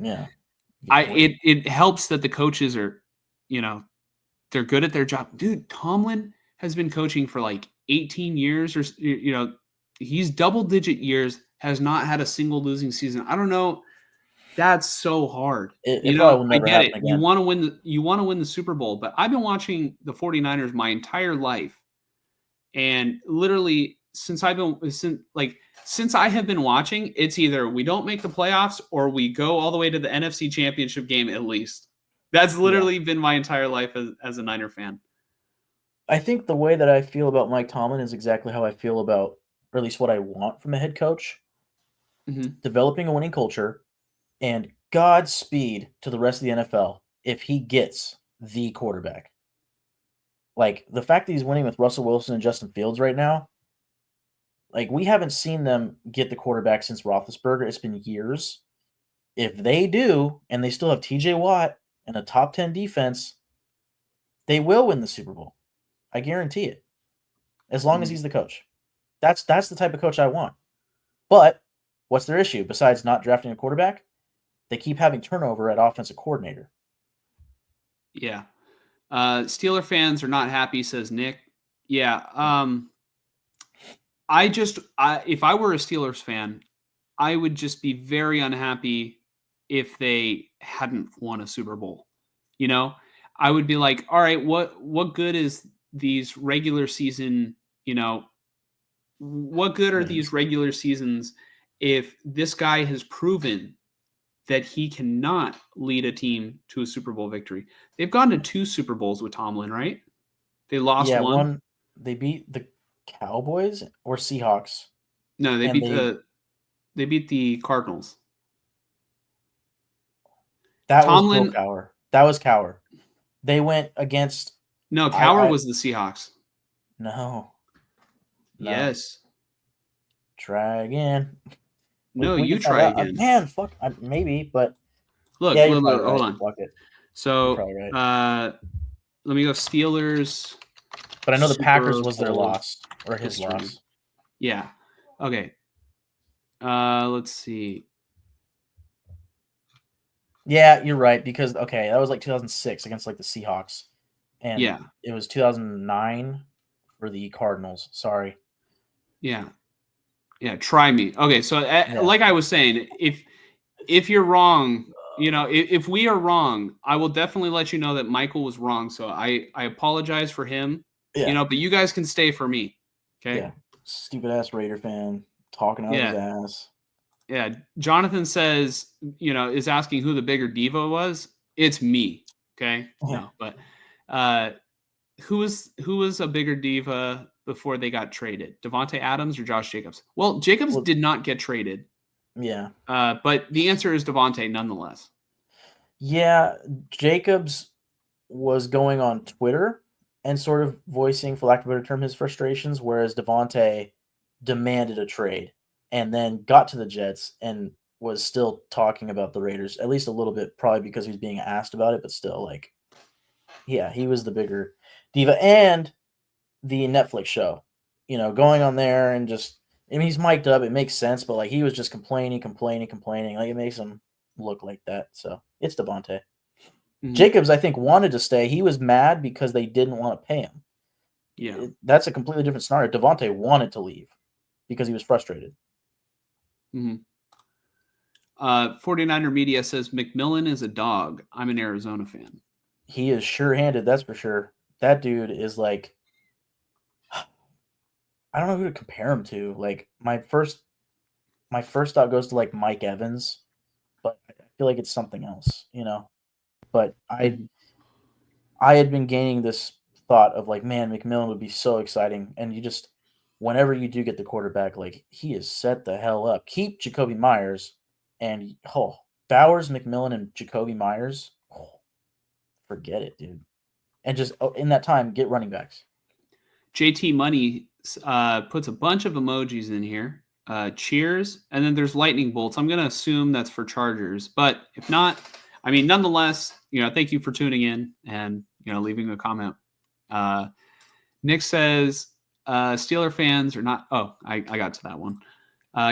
It helps that the coaches are, they're good at their job. Dude, Tomlin has been coaching for like 18 years or, he's double-digit years, has not had a single losing season. I don't know. That's so hard. It probably will never I get it. happen You again. want to win the Super Bowl, but I've been watching the 49ers my entire life. And literally since I have been watching, it's either we don't make the playoffs or we go all the way to the NFC Championship game at least. That's literally been my entire life as a Niner fan. I think the way that I feel about Mike Tomlin is exactly how I feel about, or at least what I want from a head coach. Mm-hmm. Developing a winning culture, and Godspeed to the rest of the NFL if he gets the quarterback. Like, the fact that he's winning with Russell Wilson and Justin Fields right now, like, we haven't seen them get the quarterback since Roethlisberger. It's been years. If they do, and they still have TJ Watt and a top 10 defense, they will win the Super Bowl. I guarantee it. As long as he's the coach. That's the type of coach I want. But what's their issue besides not drafting a quarterback? They keep having turnover at offensive coordinator. Yeah. Steeler fans are not happy, says Nick. Yeah. If I were a Steelers fan, I would just be very unhappy if they hadn't won a Super Bowl. I would be like, all right, what good is these regular season, what good are these regular seasons if this guy has proven that he cannot lead a team to a Super Bowl victory? They've gone to 2 Super Bowls with Tomlin, right? They lost one. They beat the Cowboys or Seahawks. No, they beat the Cardinals. That was Bill Cowher. That was Cowher. They went against. No, Cowher was the Seahawks. No. Yes. Try again. No, you try again. Man, fuck. Maybe, but. Look, yeah, hold right. on. Fuck it. So, right. Let me go Steelers. But I know the Packers was their loss, or his loss. Yeah. Okay. Let's see. Yeah, you're right, because that was like 2006 against like the Seahawks, and it was 2009 for the Cardinals. Sorry. Yeah. Try me. Okay, so like I was saying, if you're wrong, if we are wrong, I will definitely let you know that Michael was wrong. So I apologize for him. Yeah. But you guys can stay for me. Okay. Yeah. Stupid ass Raider fan talking out of his ass. Yeah. Jonathan says, is asking who the bigger diva was. It's me. Okay. Yeah. No, but who was a bigger diva before they got traded? Devontae Adams or Josh Jacobs? Well, Jacobs did not get traded. Yeah. But the answer is Devontae nonetheless. Yeah. Jacobs was going on Twitter and sort of voicing, for lack of a better term, his frustrations, whereas Devontae demanded a trade and then got to the Jets and was still talking about the Raiders, at least a little bit, probably because he was being asked about it, but still, yeah, he was the bigger diva. And the Netflix show, going on there and just, he's mic'd up, it makes sense, but he was just complaining. It makes him look like that. So it's Devontae. Mm-hmm. Jacobs, I think, wanted to stay. He was mad because they didn't want to pay him. Yeah. That's a completely different scenario. Devontae wanted to leave because he was frustrated. Mm-hmm. 49er Media says McMillan is a dog. I'm an Arizona fan. He is sure-handed, that's for sure. That dude is I don't know who to compare him to. My first thought goes to Mike Evans, but I feel like it's something else, But I had been gaining this thought of man, McMillan would be so exciting, and you just, whenever you do get the quarterback, he is set the hell up. Keep Jacoby Myers, and Bowers, McMillan, and Jacoby Myers. Forget it, dude. And just in that time, get running backs. JT Money puts a bunch of emojis in here. Cheers, and then there's lightning bolts. I'm gonna assume that's for Chargers, but if not, nonetheless, thank you for tuning in and leaving a comment. Nick says Steeler fans are not. Oh, I got to that one.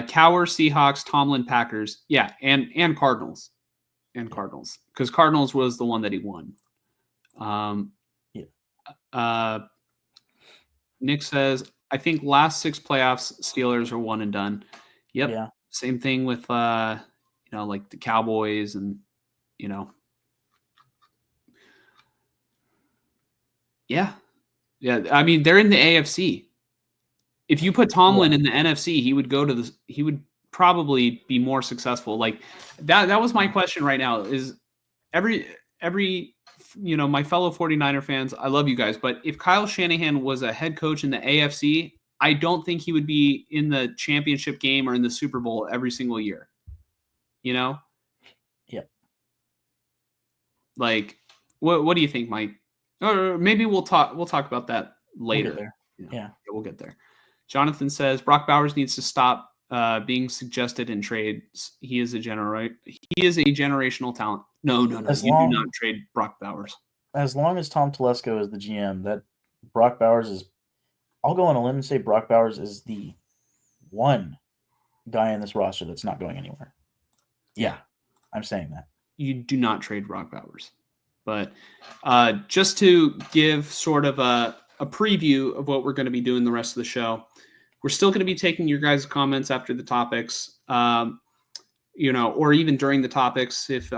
Cower, Seahawks, Tomlin, Packers, yeah, and Cardinals, because Cardinals was the one that he won. Nick says, I think last 6 playoffs, Steelers are one and done. Yep. Yeah. Same thing with, the Cowboys and, Yeah. Yeah. They're in the AFC. If you put Tomlin in the NFC, he would probably be more successful. That was my question right now is every my fellow 49er fans, I love you guys, but if Kyle Shanahan was a head coach in the AFC, I don't think he would be in the championship game or in the Super Bowl every single year. Yeah. What do you think, Mike? Or maybe we'll talk about that later. We'll get there. Jonathan says Brock Bowers needs to stop being suggested in trades. He is a generational talent. No. You do not trade Brock Bowers. As long as Tom Telesco is the GM, that Brock Bowers is, I'll go on a limb and say Brock Bowers is the one guy in this roster that's not going anywhere. Yeah, I'm saying that. You do not trade Brock Bowers. But just to give sort of a preview of what we're going to be doing the rest of the show, we're still going to be taking your guys' comments after the topics, or even during the topics if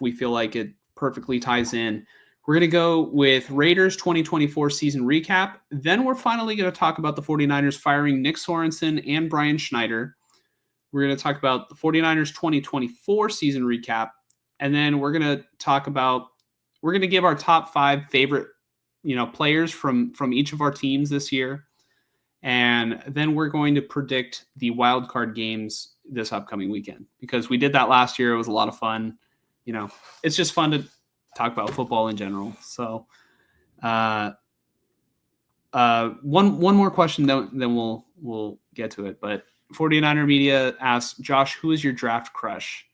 we feel like it perfectly ties in. We're going to go with Raiders 2024 season recap. Then we're finally going to talk about the 49ers firing Nick Sorensen and Brian Schneider. We're going to talk about the 49ers 2024 season recap. And then we're going to give our top 5 favorite, players from each of our teams this year. And then we're going to predict the wild card games this upcoming weekend because we did that last year. It was a lot of fun. It's just fun to talk about football in general. So one more question, then we'll get to it. But 49er Media asks, Josh, who is your draft crush?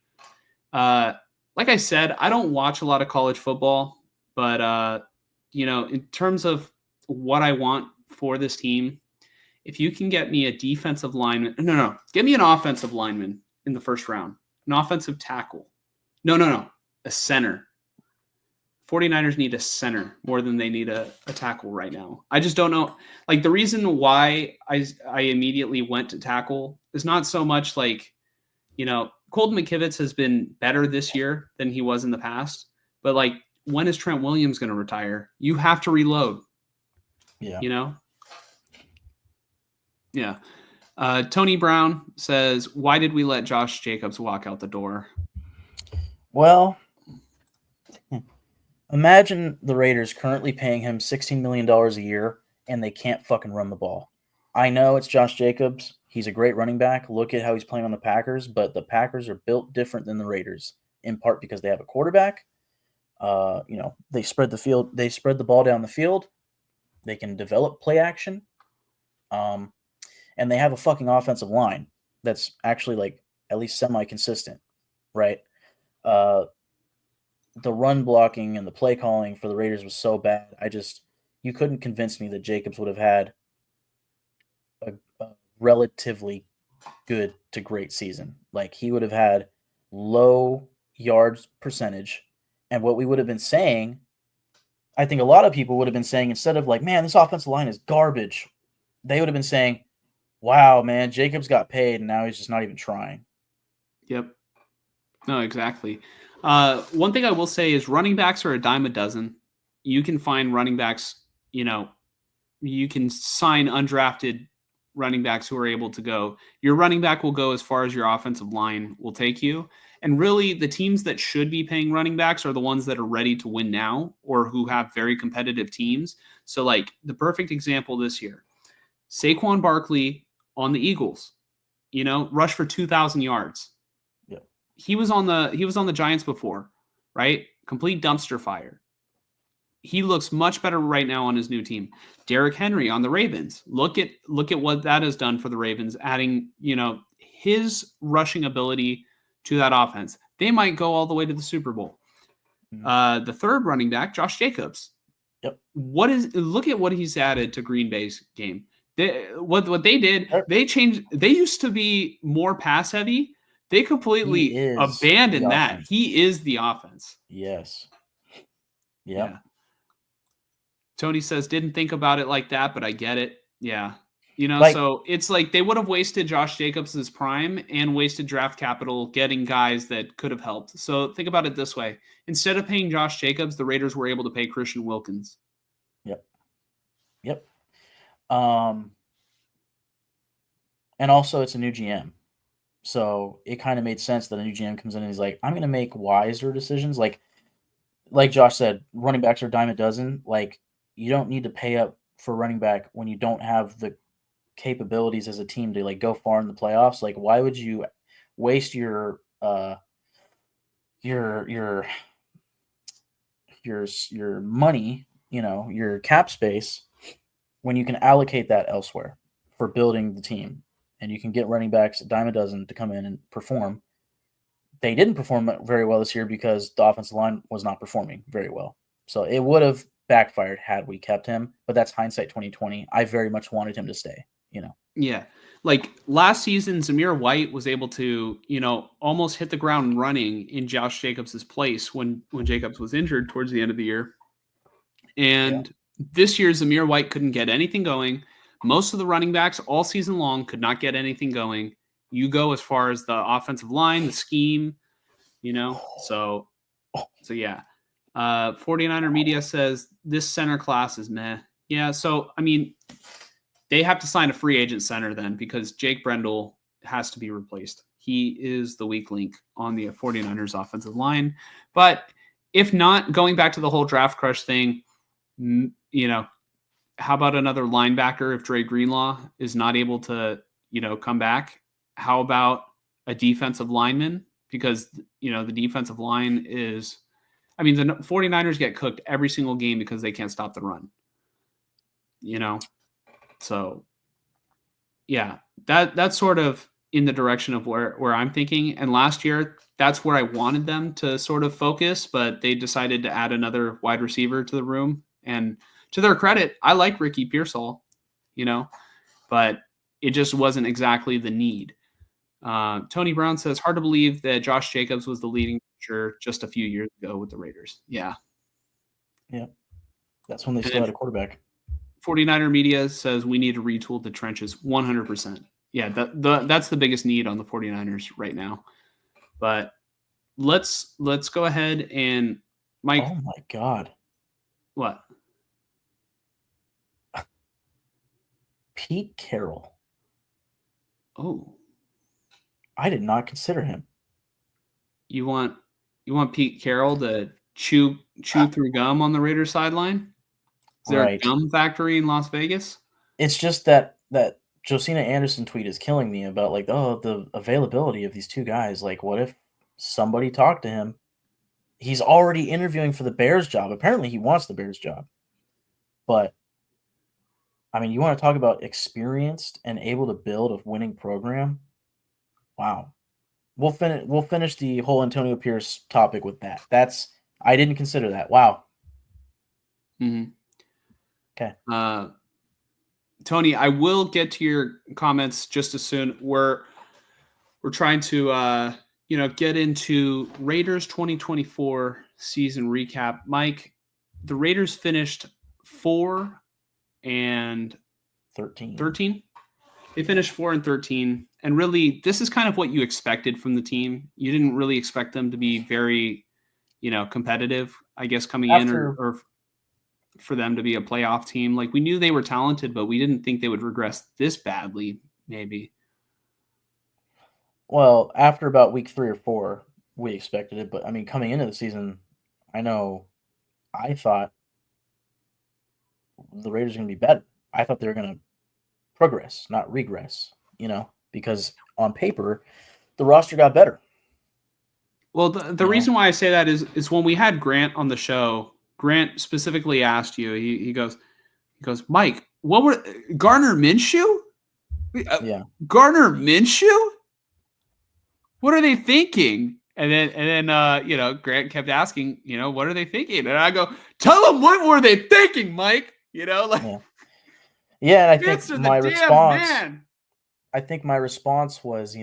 Like I said, I don't watch a lot of college football, but in terms of what I want for this team, if you can get me a defensive lineman, get me an offensive lineman in the first round, an offensive tackle. No, a center. 49ers need a center more than they need a tackle right now. I just don't know. Like, the reason why I immediately went to tackle is not so much like, Colton McKivitz has been better this year than he was in the past. But, like, when is Trent Williams going to retire? You have to reload. Yeah. Yeah. Tony Brown says, why did we let Josh Jacobs walk out the door? Well, imagine the Raiders currently paying him $16 million a year, and they can't fucking run the ball. I know it's Josh Jacobs. He's a great running back. Look at how he's playing on the Packers, but the Packers are built different than the Raiders, in part because they have a quarterback. They spread the field. They spread the ball down the field. They can develop play action. And they have a fucking offensive line that's actually like at least semi-consistent, right? The run blocking and the play calling for the Raiders was so bad. You couldn't convince me that Jacobs would have had a relatively good to great season. Like, he would have had low yards percentage. And what we would have been saying, I think a lot of people would have been saying, instead of like, man, this offensive line is garbage, they would have been saying, wow, man, Jacobs got paid and now he's just not even trying. Yep. No, exactly. One thing I will say is running backs are a dime a dozen. You can find running backs, you can sign undrafted running backs who are able to go. Your running back will go as far as your offensive line will take you. And really, the teams that should be paying running backs are the ones that are ready to win now or who have very competitive teams. So, like, the perfect example this year, Saquon Barkley on the Eagles, rushed for 2,000 yards. Yeah. He was on the Giants before, right? Complete dumpster fire. He looks much better right now on his new team. Derrick Henry on the Ravens. Look at what that has done for the Ravens, adding, his rushing ability to that offense. They might go all the way to the Super Bowl. Mm-hmm. The third running back, Josh Jacobs. Yep. Look at what he's added to Green Bay's game. What they did, Sure. they changed. They used to be more pass heavy. They completely abandoned that. He is the offense. Yes. Yep. Yeah. Tony says, didn't think about it like that, but I get it. Yeah. So it's like they would have wasted Josh Jacobs' prime and wasted draft capital getting guys that could have helped. So think about it this way. Instead of paying Josh Jacobs, the Raiders were able to pay Christian Wilkins. Yep. And also it's a new GM. So it kind of made sense that a new GM comes in and he's like, I'm going to make wiser decisions. Like Josh said, running backs are a dime a dozen. Like, you don't need to pay up for running back when you don't have the capabilities as a team to like go far in the playoffs. Like, why would you waste your money, your cap space, when you can allocate that elsewhere for building the team, and you can get running backs a dime a dozen to come in and perform. They didn't perform very well this year because the offensive line was not performing very well. So it would have backfired had we kept him, but that's hindsight 2020. I very much wanted him to stay, Yeah. Like last season, Zamir White was able to, almost hit the ground running in Josh Jacobs' place when Jacobs was injured towards the end of the year. And this year, Zamir White couldn't get anything going. Most of the running backs all season long could not get anything going. You go as far as the offensive line, the scheme, So yeah. 49er Media says this center class is meh. Yeah, so, I mean, they have to sign a free agent center then because Jake Brendel has to be replaced. He is the weak link on the 49ers offensive line. But if not, going back to the whole draft crush thing, how about another linebacker if Dre Greenlaw is not able to, come back? How about a defensive lineman? Because, the defensive line is, the 49ers get cooked every single game because they can't stop the run. So, yeah, that's sort of in the direction of where I'm thinking. And last year, that's where I wanted them to sort of focus, but they decided to add another wide receiver to the room. And to their credit, I like Ricky Pearsall, but it just wasn't exactly the need. Tony Brown says, hard to believe that Josh Jacobs was the leading rusher just a few years ago with the Raiders. Yeah. Yeah. That's when they And still then had a quarterback. 49er media says we need to retool the trenches 100%. Yeah, that's the biggest need on the 49ers right now. But let's go ahead and Mike. Oh my God. What? Pete Carroll. Oh, I did not consider him. you want Pete Carroll to chew through gum on the Raiders sideline? Is there a Right. gum factory in Las Vegas? It's just that Josina Anderson tweet is killing me about like, oh, the availability of these two guys. Like, what if somebody talked to him? He's already interviewing for the Bears job. Apparently, he wants the Bears job. But I mean, you want to talk about experienced and able to build a winning program? Wow. We'll finish the whole Antonio Pierce topic with that. I didn't consider that. Wow. Mm-hmm. Okay. Tony, I will get to your comments just as soon. We're trying to get into Raiders 2024 season recap. Mike, the Raiders finished 4 and 13. They finished 4 and 13, and really, this is kind of what you expected from the team. You didn't really expect them to be very, competitive, I guess, coming in, or for them to be a playoff team. Like, we knew they were talented, but we didn't think they would regress this badly. Maybe. Well, after about week 3 or 4, we expected it. But I mean, coming into the season, I thought the Raiders are going to be better. I thought they were going to progress, not regress. Because on paper, the roster got better. Well, the reason why I say that is when we had Grant on the show, Grant specifically asked you. He goes, Mike, what were Gardner Minshew? Yeah. Gardner Minshew? What are they thinking? And then Grant kept asking, what are they thinking? And I go, tell them, what were they thinking, Mike? Yeah, and I think my response. Man. I think my response was,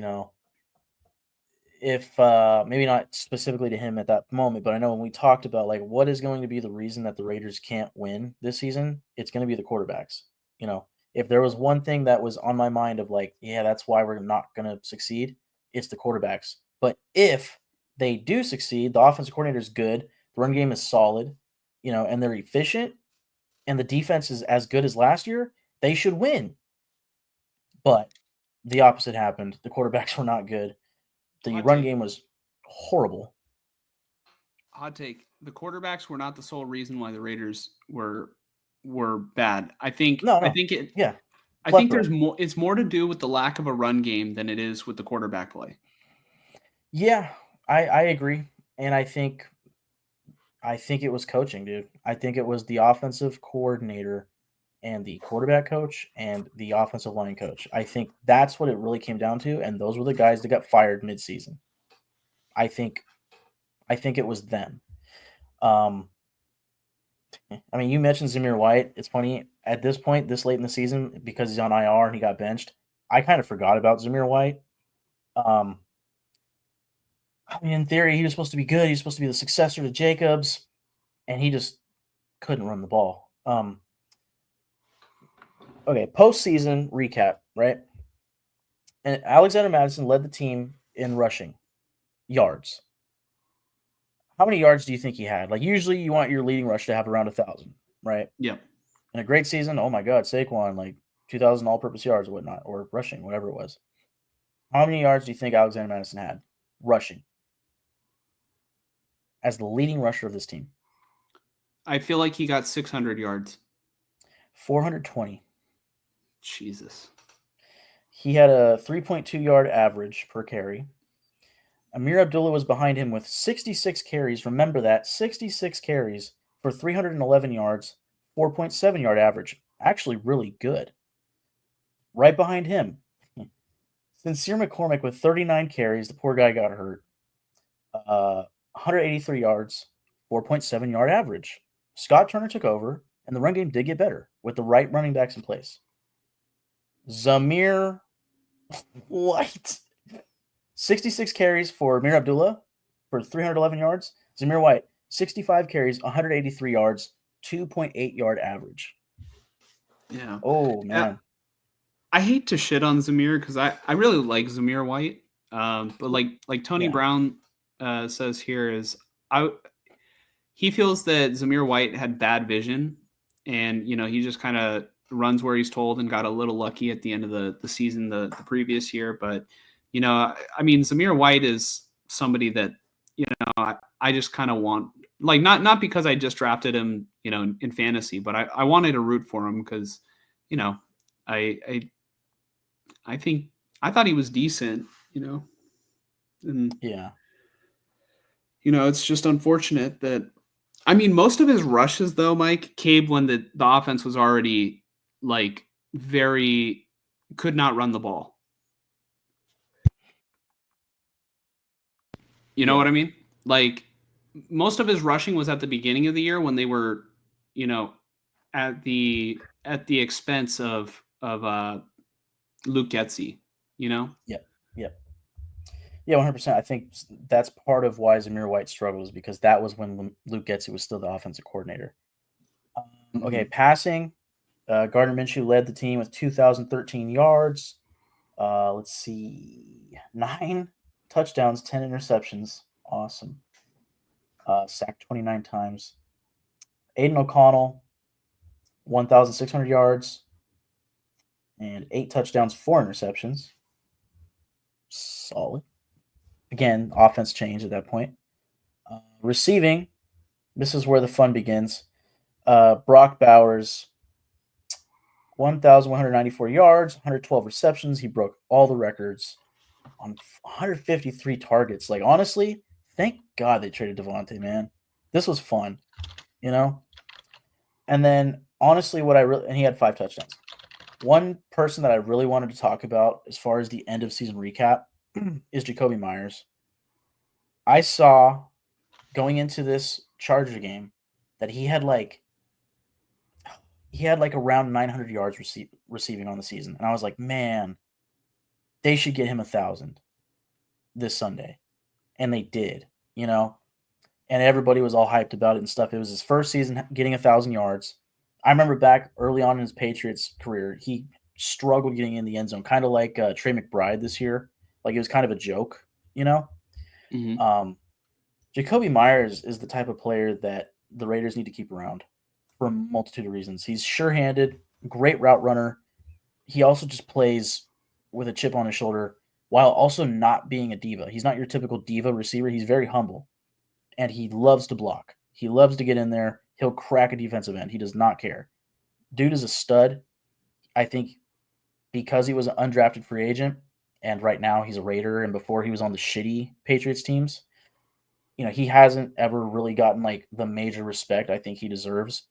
if maybe not specifically to him at that moment, but I know when we talked about like what is going to be the reason that the Raiders can't win this season, it's going to be the quarterbacks. If there was one thing that was on my mind of like, yeah, that's why we're not going to succeed, it's the quarterbacks. But if they do succeed, the offensive coordinator is good, the run game is solid, and they're efficient, and the defense is as good as last year, they should win. But the opposite happened. The quarterbacks were not good. The run game was horrible. Hot take. The quarterbacks were not the sole reason why the Raiders were bad. I think No. I think it Yeah. I think there's more it's more to do with the lack of a run game than it is with the quarterback play. Yeah, I agree. And I think it was coaching, dude. I think it was the offensive coordinator and the quarterback coach and the offensive line coach. I think that's what it really came down to, and those were the guys that got fired midseason. I think it was them. I mean, you mentioned Zamir White. It's funny at this point, this late in the season, because he's on IR and he got benched. I kind of forgot about Zamir White. I mean, in theory, he was supposed to be good. He was supposed to be the successor to Jacobs, and he just couldn't run the ball. Okay, postseason recap, right? And Alexander Mattison led the team in rushing yards. How many yards do you think he had? Like, usually you want your leading rush to have around 1,000, right? Yep. In a great season, oh my God, Saquon, like 2,000 all-purpose yards or whatnot, or rushing, whatever it was. How many yards do you think Alexander Mattison had rushing as the leading rusher of this team? I feel like he got 600 yards. 420. Jesus. He had a 3.2 yard average per carry. Amir Abdullah was behind him with 66 carries. Remember that, 66 carries for 311 yards, 4.7 yard average. Actually, really good. Right behind him, Sincere McCormick with 39 carries. The poor guy got hurt. 183 yards, 4.7 yard average. Scott Turner took over, and the run game did get better with the right running backs in place. Zamir White, 66 carries for Amir Abdullah for 311 yards. Zamir White, 65 carries, 183 yards, 2.8 yard average. Yeah. Oh, Uh, man. I hate to shit on Zamir because I really like Zamir White. But like Tony Yeah. Brown says here is I he feels that Zamir White had bad vision, and he just kind of runs where he's told and got a little lucky at the end of the season the previous year. But I mean, Zamir White is somebody that I just kind of want, like, not because I just drafted him in fantasy, but I wanted to root for him because you know I I I think I thought he was decent, and Yeah. it's just unfortunate that I mean, most of his rushes, though, Mike, came when the offense was already like very could not run the ball. You know Yeah. what I mean? Like most of his rushing was at the beginning of the year when they were, you know, at the expense of Luke Getzey. You know? Yep. Yep. Yeah, 100%. I think that's part of why Zamir White struggles because that was when Luke Getzey was still the offensive coordinator. Okay, Mm-hmm. passing. Gardner Minshew led the team with 2,013 yards. Let's see, 9 touchdowns, 10 interceptions. Awesome. Sacked 29 times. Aiden O'Connell, 1,600 yards and 8 touchdowns, 4 interceptions. Solid. Again, offense changed at that point. Receiving, this is where the fun begins. Brock Bowers, 1,194 yards, 112 receptions. He broke all the records on 153 targets. Like, honestly, thank God they traded Devontae, man. This was fun, you know? And then, honestly, and he had 5 touchdowns. One person that I really wanted to talk about as far as the end of season recap is Jacoby Myers. I saw going into this Charger game that he had like around 900 yards receiving on the season, and I was like, man, they should get him 1,000 this Sunday, and they did, you know. And everybody was all hyped about it and stuff. It was his first season getting 1,000 yards. I remember back early on in his Patriots career, he struggled getting in the end zone, kind of like Trey McBride this year. Like it was kind of a joke, you know. Mm-hmm. Um, Jacoby Myers is the type of player that the Raiders need to keep around for a multitude of reasons. He's sure-handed, great route runner. He also just plays with a chip on his shoulder while also not being a diva. He's not your typical diva receiver. He's very humble, and he loves to block. He loves to get in there. He'll crack a defensive end. He does not care. Dude is a stud. I think because he was an undrafted free agent, and right now he's a Raider, and before he was on the shitty Patriots teams, he hasn't ever really gotten like the major respect I think he deserves.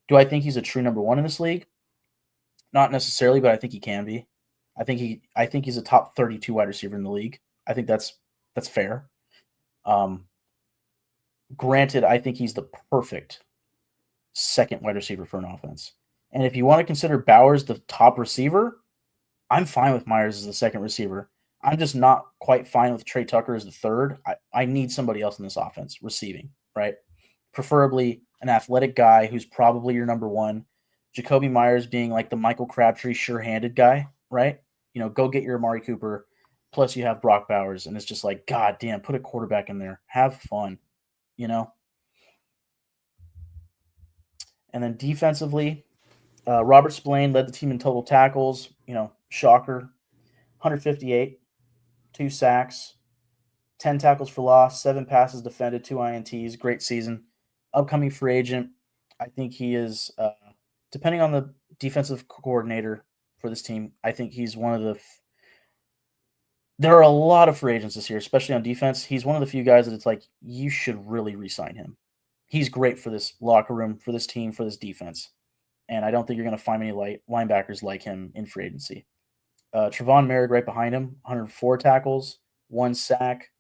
Do I think he's a true number one in this league? Not necessarily, but I think he can be. I think he's a top 32 wide receiver in the league. I think that's fair. Um, Granted, I think he's the perfect second wide receiver for an offense. And if you want to consider Bowers the top receiver, I'm fine with Myers as the second receiver. I'm just not quite fine with Trey Tucker as the third. I need somebody else in this offense receiving, right? Preferably an athletic guy who's probably your number one. Jacoby Myers being like the Michael Crabtree sure-handed guy, right? Go get your Amari Cooper. Plus you have Brock Bowers, and it's just like, God damn, put a quarterback in there. Have fun, you know? And then defensively, Robert Spillane led the team in total tackles. Shocker, 158, 2 sacks, 10 tackles for loss, 7 passes defended, 2 INTs. Great season. Upcoming free agent. I think he is, depending on the defensive coordinator for this team, I think he's one of the. There are a lot of free agents this year, especially on defense. He's one of the few guys that it's like, you should really re-sign him. He's great for this locker room, for this team, for this defense. And I don't think you're going to find many linebackers like him in free agency. Trevon Merrick right behind him, 104 tackles, 1 sack,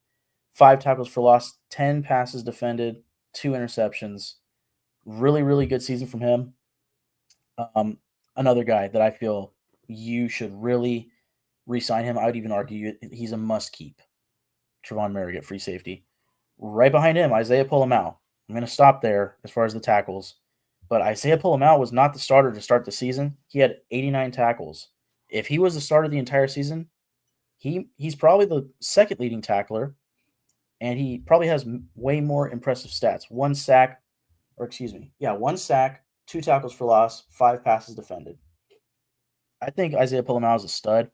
5 tackles for loss, 10 passes defended, 2 interceptions. Really, really good season from him. Another guy that I feel you should really re-sign him. I would even argue he's a must-keep. Trevon Merrick at free safety. Right behind him, Isaiah Polamau. I'm going to stop there as far as the tackles. But Isaiah Pulamalu was not the starter to start the season. He had 89 tackles. If he was the starter the entire season, he's probably the second leading tackler, and he probably has way more impressive stats. One sack, 2 tackles for loss, 5 passes defended. I think Isaiah Pulamalu is a stud,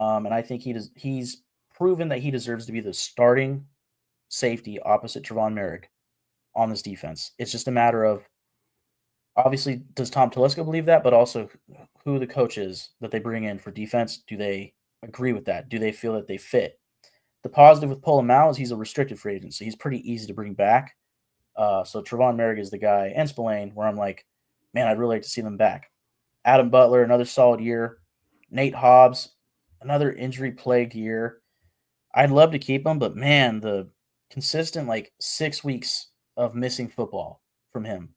and I think he's proven that he deserves to be the starting safety opposite Trevon Merrick on this defense. It's just a matter of, obviously, does Tom Telesco believe that, but also who the coach is that they bring in for defense. Do they agree with that? Do they feel that they fit? The positive with Pulamalu is he's a restricted free agent, so he's pretty easy to bring back. So Trevon Merrick is the guy, and Spillane, where I'm like, man, I'd really like to see them back. Adam Butler, another solid year. Nate Hobbs, another injury-plagued year. I'd love to keep him, but man, the consistent 6 weeks of missing football from him.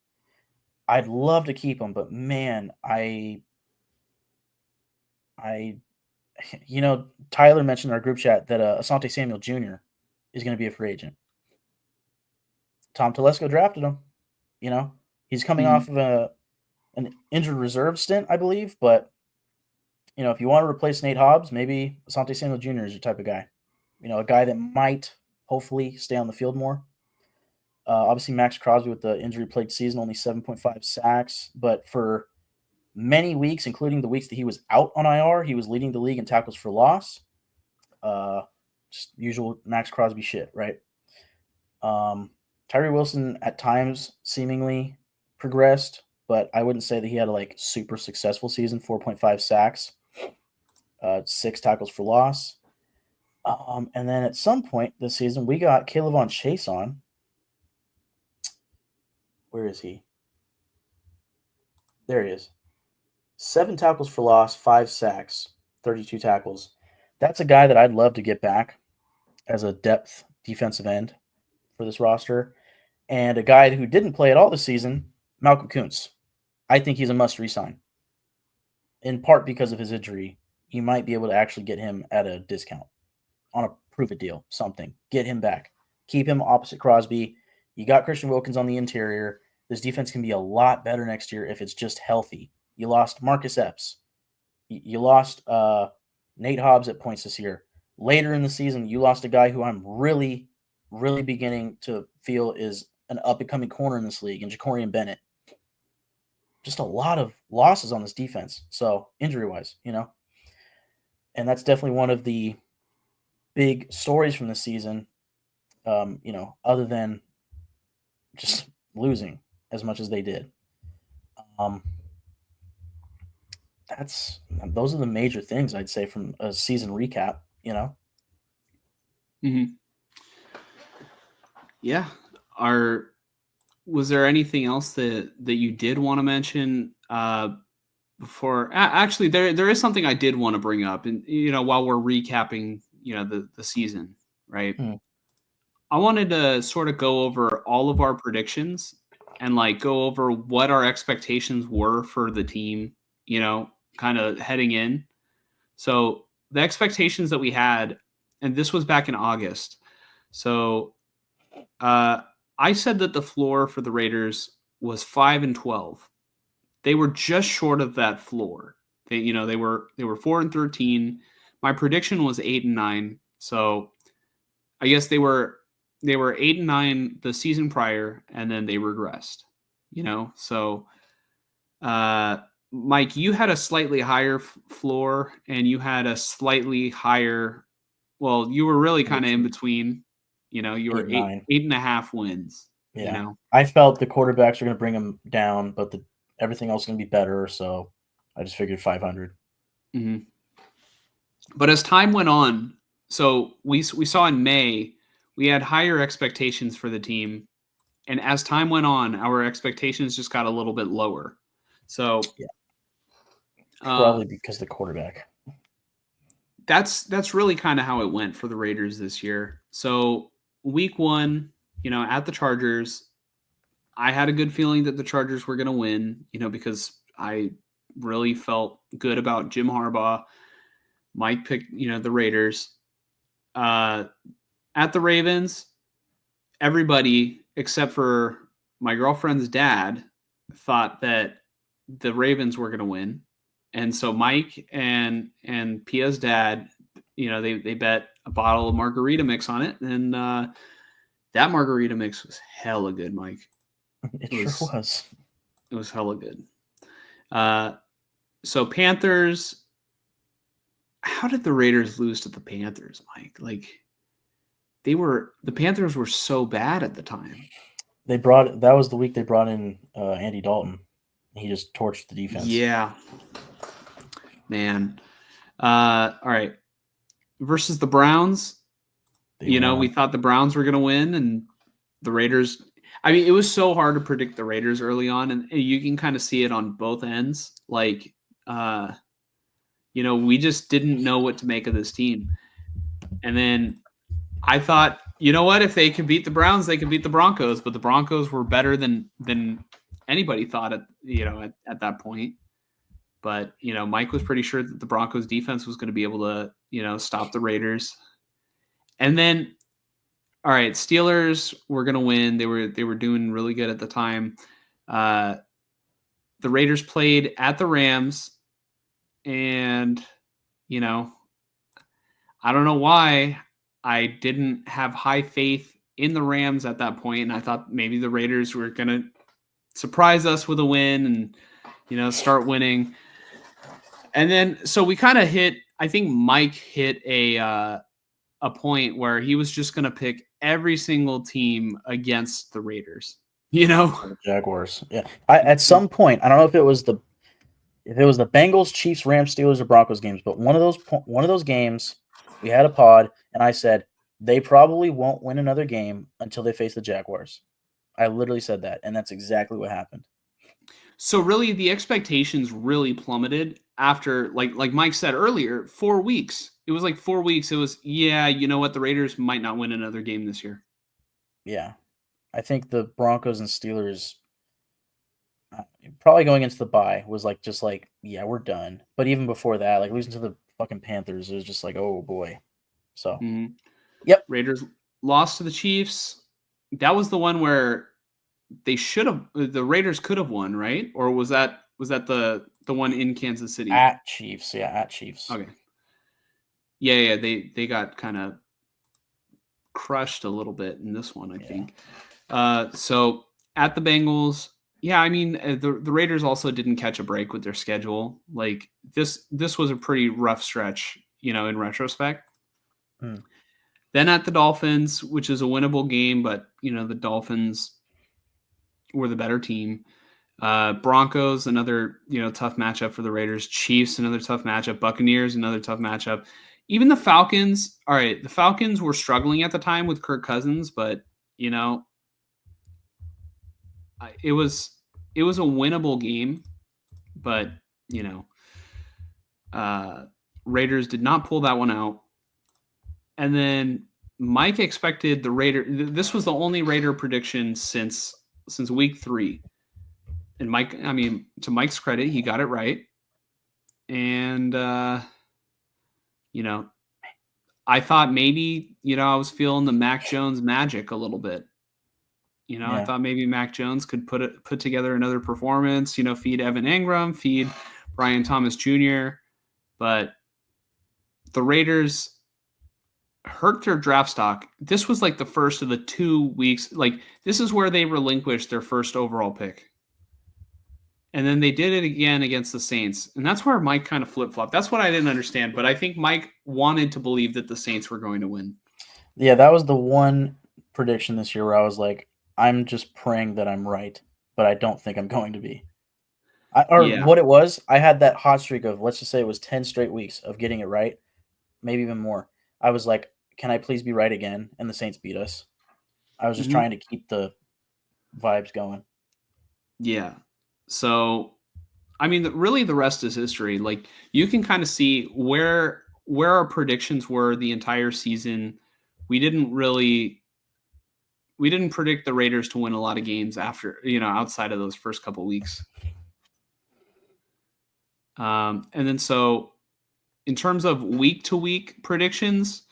I'd love to keep him, but man, Tyler mentioned in our group chat that Asante Samuel Jr. is going to be a free agent. Tom Telesco drafted him. He's coming off of an injured reserve stint, I believe. But if you want to replace Nate Hobbs, maybe Asante Samuel Jr. is your type of guy. A guy that might hopefully stay on the field more. Obviously, Max Crosby with the injury-plagued season, only 7.5 sacks. But for many weeks, including the weeks that he was out on IR, he was leading the league in tackles for loss. Just usual Max Crosby shit, right? Tyree Wilson at times seemingly progressed, but I wouldn't say that he had a super successful season. 4.5 sacks, 6 tackles for loss. And then at some point this season, we got Kayvon Chase on. Where is he? There he is. 7 tackles for loss, 5 sacks, 32 tackles. That's a guy that I'd love to get back as a depth defensive end for this roster. And a guy who didn't play at all this season, Malcolm Kuntz. I think he's a must re-sign. In part because of his injury, you might be able to actually get him at a discount on a prove-it deal, something. Get him back. Keep him opposite Crosby. You got Christian Wilkins on the interior. This defense can be a lot better next year if it's just healthy. You lost Marcus Epps. You lost Nate Hobbs at points this year. Later in the season, you lost a guy who I'm really, really beginning to feel is an up-and-coming corner in this league, and Jacorian Bennett. Just a lot of losses on this defense. So injury-wise, and that's definitely one of the big stories from this season, other than just losing as much as they did. Those are the major things I'd say from a season recap, Mm-hmm. Yeah. Was there anything else that you did want to mention before? Actually, there is something I did want to bring up, and while we're recapping, the season, right? I wanted to sort of go over all of our predictions and go over what our expectations were for the team, kind of heading in. So the expectations that we had, and this was back in August. So I said that the floor for the Raiders was 5-12. They were just short of that floor. They were 4-13. My prediction was 8-9. So I guess they were 8-9 the season prior, and then they regressed. So Mike, you had a slightly higher floor, and you had a slightly higher. Well, you were really kind of in between. You were 8.5 wins. Yeah. I felt the quarterbacks are going to bring them down, but everything else is going to be better. So I just figured 500. Mm-hmm. But as time went on, so we saw in May, we had higher expectations for the team. And as time went on, our expectations just got a little bit lower. So yeah, probably because the quarterback. That's really kind of how it went for the Raiders this year. So week 1, at the Chargers, I had a good feeling that the Chargers were going to win, because I really felt good about Jim Harbaugh. Mike picked, the Raiders. At the Ravens, everybody except for my girlfriend's dad thought that the Ravens were going to win. And so Mike and Pia's dad, they bet a bottle of margarita mix on it. And that margarita mix was hella good, Mike. It sure was. It was hella good. So Panthers, how did the Raiders lose to the Panthers, Mike? Like, the Panthers were so bad at the time. That was the week they brought in Andy Dalton. He just torched the defense. Yeah. Man. All right. Versus the Browns, we thought the Browns were going to win, and the Raiders. I mean, it was so hard to predict the Raiders early on, and you can kind of see it on both ends. Like, we just didn't know what to make of this team. And then I thought, you know what? If they could beat the Browns, they could beat the Broncos. But the Broncos were better than anybody thought at that point. But, Mike was pretty sure that the Broncos defense was going to be able to, stop the Raiders. And then, all right, Steelers were going to win. They were doing really good at the time. The Raiders played at the Rams, and, I don't know why I didn't have high faith in the Rams at that point, and I thought maybe the Raiders were going to surprise us with a win and, start winning. And then, so we kind of I think Mike hit a point where he was just going to pick every single team against the Raiders, The Jaguars. Yeah. At some point, I don't know if it was the Bengals, Chiefs, Rams, Steelers, or Broncos games, but one of those games, we had a pod, and I said they probably won't win another game until they face the Jaguars. I literally said that, and that's exactly what happened. So really, the expectations really plummeted after, like Mike said earlier, 4 weeks. It was like 4 weeks. It was, you know what? The Raiders might not win another game this year. Yeah. I think the Broncos and Steelers, probably going into the bye, was yeah, we're done. But even before that, like losing to the fucking Panthers, it was just like, oh boy. So, Yep. Raiders lost to the Chiefs. That was the one where the Raiders could have won, right? Or was that the one in Kansas City? At Chiefs, yeah, at Chiefs. Okay. Yeah, they got kind of crushed a little bit in this one, I think. So at the Bengals, I mean, the Raiders also didn't catch a break with their schedule. Like this was a pretty rough stretch, in retrospect. Then at the Dolphins, which is a winnable game, but the Dolphins were the better team. Broncos, another tough matchup for the Raiders. Chiefs, another tough matchup. Buccaneers, another tough matchup. Even the Falcons. All right, the Falcons were struggling at the time with Kirk Cousins, but it was a winnable game. But Raiders did not pull that one out. And then Mike expected the Raider. This was the only Raider prediction since week 3. And Mike, I mean, to Mike's credit, he got it right. And, I thought maybe, I was feeling the Mac Jones magic a little bit. I thought maybe Mac Jones could put together another performance, feed Evan Engram, feed Brian Thomas Jr. But the Raiders hurt their draft stock. This was like the first of the 2 weeks. Like, this is where they relinquished their first overall pick. And then they did it again against the Saints. And that's where Mike kind of flip-flopped. That's what I didn't understand. But I think Mike wanted to believe that the Saints were going to win. Yeah, that was the one prediction this year where I was like, I'm just praying that I'm right, but I don't think I'm going to be. What it was, I had that hot streak of, let's just say it was 10 straight weeks of getting it right, maybe even more. I was like, can I please be right again? And the Saints beat us. I was just trying to keep the vibes going. Yeah. So, I mean, really the rest is history. Like, you can kind of see where our predictions were the entire season. We didn't predict the Raiders to win a lot of games after, outside of those first couple weeks. And then so in terms of week to week predictions,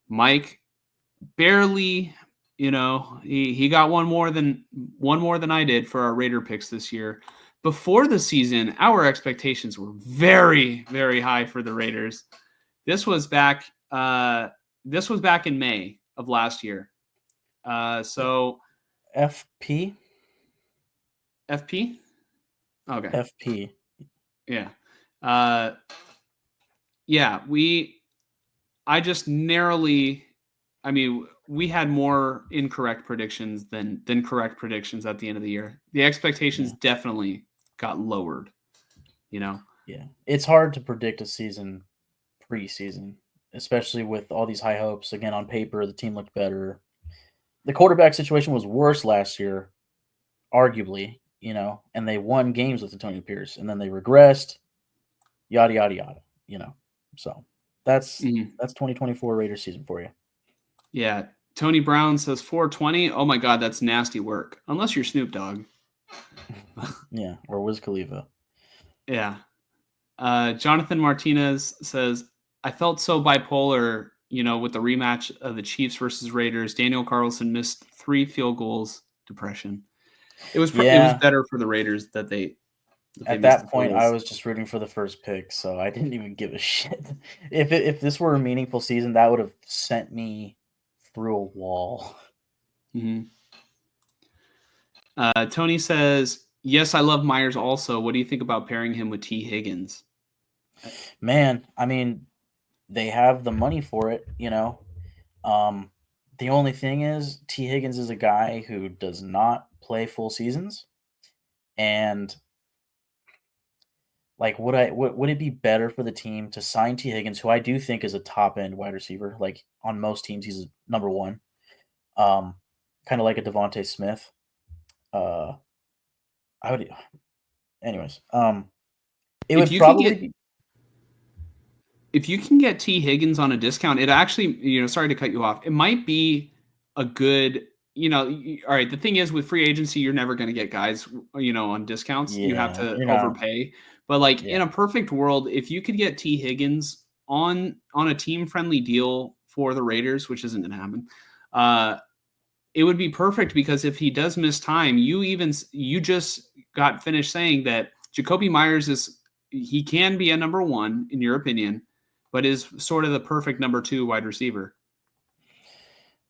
Mike barely He got one more than I did for our Raider picks this year. Before the season, our expectations were very, very high for the Raiders. This was back. This was back in May of last year. So FP. FP. Okay. FP. Yeah. Yeah. I just narrowly. I mean, we had more incorrect predictions than correct predictions at the end of the year. The expectations definitely got lowered. Yeah, it's hard to predict a season preseason, especially with all these high hopes. Again, on paper, the team looked better. The quarterback situation was worse last year, arguably, and they won games with Antonio Pierce, and then they regressed, yada yada yada. So that's 2024 Raiders season for you. Yeah, Tony Brown says 420. Oh my God, that's nasty work. Unless you're Snoop Dogg. Yeah, or Wiz Khalifa. Yeah. Jonathan Martinez says, I felt so bipolar, with the rematch of the Chiefs versus Raiders. Daniel Carlson missed 3 field goals. Depression. It was better for the Raiders that they at that point, I was just rooting for the first pick, so I didn't even give a shit. If this were a meaningful season, that would have sent me through a wall. Mm-hmm. Tony says, yes, I love Myers also. What do you think about pairing him with T. Higgins? Man, I mean, they have the money for it, The only thing is, T. Higgins is a guy who does not play full seasons, and like, would it be better for the team to sign T. Higgins, who I do think is a top end wide receiver? Like on most teams, he's number one, kind of like a Devontae Smith. I would, anyways. It would probably be. If you can get T. Higgins on a discount, it actually, sorry to cut you off. It might be a good, all right. The thing is, with free agency, you're never going to get guys, on discounts. Yeah, you have to overpay. But in a perfect world, if you could get T. Higgins on a team friendly deal for the Raiders, which isn't going to happen, it would be perfect, because if he does miss time, you just got finished saying that Jacoby Myers he can be a number 1 in your opinion, but is sort of the perfect number 2 wide receiver.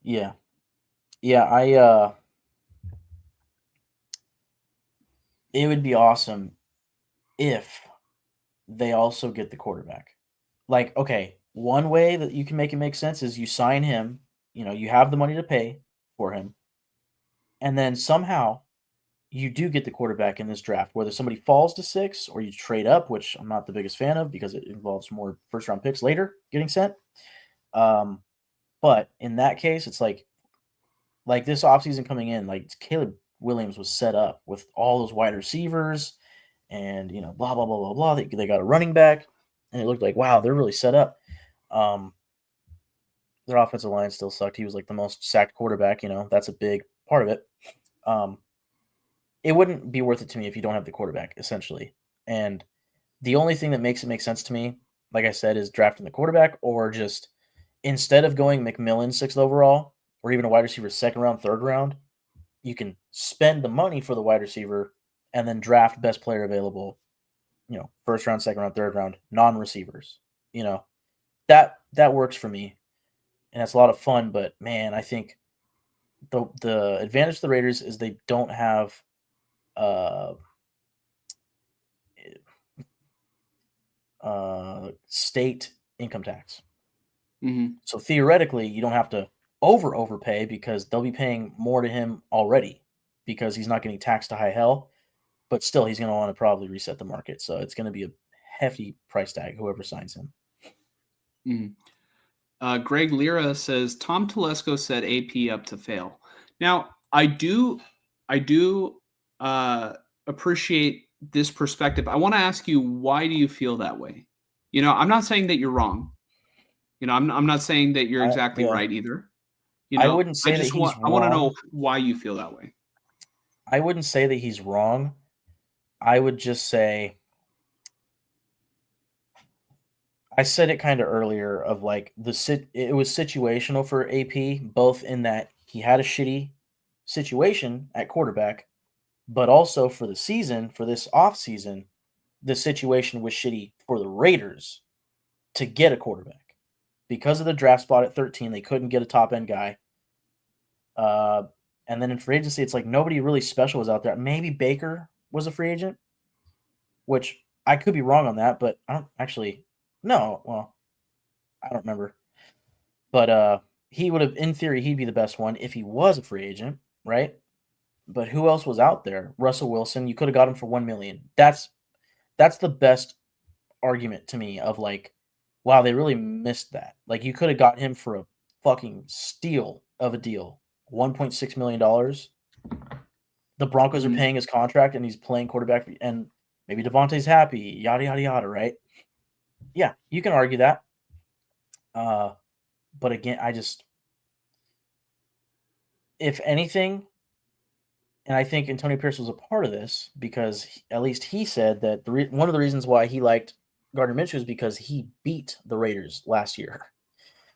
Yeah. Yeah, it would be awesome if they also get the quarterback. Like, okay, one way that you can make it make sense is you sign him, you have the money to pay for him, and then somehow you do get the quarterback in this draft, whether somebody falls to 6 or you trade up, which I'm not the biggest fan of because it involves more first round picks later getting sent. But in that case, it's like this offseason coming in, like Caleb Williams was set up with all those wide receivers and, blah, blah, blah, blah, blah. They got a running back, and it looked like, wow, they're really set up. Their offensive line still sucked. He was like the most sacked quarterback. That's a big part of it. It wouldn't be worth it to me if you don't have the quarterback, essentially. And the only thing that makes it make sense to me, like I said, is drafting the quarterback, or just instead of going McMillan 6th overall, or even a wide receiver 2nd round, 3rd round, you can spend the money for the wide receiver and then draft best player available, 1st round, 2nd round, 3rd round, non-receivers. That works for me. And that's a lot of fun, but man, I think the advantage of the Raiders is they don't have state income tax. Mm-hmm. So theoretically, you don't have to overpay because they'll be paying more to him already because he's not getting taxed to high hell. But still, he's going to want to probably reset the market. So it's going to be a hefty price tag, whoever signs him. Mm-hmm. Greg Lira says, Tom Telesco set AP up to fail. Now, I do appreciate this perspective. I want to ask you, why do you feel that way? I'm not saying that you're wrong. I'm not saying that you're exactly right either. I wouldn't say that he's wrong. I want to know why you feel that way. I wouldn't say that he's wrong. I would just say, I said it kind of earlier of like it was situational for AP, both in that he had a shitty situation at quarterback, but also for the season, for this offseason, the situation was shitty for the Raiders to get a quarterback. Because of the draft spot at 13, they couldn't get a top-end guy. And then in free agency, it's like nobody really special was out there. Maybe Baker was a free agent, which I could be wrong on that, but I don't actually – no, well, I don't remember. But he would have, in theory, he'd be the best one if he was a free agent, right? But who else was out there? Russell Wilson, you could have got him for $1 million. That's the best argument to me of like, wow, they really missed that. Like you could have got him for a fucking steal of a deal, $1.6 million. The Broncos are paying his contract and he's playing quarterback, and maybe Devontae's happy, yada yada yada, right? Yeah, you can argue that. But again, if anything, and I think Antonio Pierce was a part of this because at least he said that one of the reasons why he liked Gardner Minshew is because he beat the Raiders last year,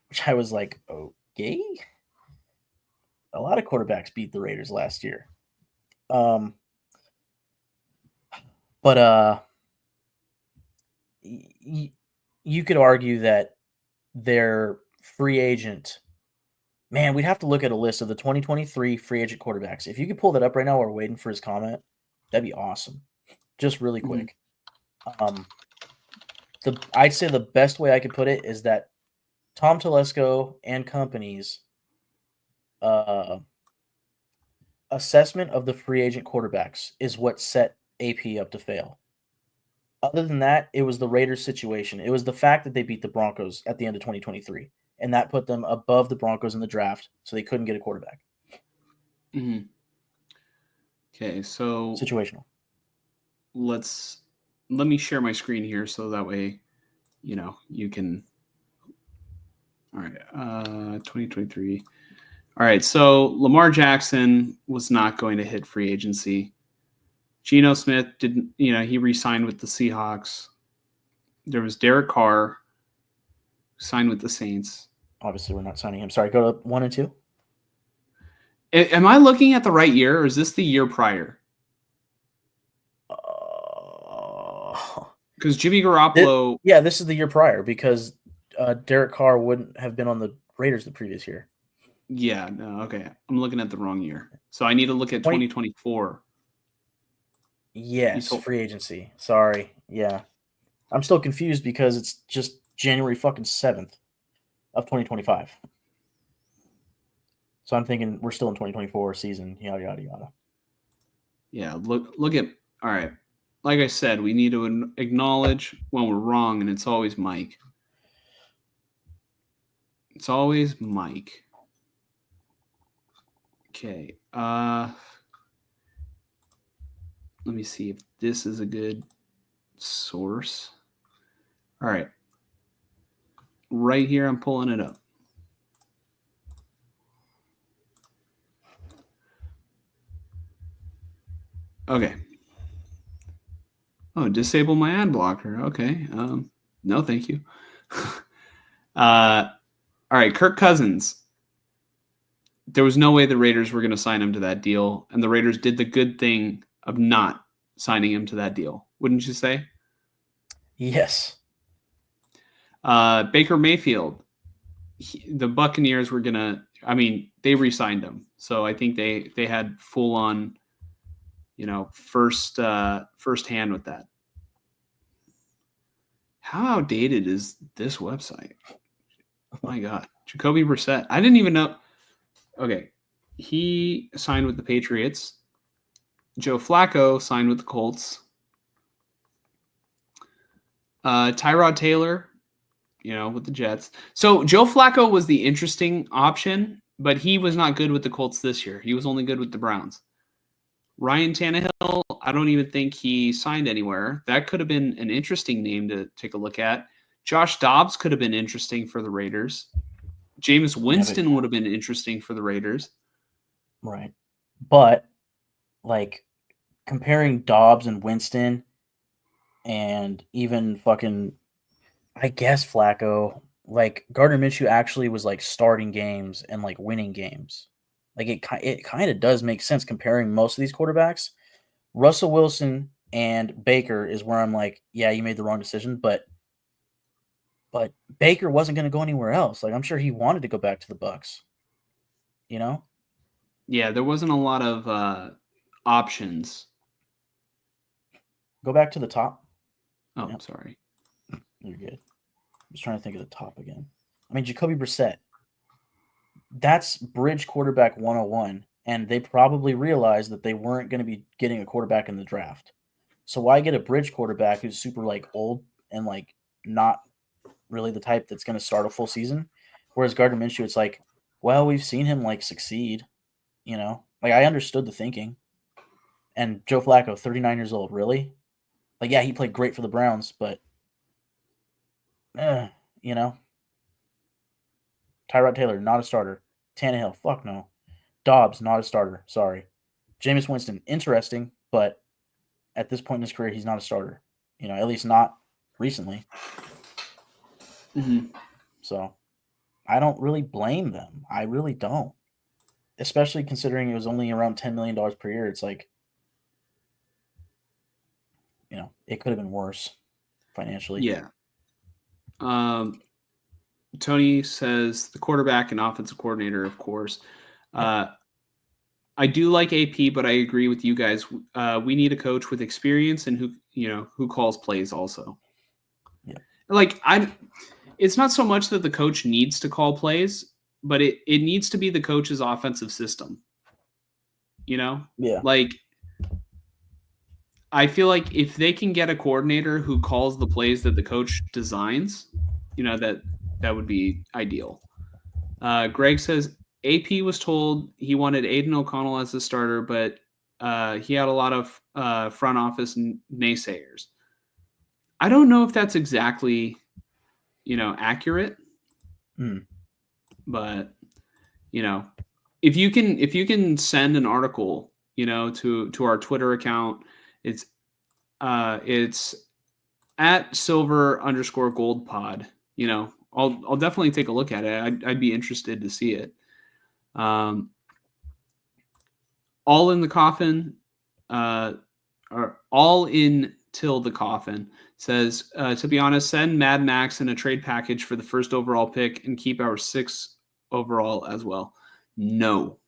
which I was like, okay. A lot of quarterbacks beat the Raiders last year. But you could argue that their free agent, man, we'd have to look at a list of the 2023 free agent quarterbacks. If you could pull that up right now while we're waiting for his comment, that'd be awesome. Just really quick. I'd say the best way I could put it is that Tom Telesco and company's assessment of the free agent quarterbacks is what set AP up to fail. Other than that, it was the Raiders situation. It was the fact that they beat the Broncos at the end of 2023, and that put them above the Broncos in the draft, so they couldn't get a quarterback. Mm-hmm. Okay, so situational. Let me share my screen here so that way, you can. All right, 2023. All right, so Lamar Jackson was not going to hit free agency. Geno Smith didn't, he re-signed with the Seahawks. There was Derek Carr, who signed with the Saints. Obviously, we're not signing him. Sorry, go to 1 and 2. Am I looking at the right year, or is this the year prior? Because Jimmy Garoppolo... this is the year prior because Derek Carr wouldn't have been on the Raiders the previous year. Yeah, no, okay. I'm looking at the wrong year. So I need to look at 2024. Yes, free agency. Sorry. Yeah. I'm still confused because it's just January fucking 7th of 2025. So I'm thinking we're still in 2024 season, yada, yada, yada. Yeah, look at... All right. Like I said, we need to acknowledge when we're wrong, and it's always Mike. It's always Mike. Okay. Let me see if this is a good source. All right. Right here, I'm pulling it up. Okay. Oh, disable my ad blocker. Okay. No, thank you. All right, Kirk Cousins. There was no way the Raiders were going to sign him to that deal, and the Raiders did the good thing of not signing him to that deal. Wouldn't you say? Yes. Baker Mayfield. The Buccaneers were going to... I mean, they re-signed him. So I think they had full-on, first hand with that. How outdated is this website? Oh my God. Jacoby Brissett. I didn't even know... Okay, he signed with the Patriots. Joe Flacco signed with the Colts. Tyrod Taylor, with the Jets. So Joe Flacco was the interesting option, but he was not good with the Colts this year. He was only good with the Browns. Ryan Tannehill, I don't even think he signed anywhere. That could have been an interesting name to take a look at. Josh Dobbs could have been interesting for the Raiders. Jameis Winston would have been interesting for the Raiders. Right. But, comparing Dobbs and Winston and even fucking, I guess, Flacco, Gardner Minshew actually was, starting games and, winning games. Like it kind of does make sense comparing most of these quarterbacks. Russell Wilson and Baker is where I'm like, yeah, you made the wrong decision, but Baker wasn't going to go anywhere else. Like I'm sure he wanted to go back to the Bucks. You know? Yeah, there wasn't a lot of options. Go back to the top. Oh, Yep, sorry. you're good. I'm just trying to think of the top again. I mean, Jacoby Brissett. That's bridge quarterback 101, and they probably realized that they weren't going to be getting a quarterback in the draft. So why get a bridge quarterback who's super like old and like not really the type that's going to start a full season? Whereas Gardner Minshew, it's like, well, we've seen him like succeed. Like I understood the thinking. And Joe Flacco, 39 years old, really? Like, yeah, he played great for the Browns, but, eh, you know, Tyrod Taylor, not a starter. Tannehill, fuck no. Dobbs, not a starter. Sorry. Jameis Winston, interesting, but at this point in his career, he's not a starter. At least not recently. Mm-hmm. So I don't really blame them. I really don't. Especially considering it was only around $10 million per year. It's like, it could have been worse financially. Yeah. Tony says the quarterback and offensive coordinator, of course. I do like AP, but I agree with you guys. We need a coach with experience and who calls plays also. Yeah. Like it's not so much that the coach needs to call plays, but it needs to be the coach's offensive system. Yeah. Like I feel like if they can get a coordinator who calls the plays that the coach designs, that would be ideal. Greg says AP was told he wanted Aiden O'Connell as the starter, but he had a lot of front office naysayers. I don't know if that's exactly, accurate, but if you can send an article, to our Twitter account, it's at silver_gold_pod. I'll definitely take a look at it. I'd be interested to see it. All in the coffin, or all in till the coffin says, to be honest, send Mad Max in a trade package for the first overall pick and keep our 6th overall as well. No.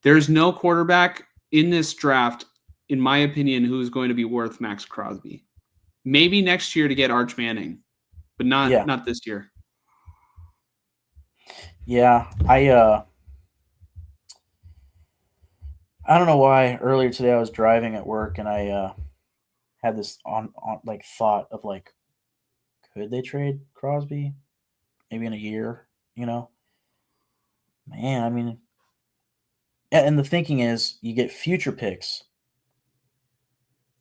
There's no quarterback in this draft, in my opinion, who's going to be worth Max Crosby. Maybe next year to get Arch Manning, but not this year. Yeah, I don't know why earlier today I was driving at work and I had this on like thought of like, could they trade Crosby maybe in a year? Man, I mean, and the thinking is you get future picks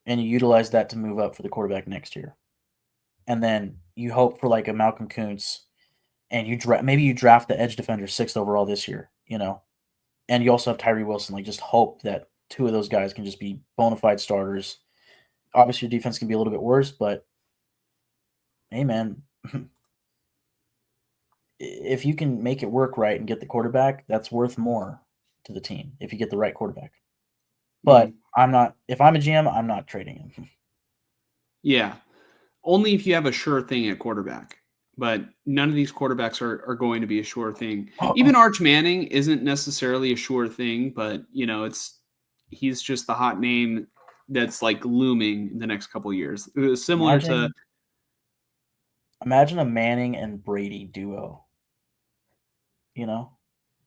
and you utilize that to move up for the quarterback next year, and then you hope for like a Malcolm Kuntz, and maybe you draft the edge defender 6th overall this year, and you also have Tyree Wilson. Like, just hope that 2 of those guys can just be bona fide starters. Obviously, your defense can be a little bit worse, but hey, man, if you can make it work right and get the quarterback, that's worth more to the team if you get the right quarterback. But I'm not. If I'm a GM, I'm not trading him. Yeah, only if you have a sure thing at quarterback. But none of these quarterbacks are going to be a sure thing. Even Arch Manning isn't necessarily a sure thing, but he's just the hot name that's like looming in the next couple of years. Similar to imagine a Manning and Brady duo.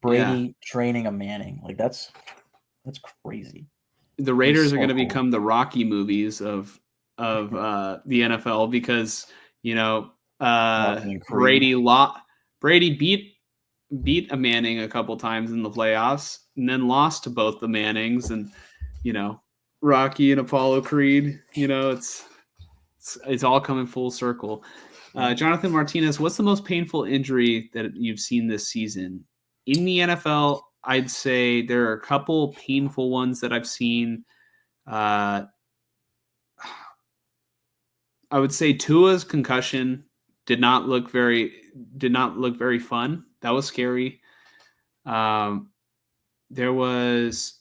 Brady training a Manning, like that's crazy. The Raiders are going to become the Rocky movies of the NFL because Brady beat a Manning a couple times in the playoffs and then lost to both the Mannings, and Rocky and Apollo Creed. It's all coming full circle. Jonathan Martinez, what's the most painful injury that you've seen this season in the NFL? I'd say there are a couple painful ones that I've seen. I would say Tua's concussion did not look very fun. That was scary. There was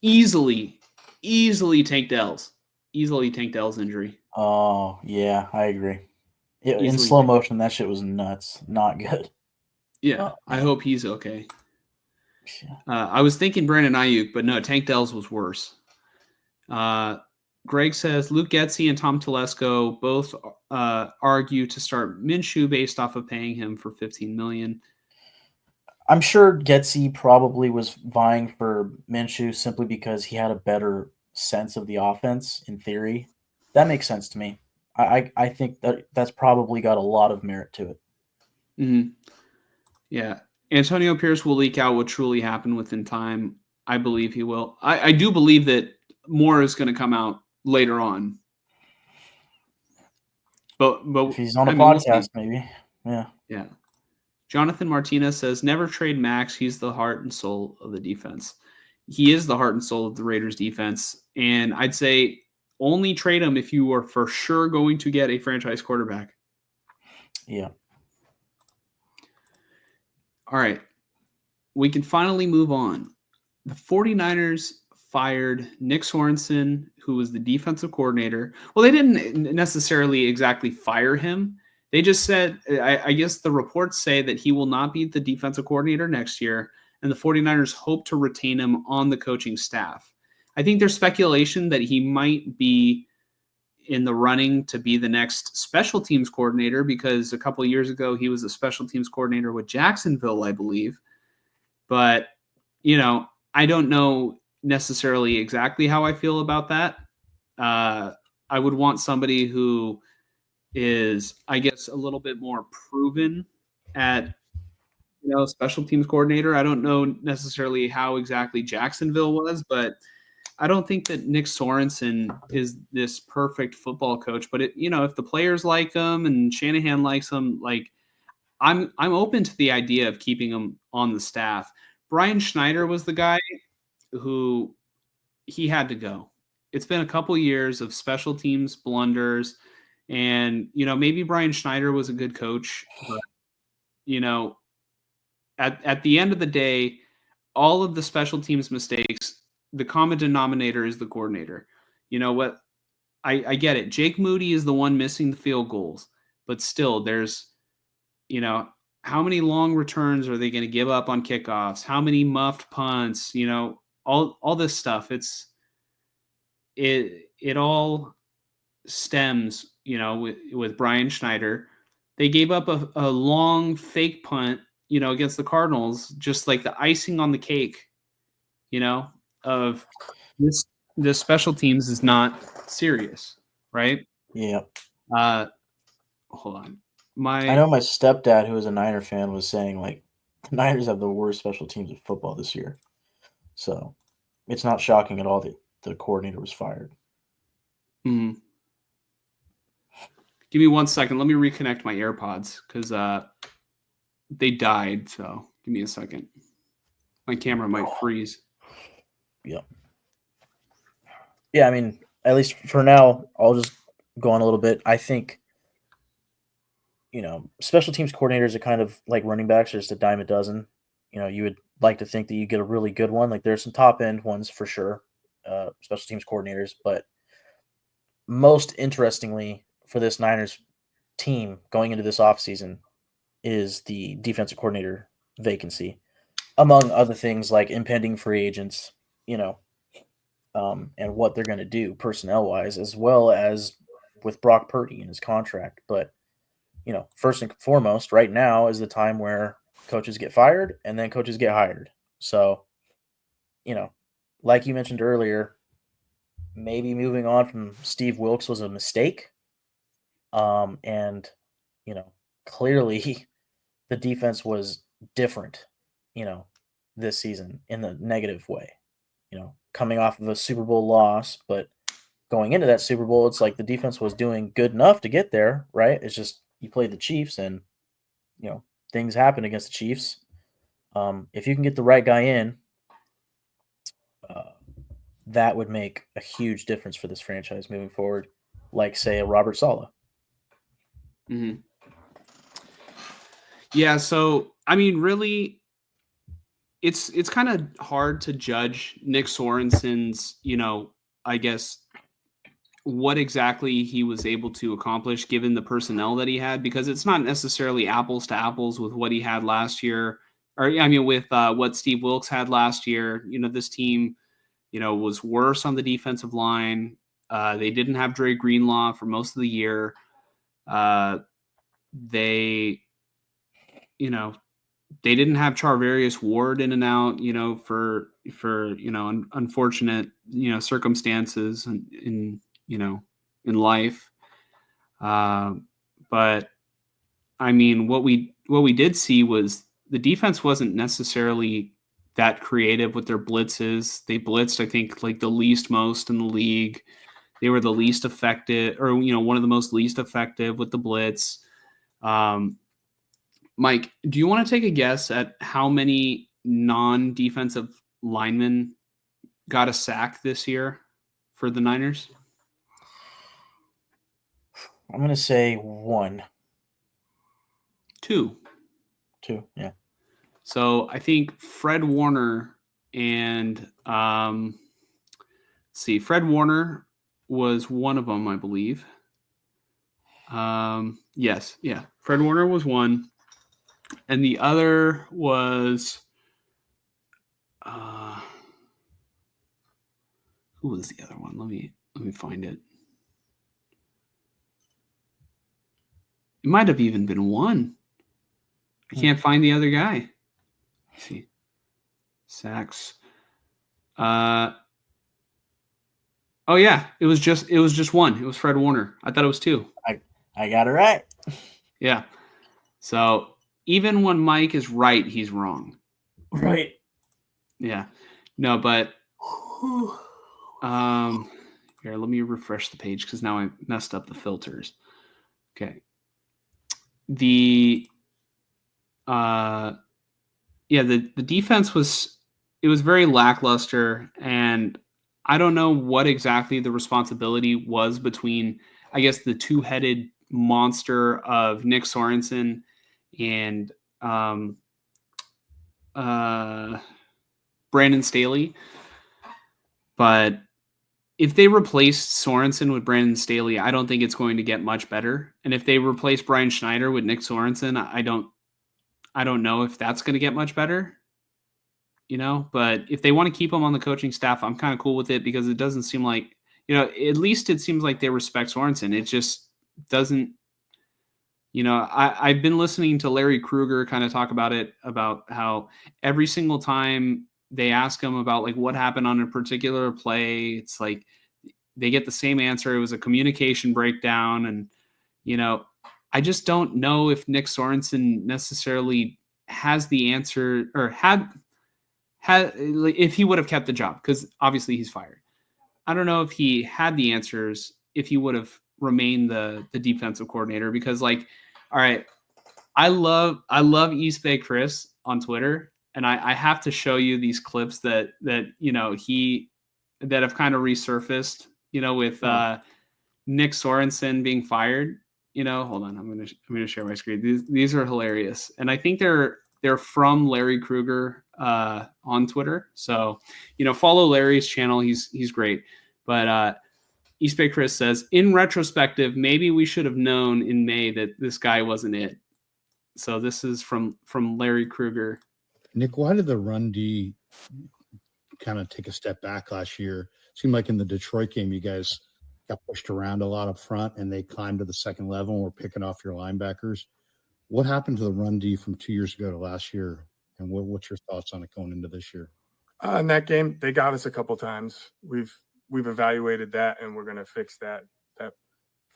easily Tank Dell's injury. Oh, yeah, I agree. In Easily, slow motion, that shit was nuts. Not good. yeah. Oh, I hope he's okay. yeah. I was thinking Brandon Ayuk, but no, Tank Dell's was worse. Greg says Luke Getzey and Tom Telesco both argue to start Minshew based off of paying him for $15 million. I'm sure Getzey probably was vying for Minshew simply because he had a better sense of the offense in theory. That makes sense to me. I think that's probably got a lot of merit to it. Mm-hmm. Yeah. Antonio Pierce will leak out what truly happened within time. I believe he will. I do believe that more is going to come out later on. But If he's on a I mean, we'll see. podcast, maybe. Yeah. Yeah. Jonathan Martinez says, never trade Max. He's the heart and soul of the defense. He is the heart and soul of the Raiders defense. And I'd say only trade him if you are for sure going to get a franchise quarterback. Yeah. All right. We can finally move on. The 49ers fired Nick Sorensen, who was the defensive coordinator. Well, they didn't necessarily exactly fire him. They just said, I guess the reports say that he will not be the defensive coordinator next year, and the 49ers hope to retain him on the coaching staff. I think there's speculation that he might be in the running to be the next special teams coordinator because a couple of years ago he was a special teams coordinator with Jacksonville, I believe. But, I don't know necessarily exactly how I feel about that. I would want somebody who is, I guess, a little bit more proven at, special teams coordinator. I don't know necessarily how exactly Jacksonville was, but I don't think that Nick Sorensen is this perfect football coach. But if the players like him and Shanahan likes him, like I'm open to the idea of keeping him on the staff. Brian Schneider was the guy who he had to go. It's been a couple years of special teams blunders, and maybe Brian Schneider was a good coach, but at the end of the day, all of the special teams mistakes, the common denominator is the coordinator. You know what? I get it. Jake Moody is the one missing the field goals, but still, there's how many long returns are they going to give up on kickoffs? How many muffed punts? All this stuff. It all stems, with Brian Schneider. They gave up a long fake punt, against the Cardinals, just like the icing on the cake, of this special teams is not serious, right? Yeah. Hold on. I know my stepdad, who is a Niner fan, was saying like the Niners have the worst special teams of football this year. So it's not shocking at all that the coordinator was fired. Mm-hmm. Give me 1 second. Let me reconnect my AirPods because they died. So give me a second. My camera might freeze. Yeah. Yeah, I mean, at least for now, I'll just go on a little bit. I think, special teams coordinators are kind of like running backs, just a dime a dozen. You would like to think that you get a really good one. Like there's some top end ones for sure, special teams coordinators. But most interestingly for this Niners team going into this offseason is the defensive coordinator vacancy, among other things like impending free agents, and what they're going to do personnel wise, as well as with Brock Purdy and his contract. But, first and foremost, right now is the time where coaches get fired and then coaches get hired. So, like you mentioned earlier, maybe moving on from Steve Wilks was a mistake. And, clearly the defense was different, this season in the negative way, coming off of a Super Bowl loss, but going into that Super Bowl, it's like the defense was doing good enough to get there, right? It's just you played the Chiefs and, things happen against the Chiefs. If you can get the right guy in, that would make a huge difference for this franchise moving forward, like, say, a Robert Saleh. Mm-hmm. Yeah, so I mean, really, it's kind of hard to judge Nick Sorensen's, I guess what exactly he was able to accomplish given the personnel that he had, because it's not necessarily apples to apples with what he had last year, or I mean, with what Steve Wilkes had last year. This team, was worse on the defensive line. They didn't have Dre Greenlaw for most of the year. They, they didn't have Charvarius Ward in and out, for unfortunate, circumstances in life. But I mean, what we did see was the defense wasn't necessarily that creative with their blitzes. They blitzed, I think, like the least most in the league. They were the least effective, or one of the most least effective with the blitz. Mike, do you want to take a guess at how many non-defensive linemen got a sack this year for the Niners? I'm going to say 1. 2. 2, yeah. So I think Fred Warner and Fred Warner was one of them, I believe. Yes, yeah. Fred Warner was one. And the other was who was the other one? Let me find it. It might have even been one. I can't find the other guy. Let's see. Sacks. Oh yeah, it was just one. It was Fred Warner. I thought it was 2. I got it right. Yeah. So even when Mike is right, he's wrong. Right. Yeah. No, but here, let me refresh the page because now I messed up the filters. Okay. The defense was very lackluster, and I don't know what exactly the responsibility was between, I guess, the two-headed monster of Nick Sorensen and Brandon Staley. But if they replace Sorensen with Brandon Staley, I don't think it's going to get much better. And if they replace Brian Schneider with Nick Sorensen, I don't know if that's going to get much better. But if they want to keep him on the coaching staff, I'm kind of cool with it, because it doesn't seem like, at least it seems like they respect Sorensen. It just doesn't, I've been listening to Larry Krueger kind of talk about it, about how every single time they ask him about like what happened on a particular play, it's like they get the same answer. It was a communication breakdown. And, I just don't know if Nick Sorensen necessarily has the answer, or had if he would have kept the job, because obviously he's fired. I don't know if he had the answers if he would have remained the defensive coordinator, because like, all right, I love East Bay Chris on Twitter, and I have to show you these clips that have kind of resurfaced, with Nick Sorensen being fired. Hold on, I'm gonna share my screen. These are hilarious, and I think they're from Larry Krueger on Twitter. So, follow Larry's channel. He's great. But East Bay Chris says, in retrospective, maybe we should have known in May that this guy wasn't it. So this is from Larry Krueger. Nick, why did the run D kind of take a step back last year? It seemed like in the Detroit game, you guys got pushed around a lot up front, and they climbed to the second level and were picking off your linebackers. What happened to the run D from 2 years ago to last year? And what's your thoughts on it going into this year? In that game, they got us a couple times. We've evaluated that, and we're going to fix that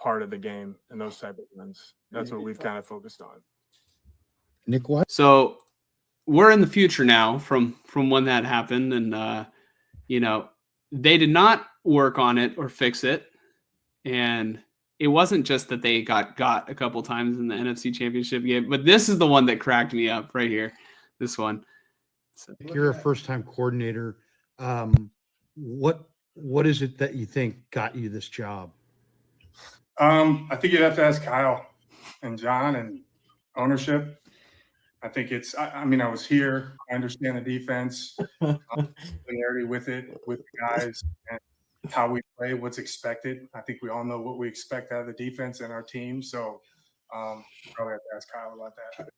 part of the game and those type of runs. That's what we've kind of focused on. Nick, what? So we're in the future now from when that happened, and they did not work on it or fix it, and it wasn't just that they got a couple times in the NFC Championship game, but this is the one that cracked me up right here. This one. So, you're a first-time coordinator. What is it that you think got you this job? I think you'd have to ask Kyle and John and ownership. I think it's. I mean, I was here. I understand the defense, familiarity with it, with the guys, and how we play, what's expected. I think we all know what we expect out of the defense and our team. So probably have to ask Kyle about that.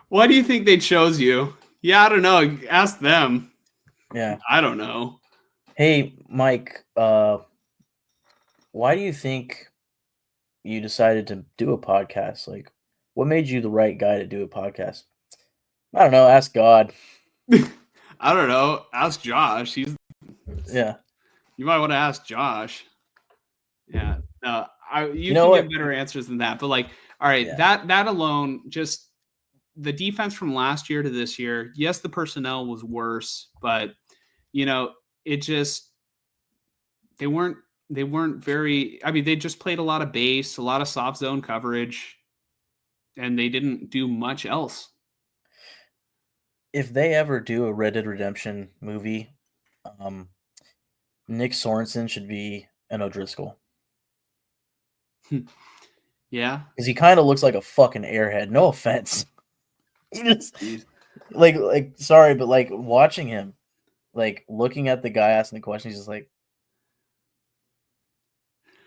Why do you think they chose you? Yeah, I don't know. Ask them. Yeah. I don't know. Hey, Mike, why do you think you decided to do a podcast? Like, what made you the right guy to do a podcast? I don't know. Ask God. I don't know. Ask Josh. You might want to ask Josh. Yeah. No, you know can what? give better answers than that. But like, all right, Yeah. that alone, just the defense from last year to this year. Yes, the personnel was worse, but it just they weren't very. I mean, they just played a lot of base, a lot of soft zone coverage, and they didn't do much else. If they ever do a Red Dead Redemption movie, Nick Sorensen should be an O'Driscoll. Yeah, because he kind of looks like a fucking airhead. No offense. He just like sorry, but like watching him, like looking at the guy asking the question, he's just like,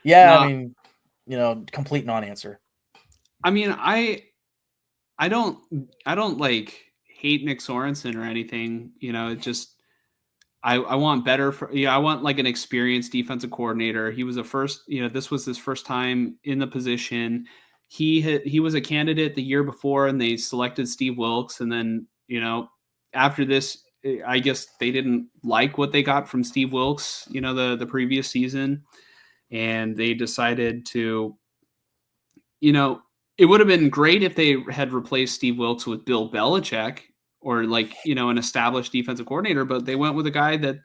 yeah, No. I mean, complete non-answer. I mean, I don't like hate Nick Sorensen or anything. It just I want better I want like an experienced defensive coordinator. He was this was his first time in the position. He was a candidate the year before, and they selected Steve Wilkes. And then after this, I guess they didn't like what they got from Steve Wilkes, the previous season, and they decided to, it would have been great if they had replaced Steve Wilkes with Bill Belichick or an established defensive coordinator, but they went with a guy that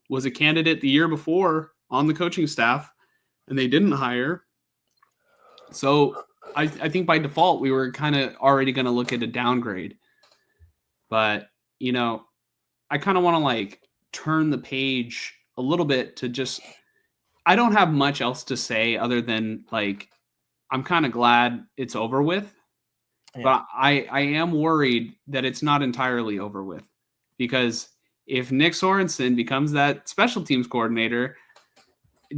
was a candidate the year before on the coaching staff, and they didn't hire. So I think by default, we were kind of already going to look at a downgrade. But, I kind of want to turn the page a little bit to just, I don't have much else to say other than I'm kind of glad it's over with. Yeah. But I am worried that it's not entirely over with, because if Nick Sorensen becomes that special teams coordinator,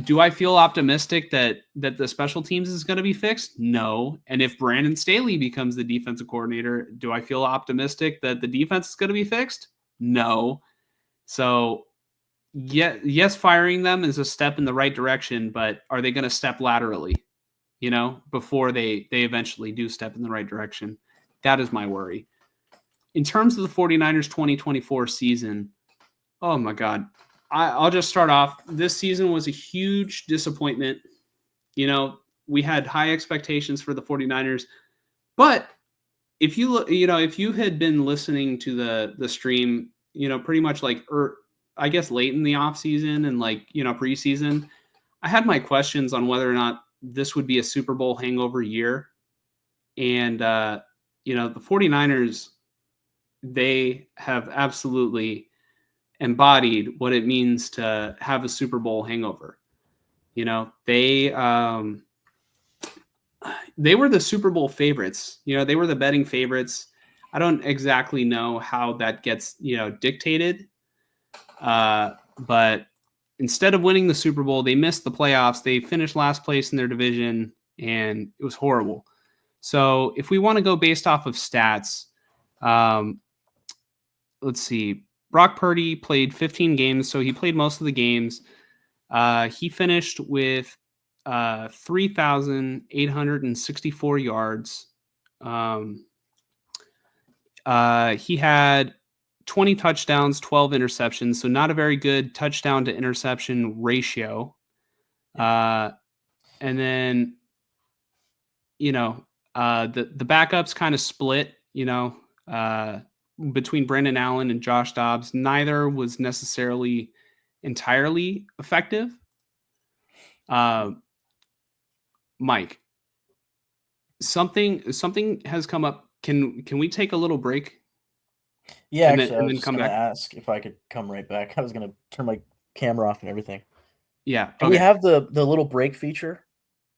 do I feel optimistic that the special teams is going to be fixed? No. And if Brandon Staley becomes the defensive coordinator, do I feel optimistic that the defense is going to be fixed? No. So yes, firing them is a step in the right direction, but are they going to step laterally, before they eventually do step in the right direction? That is my worry. In terms of the 49ers 2024 season, oh my God. I'll just start off. This season was a huge disappointment. We had high expectations for the 49ers, but if you look, if you had been listening to the stream, pretty much I guess late in the off season and preseason, I had my questions on whether or not this would be a Super Bowl hangover year. And, the 49ers, they have absolutely embodied what it means to have a Super Bowl hangover. They were the Super Bowl favorites. They were the betting favorites. I don't exactly know how that gets, dictated. But instead of winning the Super Bowl, they missed the playoffs. They finished last place in their division, and it was horrible. So if we want to go based off of stats, let's see. Brock Purdy played 15 games, so he played most of the games. He finished with 3,864 yards. He had 20 touchdowns, 12 interceptions, so not a very good touchdown to interception ratio. And then, the backups kind of split, between Brandon Allen and Josh Dobbs. Neither was necessarily entirely effective. Mike, something has come up. Can we take a little break? Yeah, actually, I was just going to ask if I could come right back. I was going to turn my camera off and everything. Yeah. Do we have the little break feature?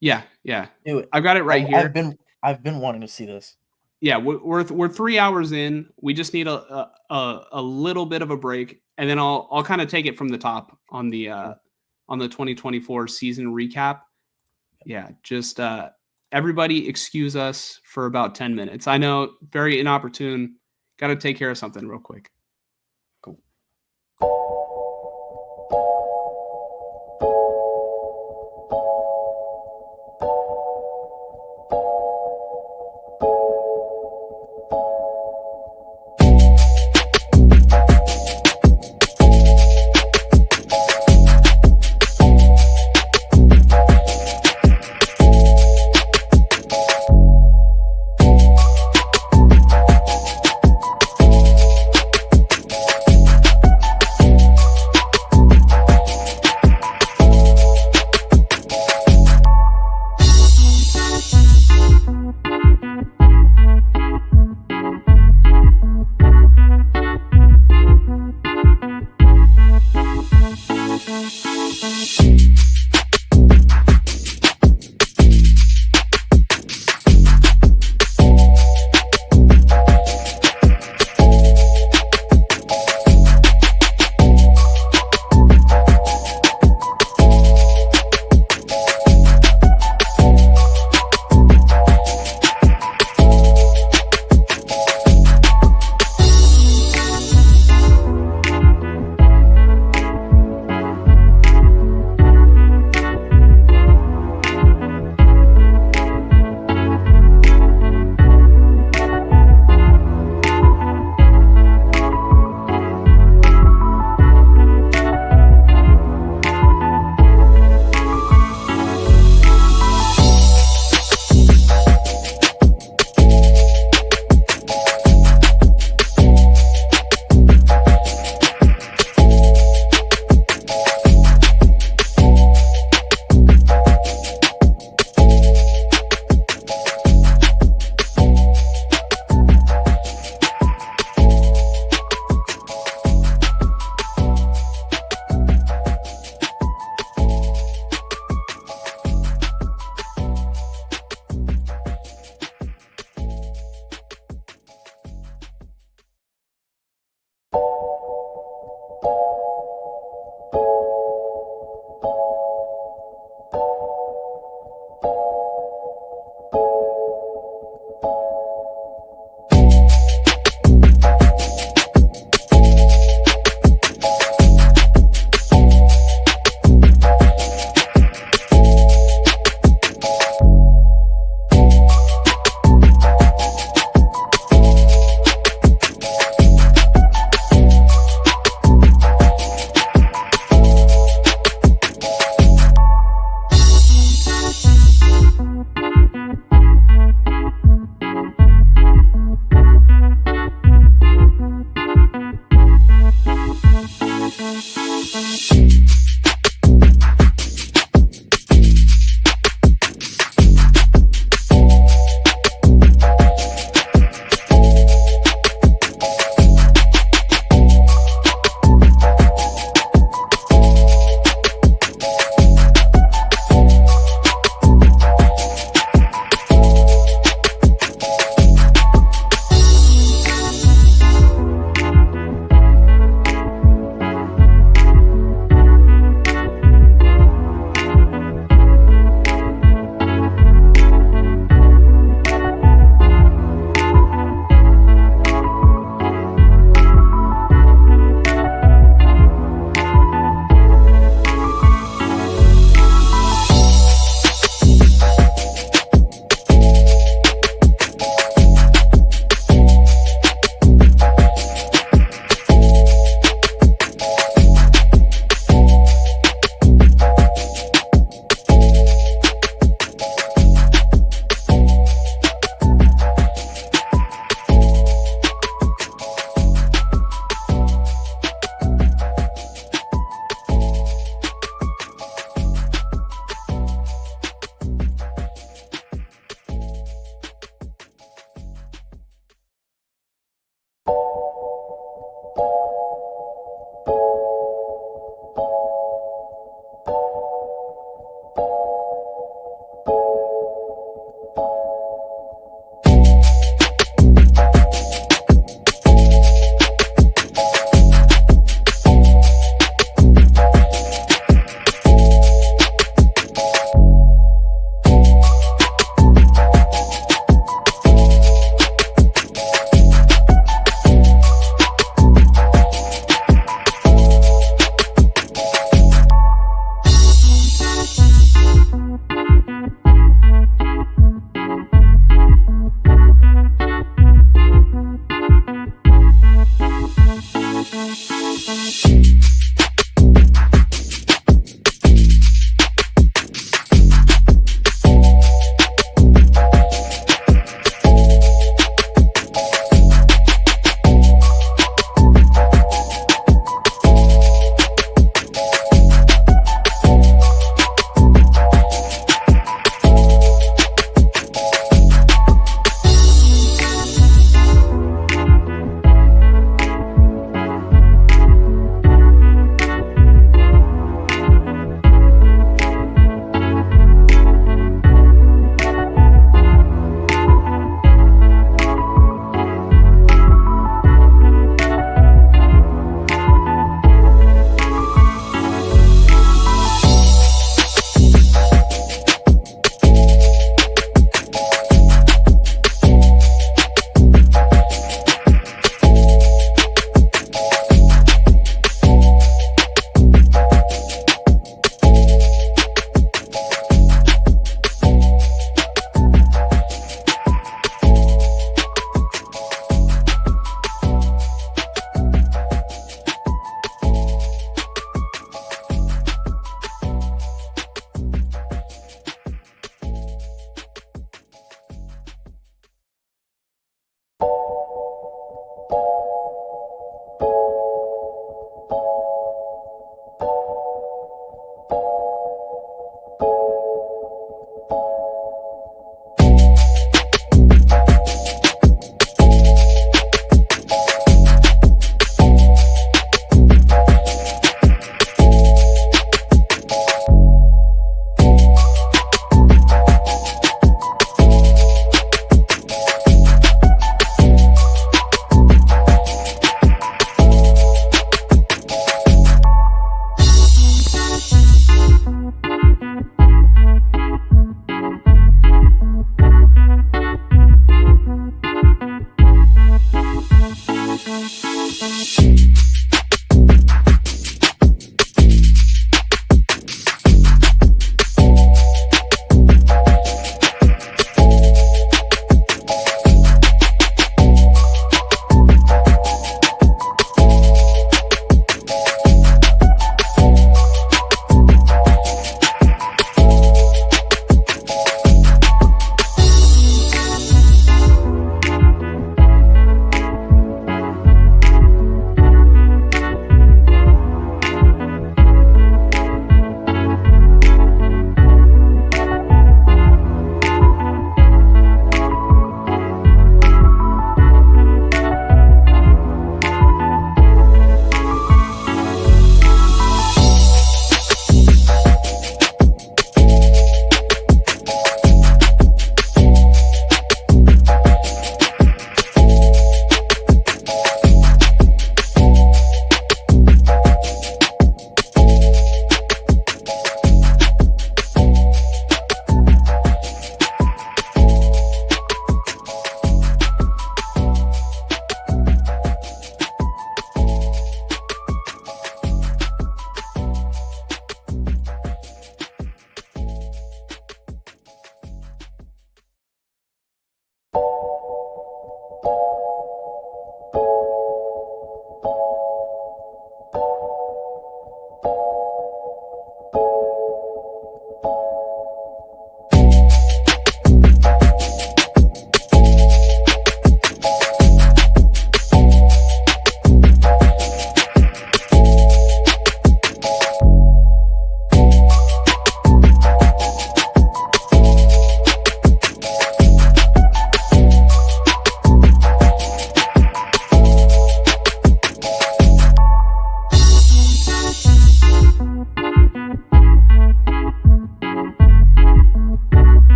Yeah. Do it. I've got it right here. I've been wanting to see this. yeah, we're 3 hours in. We just need a little bit of a break, and then I'll kind of take it from the top on the 2024 season recap. Yeah, just everybody excuse us for about 10 minutes. I know, very inopportune. Got to take care of something real quick. Cool.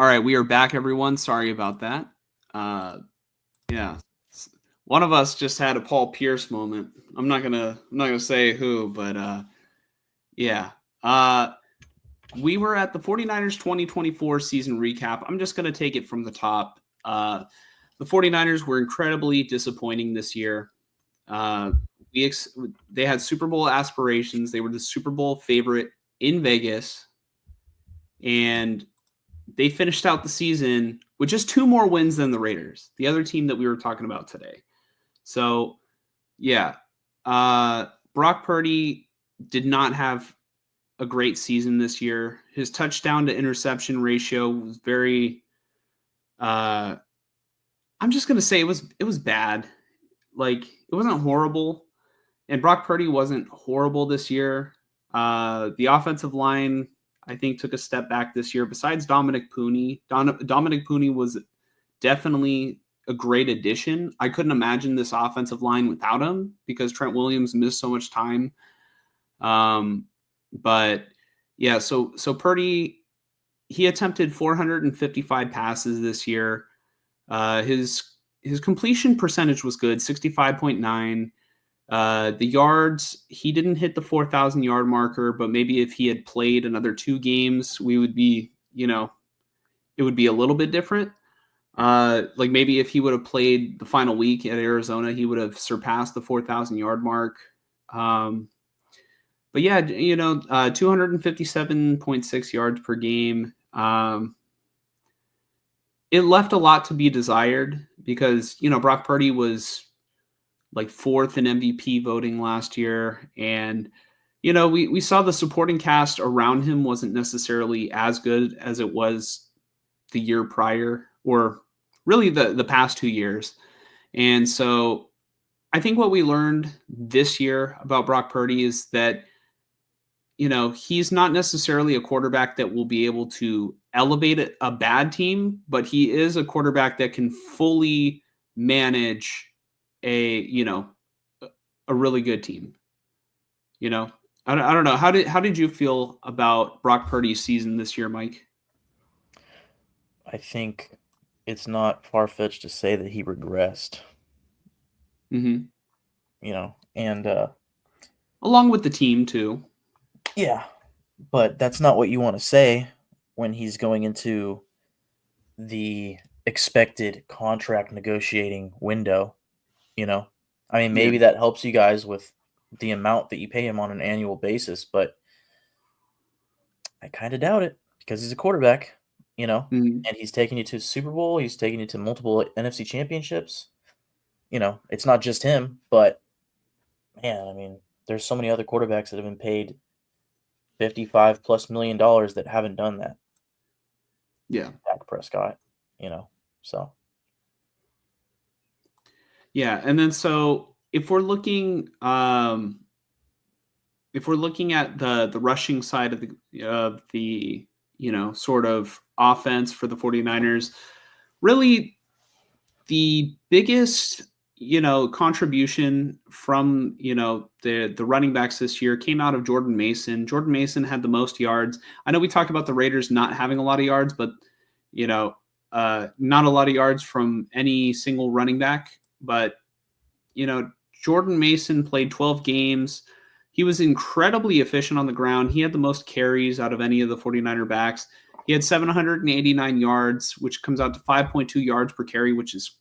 right, we are back, everyone. Sorry about that. Yeah, one of us just had a Paul Pierce moment. I'm not gonna say who, but yeah. We were at the 49ers 2024 season recap. I'm just gonna take it from the top. The 49ers were incredibly disappointing this year. They had Super Bowl aspirations. They were the Super Bowl favorite in Vegas, and they finished out the season with just 2 more wins than the Raiders, the other team that we were talking about today. So, yeah, Brock Purdy did not have a great season this year. His touchdown to interception ratio was very. I'm just gonna say it was bad. Like, it wasn't horrible, and Brock Purdy wasn't horrible this year. The offensive line, I think, took a step back this year. Besides Dominic Pooney, Dominic Pooney was definitely a great addition. I couldn't imagine this offensive line without him because Trent Williams missed so much time. But yeah, so Purdy, he attempted 455 passes this year. His completion percentage was good, 65.9. The yards, he didn't hit the 4,000 yard marker, but maybe if he had played another 2 games, we would be, it would be a little bit different. Like maybe if he would have played the final week at Arizona, he would have surpassed the 4,000 yard mark. But yeah, 257.6 yards per game. It left a lot to be desired because, Brock Purdy was like 4th in MVP voting last year. And, we saw the supporting cast around him wasn't necessarily as good as it was the year prior, or really the past 2 years. And so I think what we learned this year about Brock Purdy is that, he's not necessarily a quarterback that will be able to elevate a bad team, but he is a quarterback that can fully manage a really good team. I don't know. How did you feel about Brock Purdy's season this year, Mike? I think it's not far-fetched to say that he regressed. Mm-hmm. And along with the team too. Yeah, but that's not what you want to say when he's going into the expected contract negotiating window. I mean, maybe that helps you guys with the amount that you pay him on an annual basis, but I kind of doubt it because he's a quarterback, Mm-hmm. and he's taking you to Super Bowl. He's taking you to multiple NFC championships. It's not just him, but man, I mean, there's so many other quarterbacks that have been paid $55+ million that haven't done that. Yeah. Dak Prescott, so. Yeah, and then so if we're looking at the rushing side of the sort of offense for the 49ers, really the biggest contribution from the running backs this year came out of Jordan Mason. Jordan Mason had the most yards. I know we talked about the Raiders not having a lot of yards, but not a lot of yards from any single running back. But Jordan Mason played 12 games. He was incredibly efficient on the ground. He had the most carries out of any of the 49er backs. He had 789 yards, which comes out to 5.2 yards per carry, which is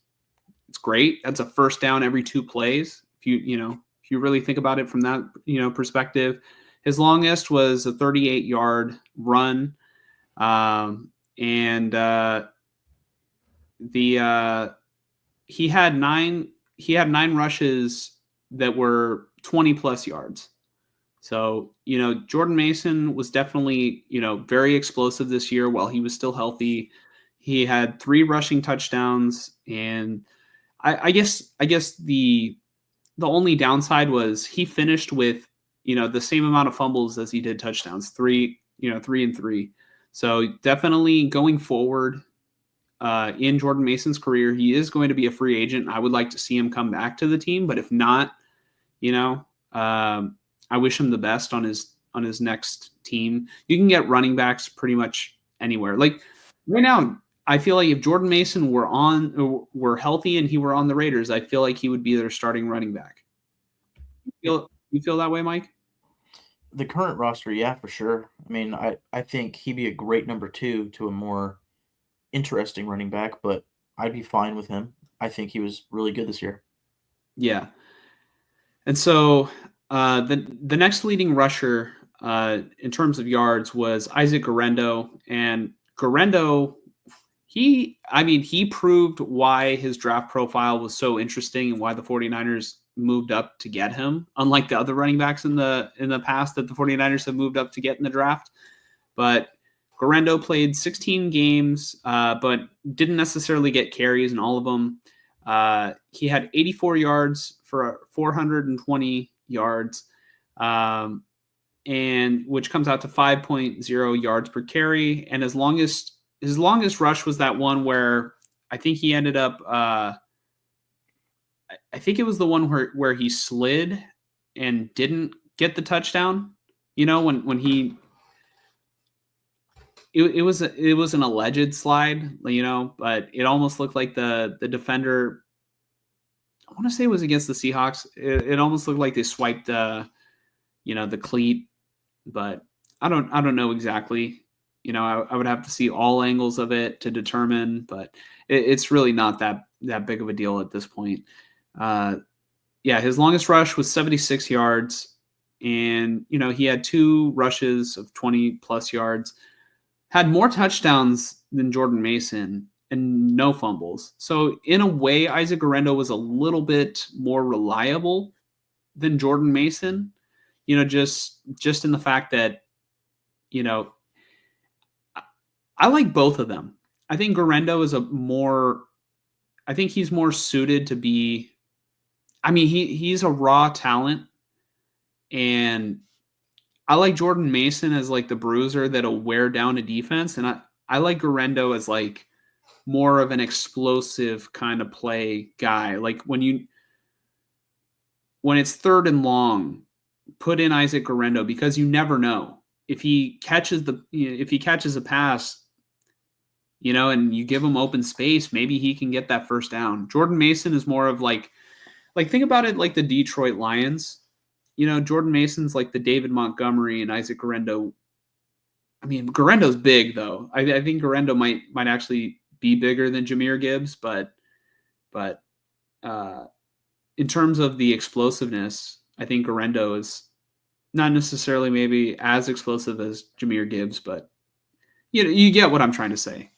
it's great. That's a first down every 2 plays. If you really think about it from that perspective. His longest was a 38-yard run, and he had 9 rushes that were 20+ yards. So, Jordan Mason was definitely, very explosive this year while he was still healthy. He had 3 rushing touchdowns, and I guess the only downside was he finished with, the same amount of fumbles as he did touchdowns, 3 and 3. So definitely going forward, in Jordan Mason's career, he is going to be a free agent. I would like to see him come back to the team, but if not, I wish him the best on his next team. You can get running backs pretty much anywhere. Like right now, I feel like if Jordan Mason were healthy and he were on the Raiders, I feel like he would be their starting running back. You feel that way, Mike? The current roster, yeah, for sure. I mean, I think he'd be a great number 2 to a more interesting running back, but I'd be fine with him. I think he was really good this year. Yeah. And so the next leading rusher in terms of yards was Isaac Guerrero, and Guerrero, he proved why his draft profile was so interesting and why the 49ers moved up to get him, unlike the other running backs in the past that the 49ers have moved up to get in the draft. But Guerrero played 16 games, but didn't necessarily get carries in all of them. He had 84 yards for 420 yards, and which comes out to 5.0 yards per carry. And his longest rush was that one where I think he ended up. I think it was the one where he slid and didn't get the touchdown. You know, when he. It was an alleged slide, you know, but it almost looked like the defender. I want to say it was against the Seahawks. It almost looked like they swiped the cleat, but I don't know exactly. You know, I would have to see all angles of it to determine, but it's really not that big of a deal at this point. Yeah, his longest rush was 76 yards, and he had 2 rushes of 20 plus yards. Had more touchdowns than Jordan Mason and no fumbles. So in a way, Isaac Guerrero was a little bit more reliable than Jordan Mason, just in the fact that, I like both of them. I think Guerrero is I think he's more suited to be, he's a raw talent, and I like Jordan Mason as like the bruiser that'll wear down a defense, and I like Guerrero as like more of an explosive kind of play guy. Like when it's 3rd and long, put in Isaac Guerrero, because you never know if he catches a pass, and you give him open space, maybe he can get that first down. Jordan Mason is more of like think about it like the Detroit Lions. Jordan Mason's like the David Montgomery, and Isaac Guerrero. Guerrero's big though. I think Guerrero might actually be bigger than Jahmyr Gibbs, but in terms of the explosiveness, I think Guerrero is not necessarily maybe as explosive as Jahmyr Gibbs, but you get what I'm trying to say.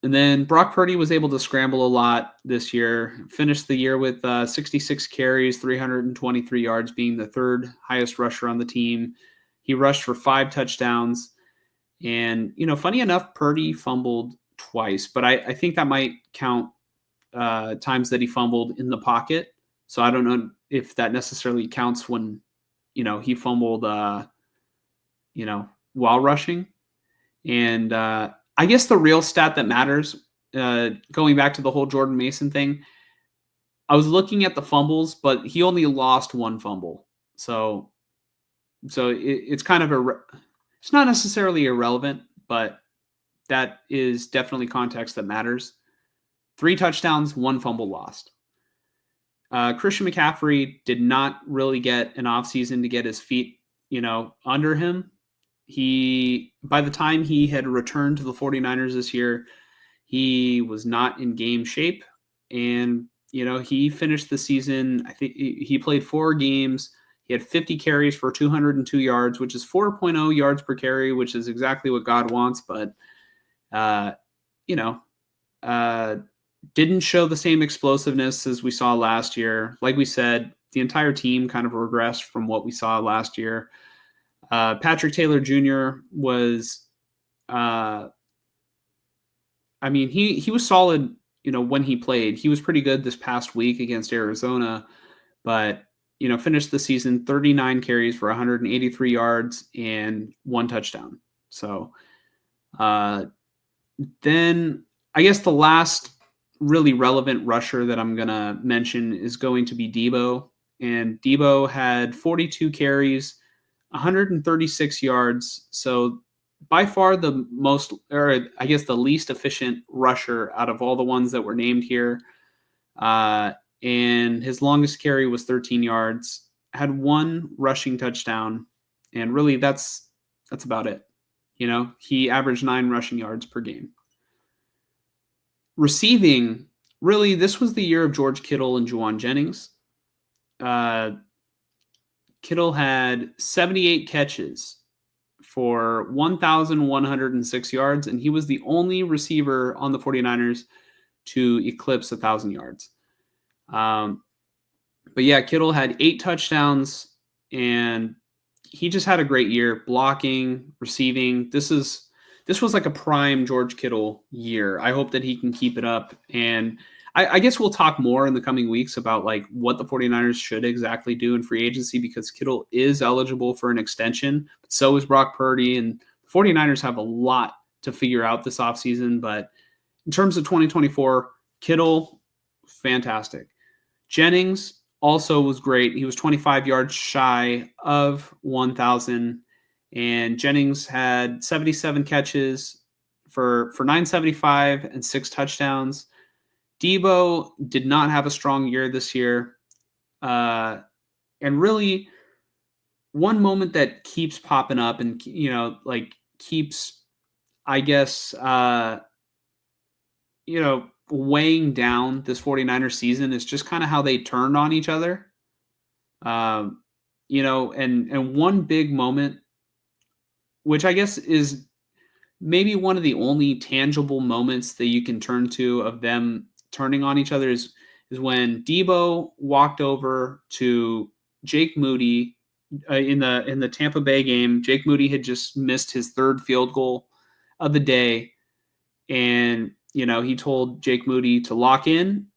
And then Brock Purdy was able to scramble a lot this year, finished the year with 66 carries, 323 yards, being the 3rd highest rusher on the team. He rushed for 5 touchdowns. And, funny enough, Purdy fumbled twice, but I think that might count times that he fumbled in the pocket. So I don't know if that necessarily counts when, he fumbled, while rushing. And I guess the real stat that matters, going back to the whole Jordan Mason thing, I was looking at the fumbles, but he only lost 1 fumble. So it's kind of it's not necessarily irrelevant, but that is definitely context that matters. 3 touchdowns, 1 fumble lost. Christian McCaffrey did not really get an offseason to get his feet, under him. By the time he had returned to the 49ers this year, he was not in game shape. And, he finished the season, I think he played 4 games. He had 50 carries for 202 yards, which is 4.0 yards per carry, which is exactly what God wants. But, didn't show the same explosiveness as we saw last year. Like we said, the entire team kind of regressed from what we saw last year. Patrick Taylor Jr. was, he was solid, when he played. He was pretty good this past week against Arizona, but, finished the season 39 carries for 183 yards and 1 touchdown. So then I guess the last really relevant rusher that I'm going to mention is going to be Debo. And Debo had 42 carries, 136 yards. So by far the most, or I guess the least efficient rusher out of all the ones that were named here. And his longest carry was 13 yards, had one rushing touchdown, and really that's about it. He averaged 9 rushing yards per game. Receiving, really, this was the year of George Kittle and Juwan Jennings. Kittle had 78 catches for 1,106 yards, and he was the only receiver on the 49ers to eclipse 1,000 yards. But yeah, Kittle had 8 touchdowns, and he just had a great year, blocking, receiving. This was like a prime George Kittle year. I hope that he can keep it up. And I guess we'll talk more in the coming weeks about like what the 49ers should exactly do in free agency, because Kittle is eligible for an extension, but so is Brock Purdy. And the 49ers have a lot to figure out this offseason. But in terms of 2024, Kittle, fantastic. Jennings also was great. He was 25 yards shy of 1,000. And Jennings had 77 catches for 975 and 6 touchdowns. Debo did not have a strong year this year. And really, one moment that keeps popping up and, keeps, I guess, weighing down this 49ers season is just kind of how they turned on each other. And one big moment, which I guess is maybe one of the only tangible moments that you can turn to of them turning on each other is when Debo walked over to Jake Moody in the Tampa Bay game. Jake Moody had just missed his 3rd field goal of the day, and he told Jake Moody to lock in,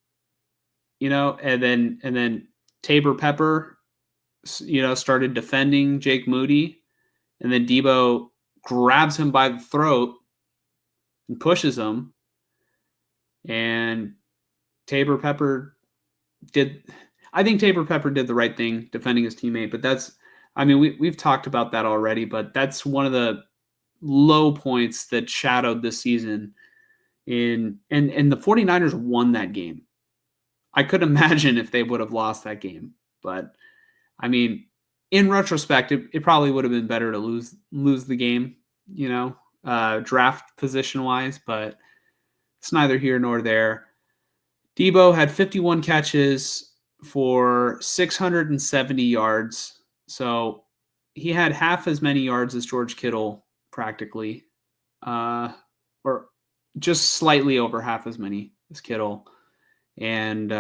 and then Tabor Pepper, started defending Jake Moody, and then Debo grabs him by the throat and pushes him, and Tabor Pepper did the right thing defending his teammate. But we've talked about that already, but that's one of the low points that shadowed this season. And the 49ers won that game. I could imagine if they would have lost that game. But, in retrospect, it probably would have been better to lose the game, draft position-wise. But it's neither here nor there. Debo had 51 catches for 670 yards. So he had half as many yards as George Kittle, practically. Or just slightly over half as many as Kittle. And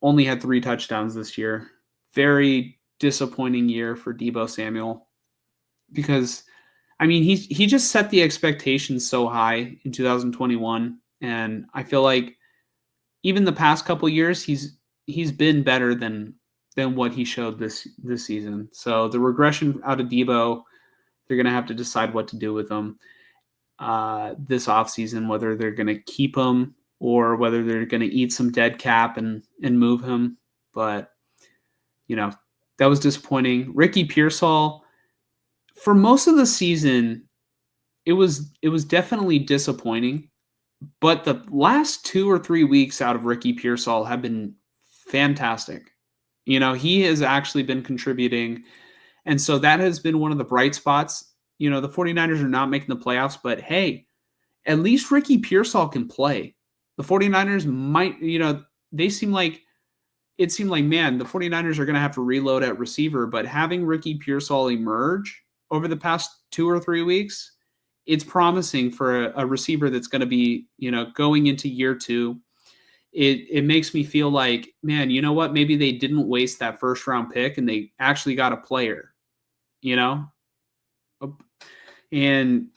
only had 3 touchdowns this year. Very disappointing year for Debo Samuel. Because, he just set the expectations so high in 2021. And I feel like even the past couple years, he's been better than what he showed this season. So the regression out of Debo, they're going to have to decide what to do with him this offseason, whether they're going to keep him or whether they're going to eat some dead cap and move him. But, that was disappointing. Ricky Pearsall, for most of the season, it was definitely disappointing. But the last 2 or 3 weeks out of Ricky Pearsall have been fantastic. He has actually been contributing. And so that has been one of the bright spots. The 49ers are not making the playoffs, but hey, at least Ricky Pearsall can play. The 49ers might, it seemed like, man, the 49ers are going to have to reload at receiver, but having Ricky Pearsall emerge over the past 2 or 3 weeks, it's promising for a receiver that's going to be, going into year 2. It makes me feel like, man, you know what? Maybe they didn't waste that 1st round pick and they actually got a player, And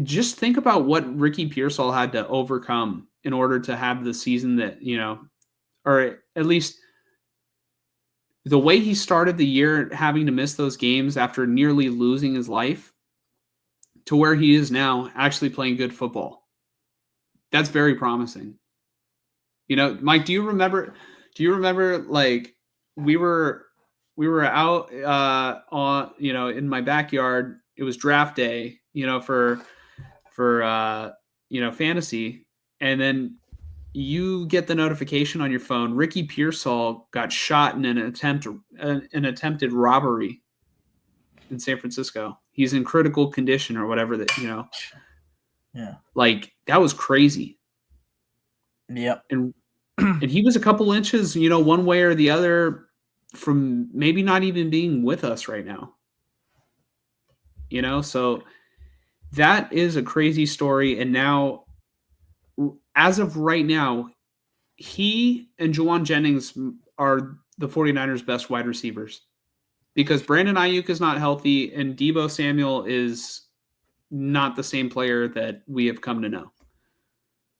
just think about what Ricky Pearsall had to overcome in order to have the season that, or at least the way he started the year, having to miss those games after nearly losing his life, to where he is now actually playing good football. That's very promising. Mike, do you remember like we were out on, in my backyard draft day, for fantasy, and then you get the notification on your phone. Ricky Pearsall got shot in an attempted robbery in San Francisco. He's in critical condition or whatever Yeah. Like, that was crazy. Yep. And he was a couple inches, one way or the other from maybe not even being with us right now. So that is a crazy story. And now, as of right now, he and Juwan Jennings are the 49ers' best wide receivers, because Brandon Ayuk is not healthy and Deebo Samuel is not the same player that we have come to know.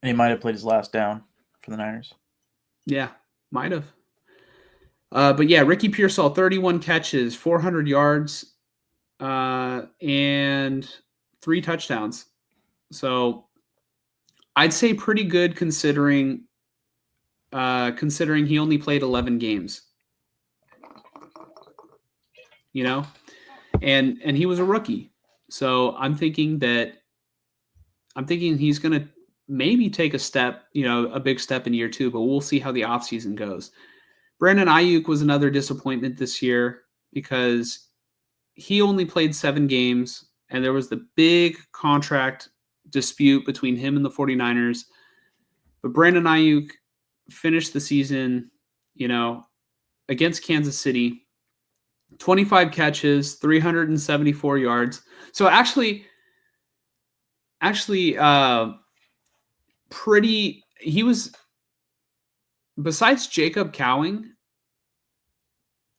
And he might have played his last down for the Niners. Yeah, might have. But yeah, Ricky Pearsall, 31 catches, 400 yards, and 3 touchdowns. So I'd say pretty good considering he only played 11 games. And he was a rookie. So I'm thinking he's going to maybe take a big step in year 2, but we'll see how the offseason goes. Brandon Ayuk was another disappointment this year because he only played 7 games, and there was the big contract dispute between him and the 49ers. But Brandon Ayuk finished the season, against Kansas City, 25 catches, 374 yards. So he was, besides Jacob Cowing,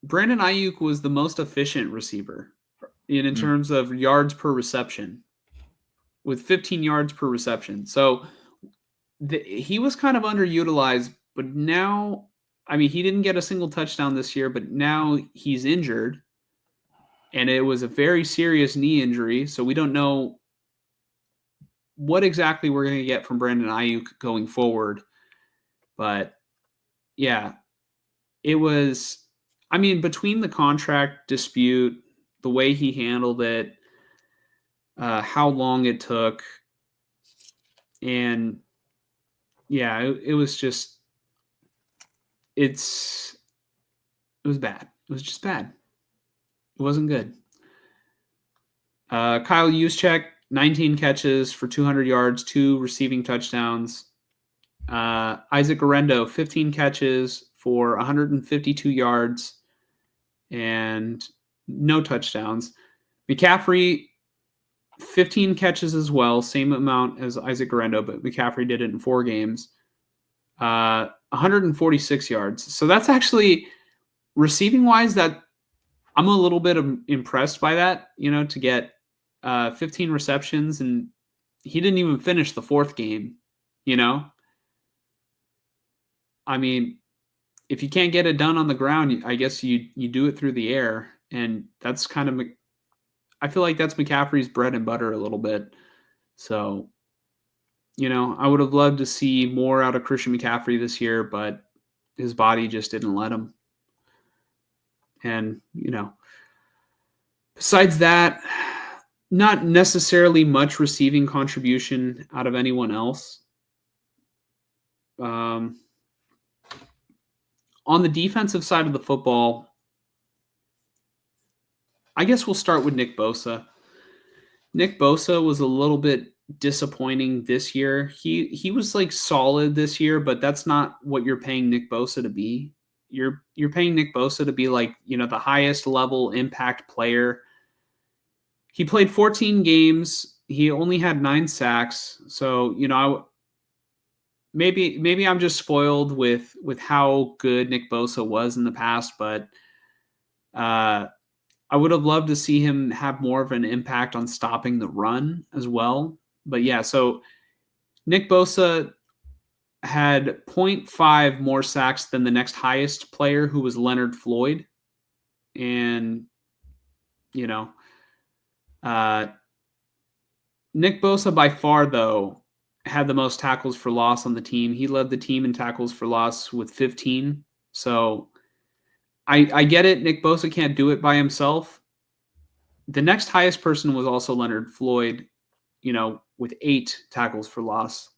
Brandon Ayuk was the most efficient receiver in terms of yards per reception, with 15 yards per reception. So he was kind of underutilized, but now, he didn't get a single touchdown this year, but now he's injured, and it was a very serious knee injury. So we don't know what exactly we're going to get from Brandon Ayuk going forward. But yeah, it was, between the contract dispute, the way he handled it, how long it took, and yeah, it was just, it was bad. It was just bad. It wasn't good. Kyle Juszczyk, 19 catches for 200 yards, 2 receiving touchdowns. Isaac Guerrero, 15 catches for 152 yards and no touchdowns. McCaffrey, 15 catches as well, same amount as Isaac Guerrero, but McCaffrey did it in 4 games. 146 yards. So that's actually, receiving-wise, that I'm a little bit impressed by that, to get 15 receptions, and he didn't even finish the 4th game, if you can't get it done on the ground, I guess you do it through the air, and that's kind of, I feel like that's McCaffrey's bread and butter a little bit. So, I would have loved to see more out of Christian McCaffrey this year, but his body just didn't let him. And, besides that, not necessarily much receiving contribution out of anyone else. On the defensive side of the football, I guess we'll start with Nick Bosa. Nick Bosa was a little bit disappointing this year. He was like solid this year, but that's not what you're paying Nick Bosa to be. You're paying Nick Bosa to be like, the highest level impact player. He played 14 games. He only had 9 sacks. So, maybe I'm just spoiled with how good Nick Bosa was in the past, but I would have loved to see him have more of an impact on stopping the run as well. But yeah, so Nick Bosa had 0.5 more sacks than the next highest player, who was Leonard Floyd. And, Nick Bosa by far, though, had the most tackles for loss on the team. He led the team in tackles for loss with 15. So I get it. Nick Bosa can't do it by himself. The next highest person was also Leonard Floyd, with 8 tackles for loss.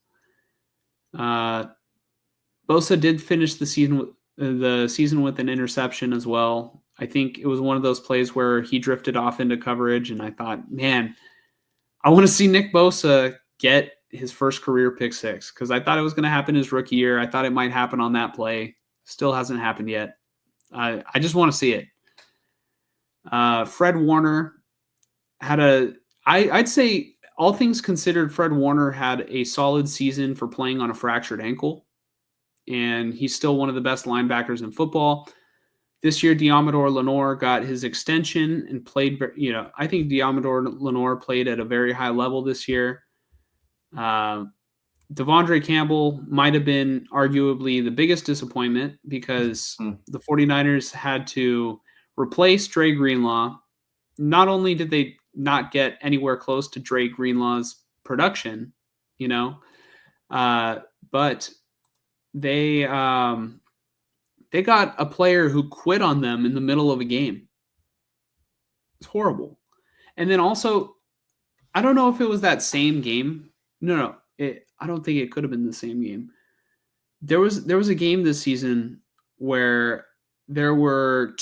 Bosa did finish the season with an interception as well. I think it was one of those plays where he drifted off into coverage, and I thought, man, I want to see Nick Bosa get his first career pick 6 because I thought it was going to happen his rookie year. I thought it might happen on that play. Still hasn't happened yet. I just want to see it. Fred Warner had I'd say all things considered, Fred Warner had a solid season for playing on a fractured ankle, and he's still one of the best linebackers in football. This year, Diamador Lenore got his extension and played, I think Diamador Lenore played at a very high level this year. Devondre Campbell might have been arguably the biggest disappointment because the 49ers had to replace Dre Greenlaw. Not only did they not get anywhere close to Dre Greenlaw's production, but they got a player who quit on them in the middle of a game. It's horrible. And then also, I don't know if it was that same game. No. I don't think it could have been the same game. There was a game this season where there were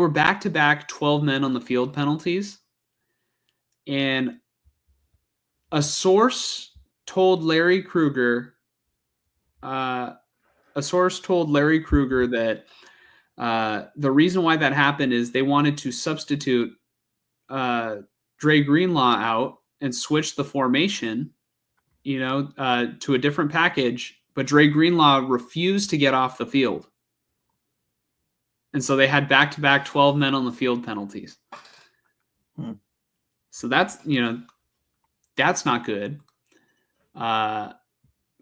back-to-back 12 men on the field penalties. And a source told Larry Krueger that the reason why that happened is they wanted to substitute Dre Greenlaw out and switch the formation, to a different package, but Dre Greenlaw refused to get off the field. And so they had back-to-back 12 men on the field penalties. So that's, that's not good.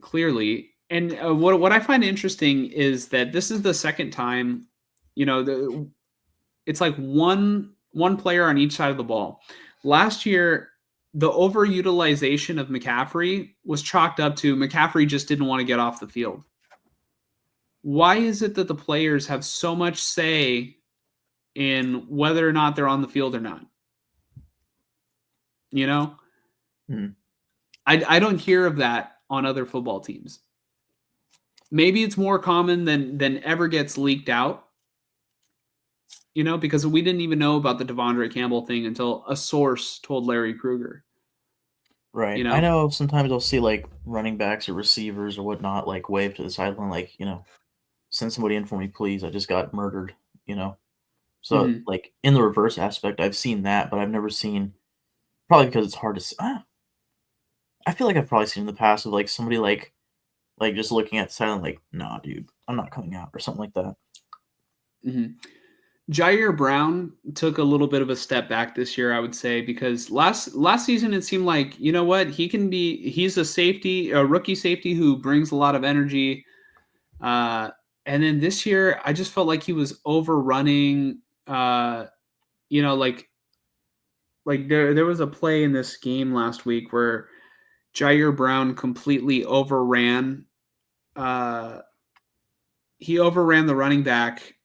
Clearly. And what I find interesting is that this is the second time, it's like one player on each side of the ball. Last year, the overutilization of McCaffrey was chalked up to McCaffrey just didn't want to get off the field. Why is it that the players have so much say in whether or not they're on the field or not? I don't hear of that on other football teams. Maybe it's more common than ever gets leaked out, because we didn't even know about the Devondre Campbell thing until a source told Larry Krueger. Right. I know sometimes I'll see like running backs or receivers or whatnot like wave to the sideline like, send somebody in for me, please. I just got murdered, So like in the reverse aspect, I've seen that, but I've never seen, probably because it's hard to see. I feel like I've probably seen in the past of like somebody like just looking at the sideline like, nah, dude, I'm not coming out or something like that. Jair Brown took a little bit of a step back this year, I would say, because last season it seemed like, he's a rookie safety who brings a lot of energy. And then this year I just felt like he was overrunning, like there was a play in this game last week where Jair Brown completely overran. He overran the running back.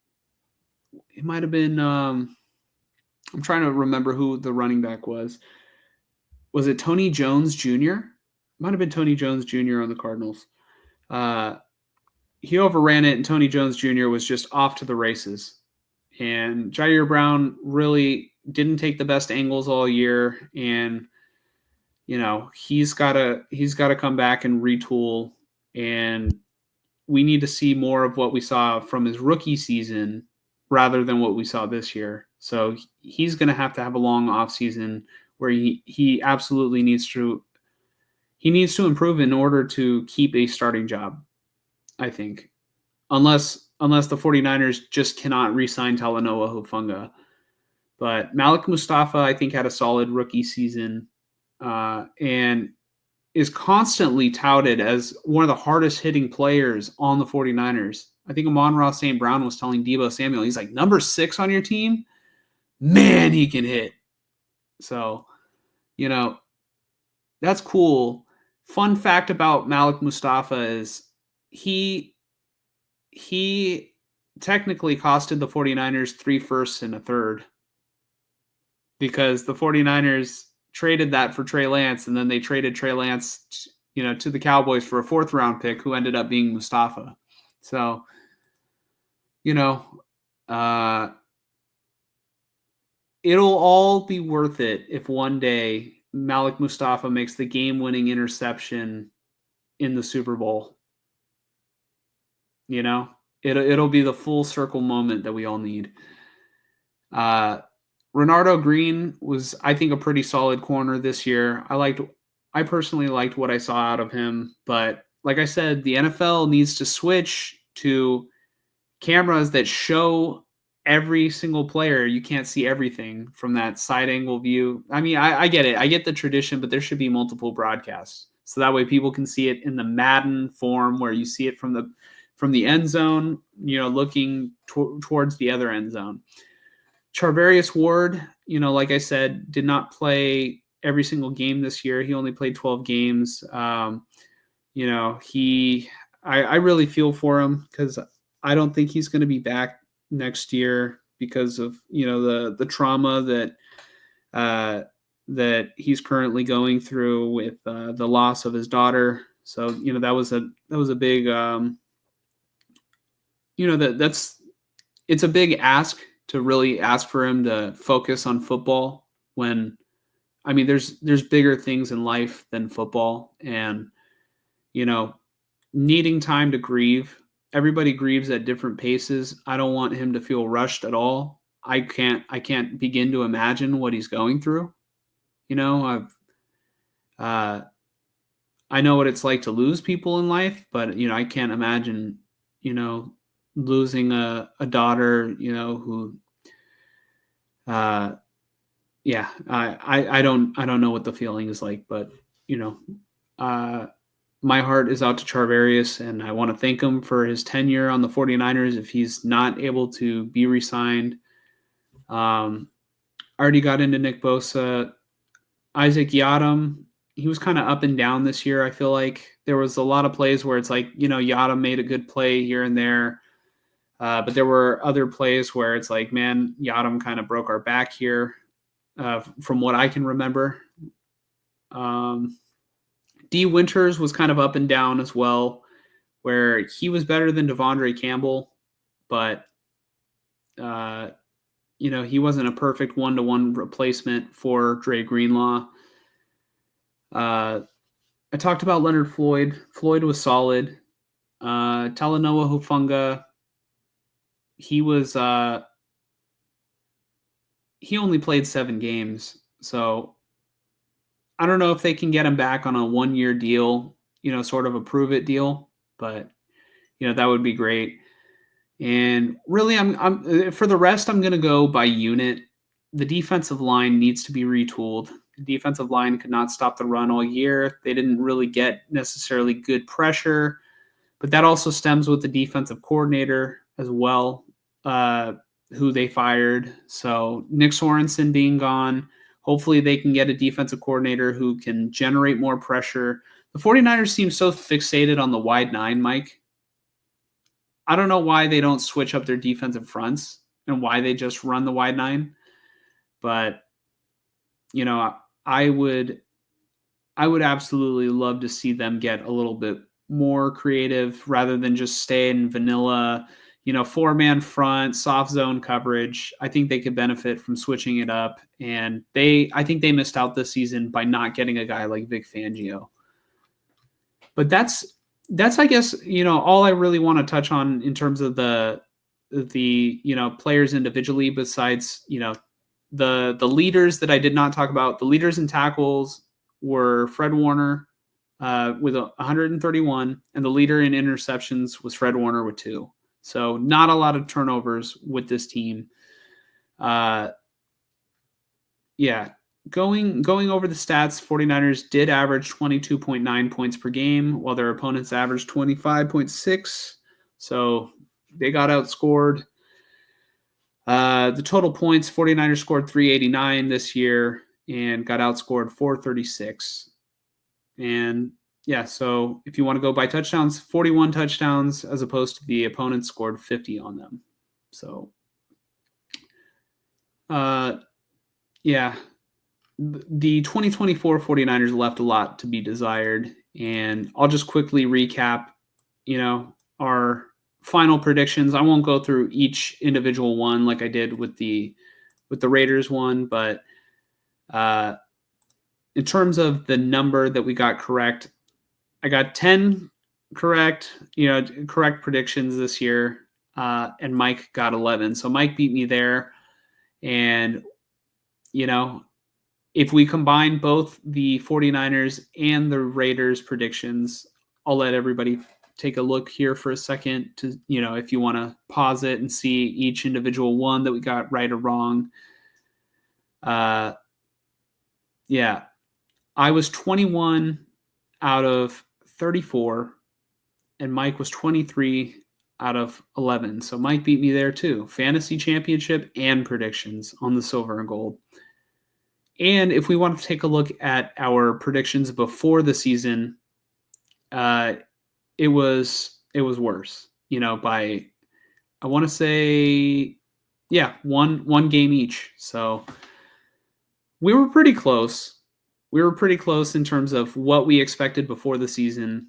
It might have been. I'm trying to remember who the running back was. Was it Tony Jones Jr.? Might have been Tony Jones Jr. on the Cardinals. He overran it, and Tony Jones Jr. was just off to the races. And Jair Brown really didn't take the best angles all year, and he's got to come back and retool, and we need to see more of what we saw from his rookie season rather than what we saw this year. So he's going to have a long off season where he absolutely needs to improve in order to keep a starting job, I think. Unless the 49ers just cannot re-sign Talanoa Hufanga. But Malik Mustafa, I think, had a solid rookie season and is constantly touted as one of the hardest hitting players on the 49ers. I think Amon-Ra St. Brown was telling Deebo Samuel, he's like, number 6 on your team? Man, he can hit. So, that's cool. Fun fact about Malik Mustafa is he technically costed the 49ers 3 firsts and a third. because the 49ers traded that for Trey Lance, and then they traded Trey Lance, to the Cowboys for a 4th-round pick who ended up being Mustafa. So, it'll all be worth it if one day Malik Mustafa makes the game-winning interception in the Super Bowl. It'll be the full circle moment that we all need. Renardo Green was, I think, a pretty solid corner this year. I personally liked what I saw out of him, but like I said, the NFL needs to switch to cameras that show every single player. You can't see everything from that side angle view. I mean, I get it. I get the tradition, but there should be multiple broadcasts. So that way people can see it in the Madden form where you see it from the end zone, looking towards the other end zone. Charvarius Ward, like I said, did not play every single game this year. He only played 12 games. I really feel for him because I don't think he's going to be back next year because of, the trauma that he's currently going through with the loss of his daughter. So, that was a big, it's a big ask to really ask for him to focus on football when, there's bigger things in life than football, and, needing time to grieve. Everybody grieves at different paces. I don't want him to feel rushed at all. I can't begin to imagine what he's going through. I know what it's like to lose people in life, but, I can't imagine, losing a daughter, who, I don't know what the feeling is like, but, my heart is out to Charvarius, and I want to thank him for his tenure on the 49ers. If he's not able to be re-signed, already got into Nick Bosa. Isaac Yiadom, he was kind of up and down this year. I feel like there was a lot of plays where it's like, Yiadom made a good play here and there. But there were other plays where it's like, man, Yiadom kind of broke our back here, from what I can remember. D. Winters was kind of up and down as well, where he was better than Devondre Campbell, but, he wasn't a perfect one-to-one replacement for Dre Greenlaw. I talked about Leonard Floyd. Floyd was solid. Talanoa Hufanga, he only played 7 games, so I don't know if they can get him back on a 1-year deal, sort of a prove it deal, but that would be great. And really, I'm for the rest, I'm going to go by unit. The defensive line needs to be retooled. The defensive line could not stop the run all year. They didn't really get necessarily good pressure, but that also stems with the defensive coordinator as well, who they fired. So Nick Sorensen being gone, hopefully they can get a defensive coordinator who can generate more pressure. The 49ers seem so fixated on the wide 9, Mike. I don't know why they don't switch up their defensive fronts and why they just run the wide 9. But, I would absolutely love to see them get a little bit more creative rather than just stay in vanilla, 4-man front, soft zone coverage. I think they could benefit from switching it up. And I think they missed out this season by not getting a guy like Vic Fangio. But that's I guess, all I really want to touch on in terms of the players individually, besides, the leaders that I did not talk about. The leaders in tackles were Fred Warner with 131, and the leader in interceptions was Fred Warner with 2. So not a lot of turnovers with this team. Going over the stats, 49ers did average 22.9 points per game, while their opponents averaged 25.6. So they got outscored. The total points, 49ers scored 389 this year and got outscored 436. And so if you want to go by touchdowns, 41 touchdowns as opposed to the opponent scored 50 on them. So, Yeah. The 2024 49ers left a lot to be desired. And I'll just quickly recap, our final predictions. I won't go through each individual one like I did with the Raiders one, but in terms of the number that we got correct, I got 10 correct, correct predictions this year, and Mike got 11. So Mike beat me there. And, if we combine both the 49ers and the Raiders predictions, I'll let everybody take a look here for a second to, if you want to pause it and see each individual one that we got right or wrong. Yeah, I was 21 out of 34, and Mike was 23 out of 11. So Mike beat me there too. Fantasy championship and predictions on the silver and gold. And if we want to take a look at our predictions before the season, it was worse. By, I want to say, one game each. So we were pretty close. We were pretty close in terms of what we expected before the season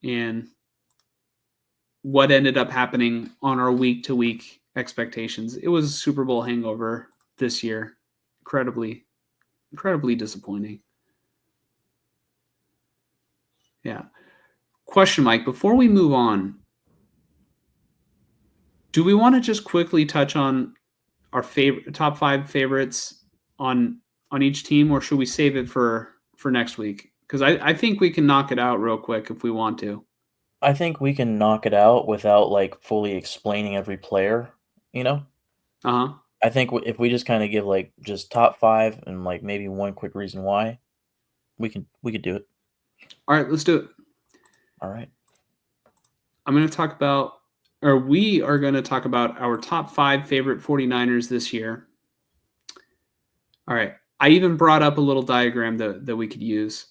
and what ended up happening on our week-to-week expectations. It was a Super Bowl hangover this year. Incredibly disappointing. Yeah. Question, Mike, before we move on, do we want to just quickly touch on our top 5 favorites on each team, or should we save it for next week? Because I think we can knock it out real quick if we want to. I think we can knock it out without like fully explaining every player, Uh-huh. I think if we just kind of give like just top 5 and like maybe one quick reason why, we could do it. All right, let's do it. All right. We are going to talk about our top 5 favorite 49ers this year. All right. I even brought up a little diagram that we could use.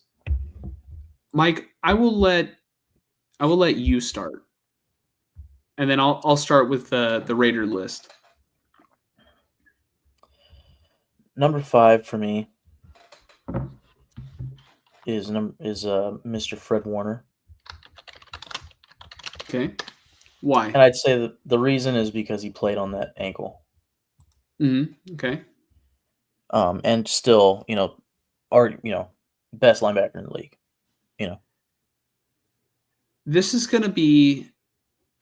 Mike, I will let you start. And then I'll start with the Raider list. Number 5 for me is Mr. Fred Warner. Okay. Why? And I'd say that the reason is because he played on that ankle. Mm-hmm. Okay. And still, our best linebacker in the league. This is gonna be.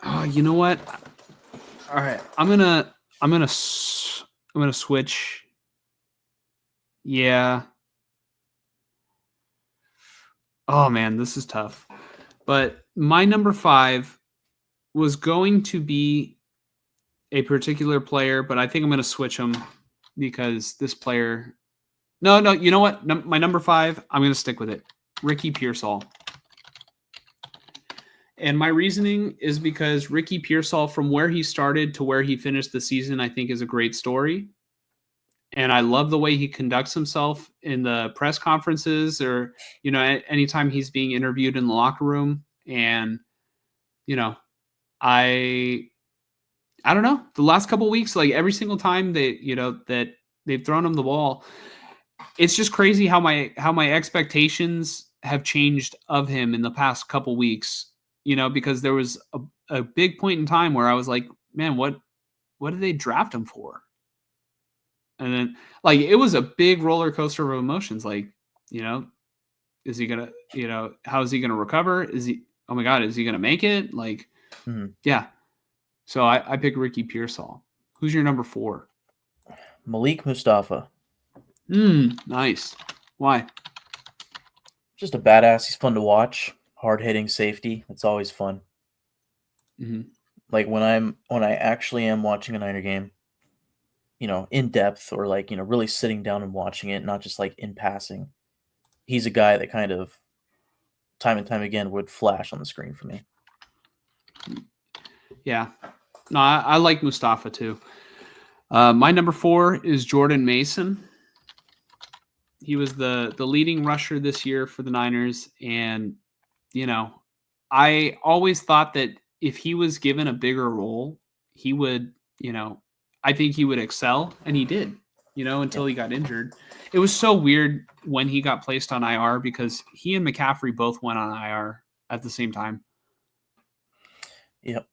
Oh, you know what? All right, I'm gonna switch. Yeah. Oh man, this is tough. But my number 5 was going to be a particular player, but I think I'm going to switch him because this player. No, you know what? My number 5, I'm going to stick with it. Ricky Pearsall. And my reasoning is because Ricky Pearsall, from where he started to where he finished the season, I think is a great story. And I love the way he conducts himself in the press conferences or, anytime he's being interviewed in the locker room. And, I don't know. The last couple of weeks, like every single time that they've thrown him the ball, it's just crazy how my expectations have changed of him in the past couple weeks. Because there was a big point in time where I was like, man, what did they draft him for? And then, like, it was a big roller coaster of emotions. Like, is he gonna, how is he gonna recover? Oh my God, is he gonna make it? Like, yeah. So I pick Ricky Pearsall. Who's your number 4? Malik Mustafa. Nice. Why? Just a badass. He's fun to watch. Hard-hitting safety. It's always fun. Mm-hmm. Like when I actually am watching a Niner game, in depth or like, really sitting down and watching it, not just like in passing. He's a guy that kind of time and time again would flash on the screen for me. Yeah. No, I like Mustafa too. My number 4 is Jordan Mason. He was the leading rusher this year for the Niners. And, I always thought that if he was given a bigger role, he would, I think he would excel. And he did. until he got injured. It was so weird when he got placed on IR because he and McCaffrey both went on IR at the same time. Yep.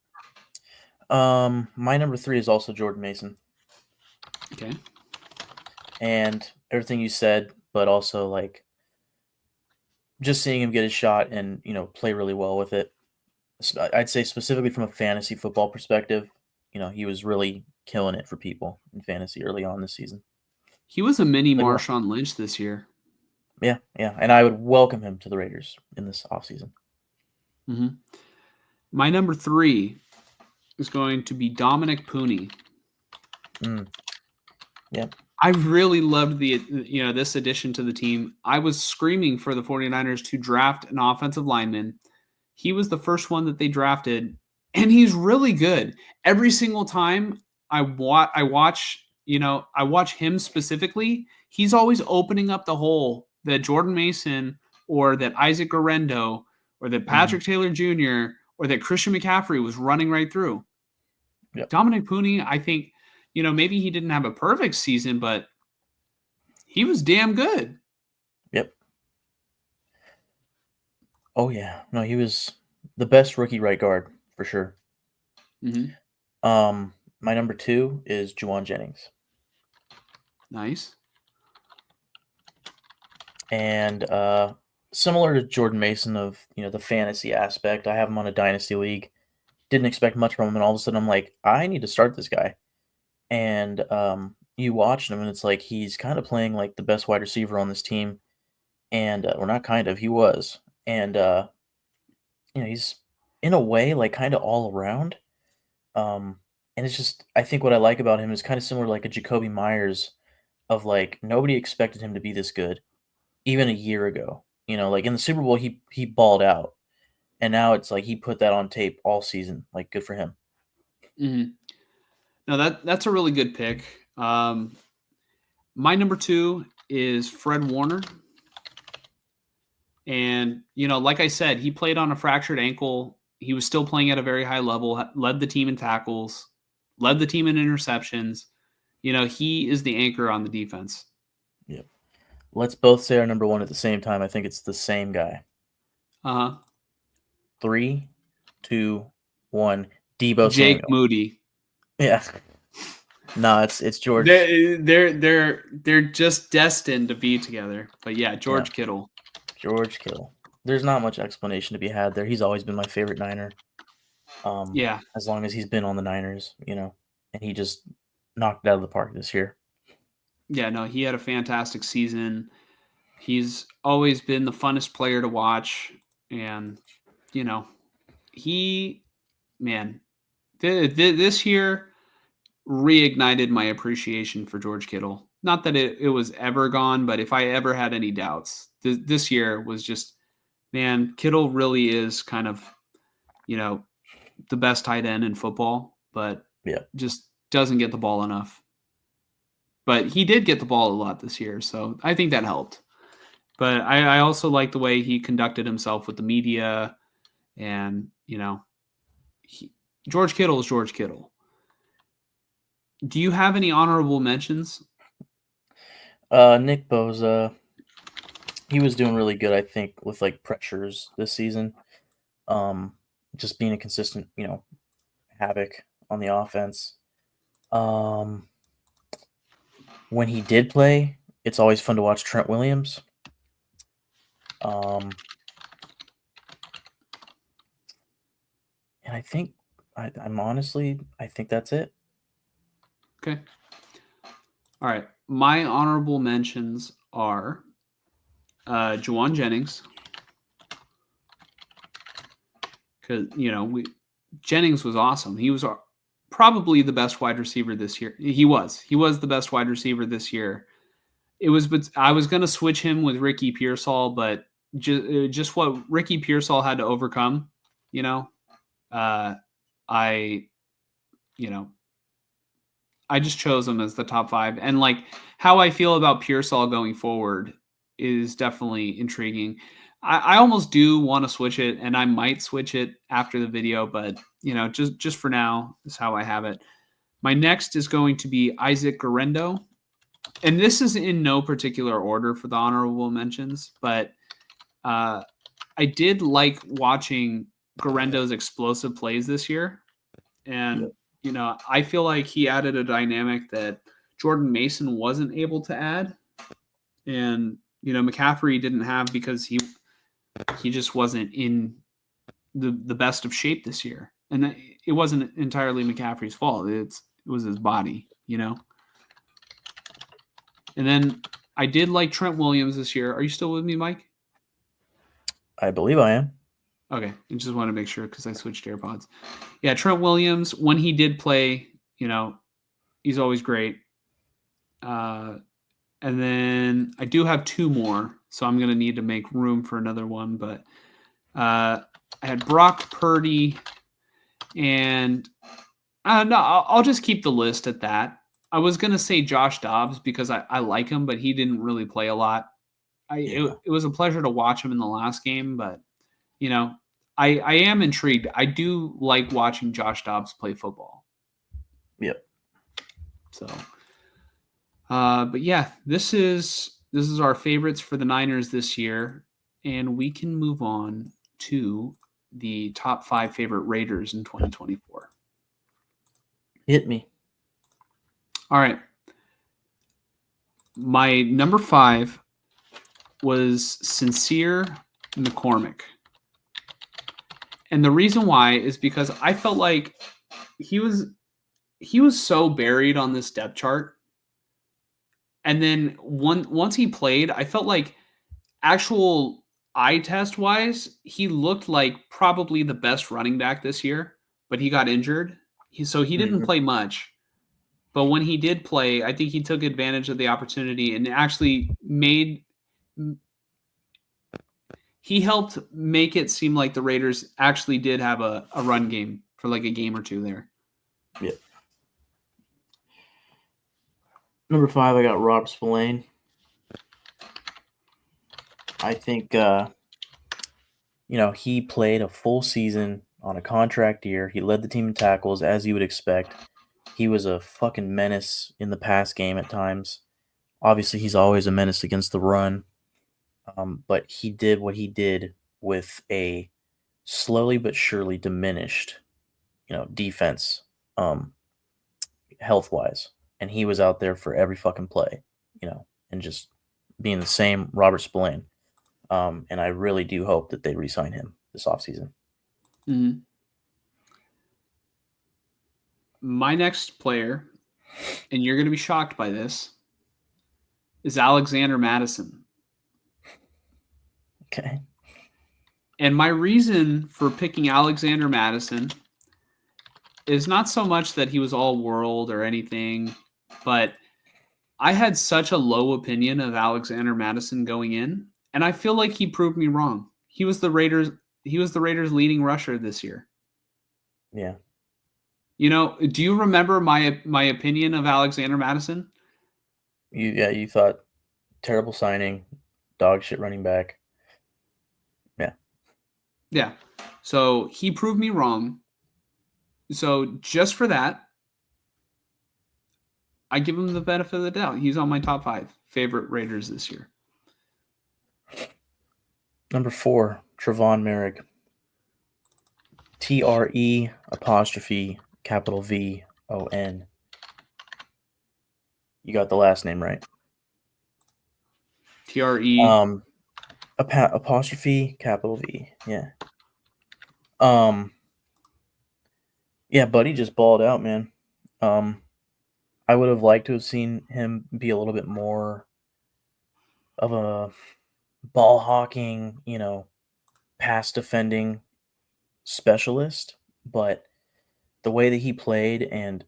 My number 3 is also Jordan Mason. Okay. And everything you said, but also like just seeing him get his shot and play really well with it. I'd say specifically from a fantasy football perspective, he was really killing it for people in fantasy early on this season. He was a mini Marshawn Lynch this year. Yeah, and I would welcome him to the Raiders in this offseason. Mm-hmm. My number 3 is going to be Dominic Pooney. Yep. I really loved this addition to the team. I was screaming for the 49ers to draft an offensive lineman. He was the first one that they drafted, and he's really good. Every single time I watch him specifically, he's always opening up the hole that Jordan Mason or that Isaac Guerrero or that Patrick Taylor Jr. or that Christian McCaffrey was running right through. Yep. Dominic Pooney, I think, maybe he didn't have a perfect season, but he was damn good. Yep. Oh, yeah. No, he was the best rookie right guard for sure. Mm-hmm. My number 2 is Juwan Jennings. Nice. And similar to Jordan Mason of the fantasy aspect, I have him on a dynasty league. Didn't expect much from him, and all of a sudden I'm like, I need to start this guy. And you watch him, and it's like he's kind of playing like the best wide receiver on this team. And or not kind of, he was. And he's in a way like kind of all around. And it's just, I think what I like about him is kind of similar to like a Jacoby Myers of like nobody expected him to be this good even a year ago. Like in the Super Bowl he balled out. And now it's like he put that on tape all season. Like good for him. Mm-hmm. No, that's a really good pick. My number 2 is Fred Warner. And, like I said, he played on a fractured ankle. He was still playing at a very high level, led the team in tackles, led the team in interceptions. He is the anchor on the defense. Yep. Let's both say our number 1 at the same time. I think it's the same guy. 3, 2, 1. Deebo Jake Samuel. Moody. Yeah. No, it's George. They're just destined to be together. But yeah, George Kittle. George Kittle. There's not much explanation to be had there. He's always been my favorite Niner. As long as he's been on the Niners, and he just knocked it out of the park this year. Yeah, no, he had a fantastic season. He's always been the funnest player to watch. And, this year reignited my appreciation for George Kittle. Not that it was ever gone, but if I ever had any doubts, this year was just, man, Kittle really is kind of, the best tight end in football, but just doesn't get the ball enough. But he did get the ball a lot this year, so I think that helped. But I also like the way he conducted himself with the media, and George Kittle is George Kittle. Do you have any honorable mentions? Nick Bosa, he was doing really good, I think, with like pressures this season. Just being a consistent, havoc on the offense. When he did play, it's always fun to watch Trent Williams. And I think I think that's it. Okay. All right. My honorable mentions are Juwan Jennings. Because, Jennings was awesome. He was probably the best wide receiver this year. He was the best wide receiver this year. I was going to switch him with Ricky Pearsall, but just what Ricky Pearsall had to overcome, I just chose him as the top 5. And like how I feel about Pearsall going forward is definitely intriguing. I almost do want to switch it, and I might switch it after the video, but just for now is how I have it. My next is going to be Isaac Guerrero. and this is in no particular order for the honorable mentions, but I did like watching Garendo's explosive plays this year. And, I feel like he added a dynamic that Jordan Mason wasn't able to add. And, McCaffrey didn't have because he just wasn't in the best of shape this year. And it wasn't entirely McCaffrey's fault. It was his body, And then I did like Trent Williams this year. Are you still with me, Mike? I believe I am. Okay. I just want to make sure because I switched AirPods. Yeah, Trent Williams, when he did play, he's always great. And then I do have two more, so I'm going to need to make room for another one. But I had Brock Purdy, and no, I'll just keep the list at that. I was going to say Josh Dobbs because I like him, but he didn't really play a lot. It was a pleasure to watch him in the last game, but, I am intrigued. I do like watching Josh Dobbs play football. Yep. So, but yeah, this is our favorites for the Niners this year, and we can move on to the top 5 favorite Raiders in 2024. Hit me. All right. My number 5 was Sincere McCormick. And the reason why is because I felt like he was so buried on this depth chart. And then once he played, I felt like actual eye test wise, he looked like probably the best running back this year, but he got injured. So he didn't play much. But when he did play, I think he took advantage of the opportunity and actually he helped make it seem like the Raiders actually did have a run game for like a game or two there. Yep. Number 5, I got Rob Spillane. I think, he played a full season on a contract year. He led the team in tackles, as you would expect. He was a fucking menace in the pass game at times. Obviously, he's always a menace against the run. But he did what he did with a slowly but surely diminished, defense, health-wise. And he was out there for every fucking play, and just being the same Robert Spillane. And I really do hope that they re-sign him this offseason. Mm-hmm. My next player, and you're going to be shocked by this, is Alexander Mattison. Okay. And my reason for picking Alexander Mattison is not so much that he was all world or anything, but I had such a low opinion of Alexander Mattison going in, and I feel like he proved me wrong. He was the Raiders' leading rusher this year. Yeah. Do you remember my opinion of Alexander Mattison? You thought terrible signing, dog shit running back. Yeah. Yeah. So he proved me wrong. So just for that, I give him the benefit of the doubt. He's on my top 5 favorite Raiders this year. Number 4, Trevon Merrick. TRE''VON. You got the last name right. TRE. Apostrophe capital V. Yeah. Yeah, buddy just balled out, man. I would have liked to have seen him be a little bit more of a ball hawking, pass defending specialist, but the way that he played and,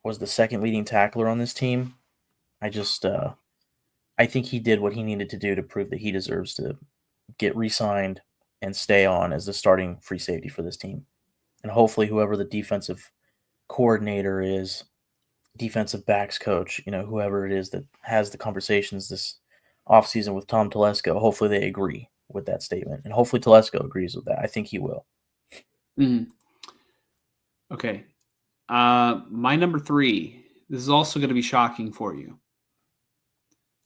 was the second leading tackler on this team, I think he did what he needed to do to prove that he deserves to get re-signed and stay on as the starting free safety for this team. And hopefully whoever the defensive coordinator is, defensive backs coach, whoever it is that has the conversations this offseason with Tom Telesco, hopefully they agree with that statement. And hopefully Telesco agrees with that. I think he will. Mm-hmm. Okay. My number 3, This is also going to be shocking for you.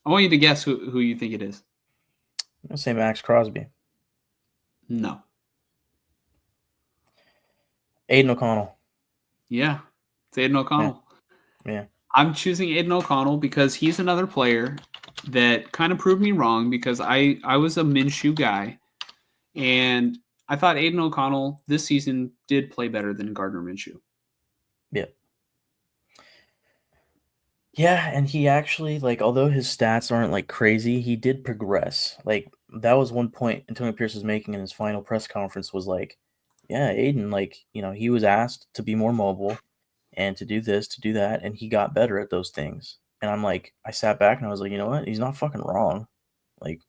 I want you to guess who you think it is. I'm going to say Max Crosby. No. Aiden O'Connell. Yeah, it's Aiden O'Connell. Yeah. I'm choosing Aiden O'Connell because he's another player that kind of proved me wrong because I was a Minshew guy, and I thought Aiden O'Connell this season did play better than Gardner Minshew. Yeah. Yeah, and he actually, like, although his stats aren't, like, crazy, he did progress. Like, that was one point Antonio Pierce was making in his final press conference was like, yeah, Aiden, like, he was asked to be more mobile and to do this, to do that, and he got better at those things. And I'm like, I sat back and I was like, you know what? He's not fucking wrong. Like,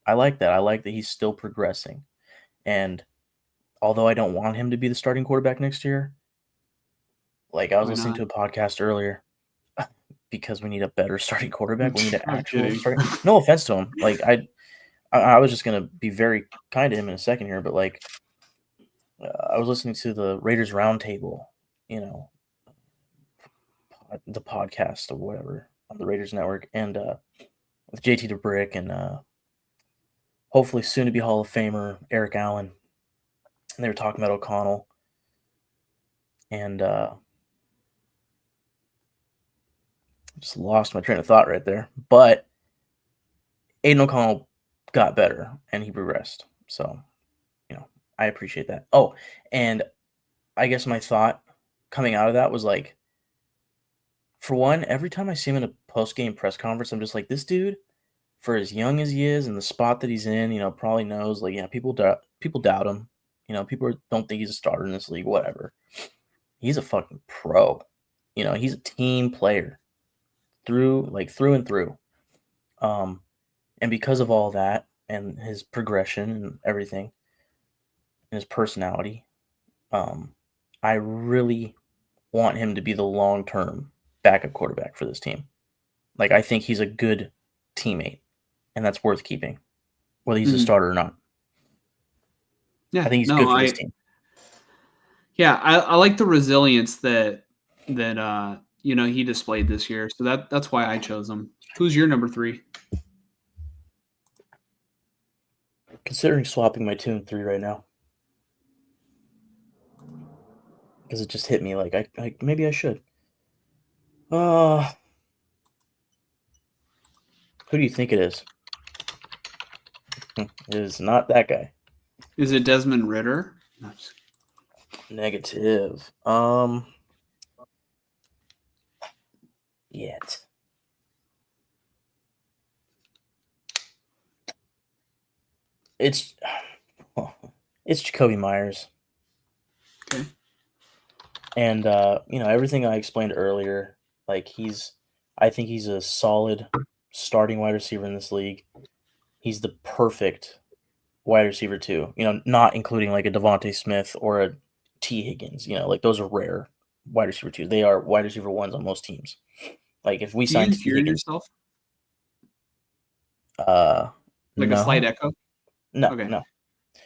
I like that. I like that he's still progressing. And although I don't want him to be the starting quarterback next year, like, I was Why listening not? to a podcast earlier because we need a better starting quarterback. We need an I'm actual kidding. starting. No offense to him. Like, I was just gonna be very kind to him in a second here, but like, I was listening to the Raiders Roundtable, the podcast or whatever on the Raiders Network, and with JT DeBrick and hopefully soon to be Hall of Famer Eric Allen, and they were talking about O'Connell, and just lost my train of thought right there. But Aiden O'Connell got better and he progressed, so I appreciate that. Oh, and I guess my thought coming out of that was like, for one, every time I see him in a post-game press conference, I'm just like, this dude, for as young as he is and the spot that he's in, probably knows, like, yeah, people doubt him. People don't think he's a starter in this league, whatever. He's a fucking pro. He's a team player through and through. And because of all that and his progression and everything and his personality, I really want him to be the long-term backup quarterback for this team. Like, I think he's a good teammate, and that's worth keeping, whether he's a starter or not. Yeah, I think he's good for this team. Yeah, I like the resilience that he displayed this year. So that's why I chose him. Who's your number 3? Considering swapping my 2 and 3 right now. Because it just hit me like I maybe I should. Who do you think it is? It is not that guy. Is it Desmond Ridder? No, Negative. Yet. It's Jacoby Myers. Okay. And everything I explained earlier, like I think he's a solid starting wide receiver in this league. He's the perfect wide receiver too. Not including like a Devontae Smith or a T. Higgins. Like those are rare wide receiver twos. They are wide receiver ones on most teams. Like if we Do you signed T. hear Higgins, yourself? Like a slight echo? No, okay. No.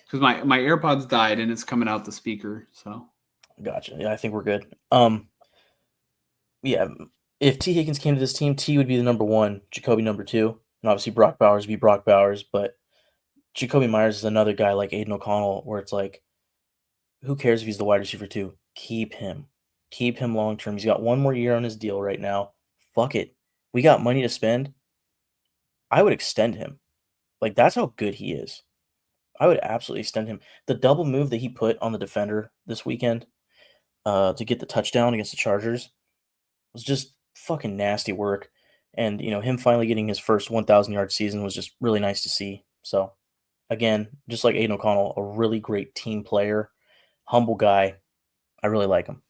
Because my AirPods died and it's coming out the speaker. So gotcha. Yeah, I think we're good. Yeah, if T. Higgins came to this team, T would be the number 1, Jacoby number 2, and obviously Brock Bowers would be Brock Bowers. But Jacoby Myers is another guy like Aiden O'Connell, where it's like, who cares if he's the wide receiver 2? Keep him long term. He's got 1 more year on his deal right now. Fuck it, we got money to spend. I would extend him. Like, that's how good he is. I would absolutely extend him. The double move that he put on the defender this weekend to get the touchdown against the Chargers was just fucking nasty work. And, him finally getting his first 1,000-yard season was just really nice to see. So, again, just like Aiden O'Connell, a really great team player, humble guy. I really like him.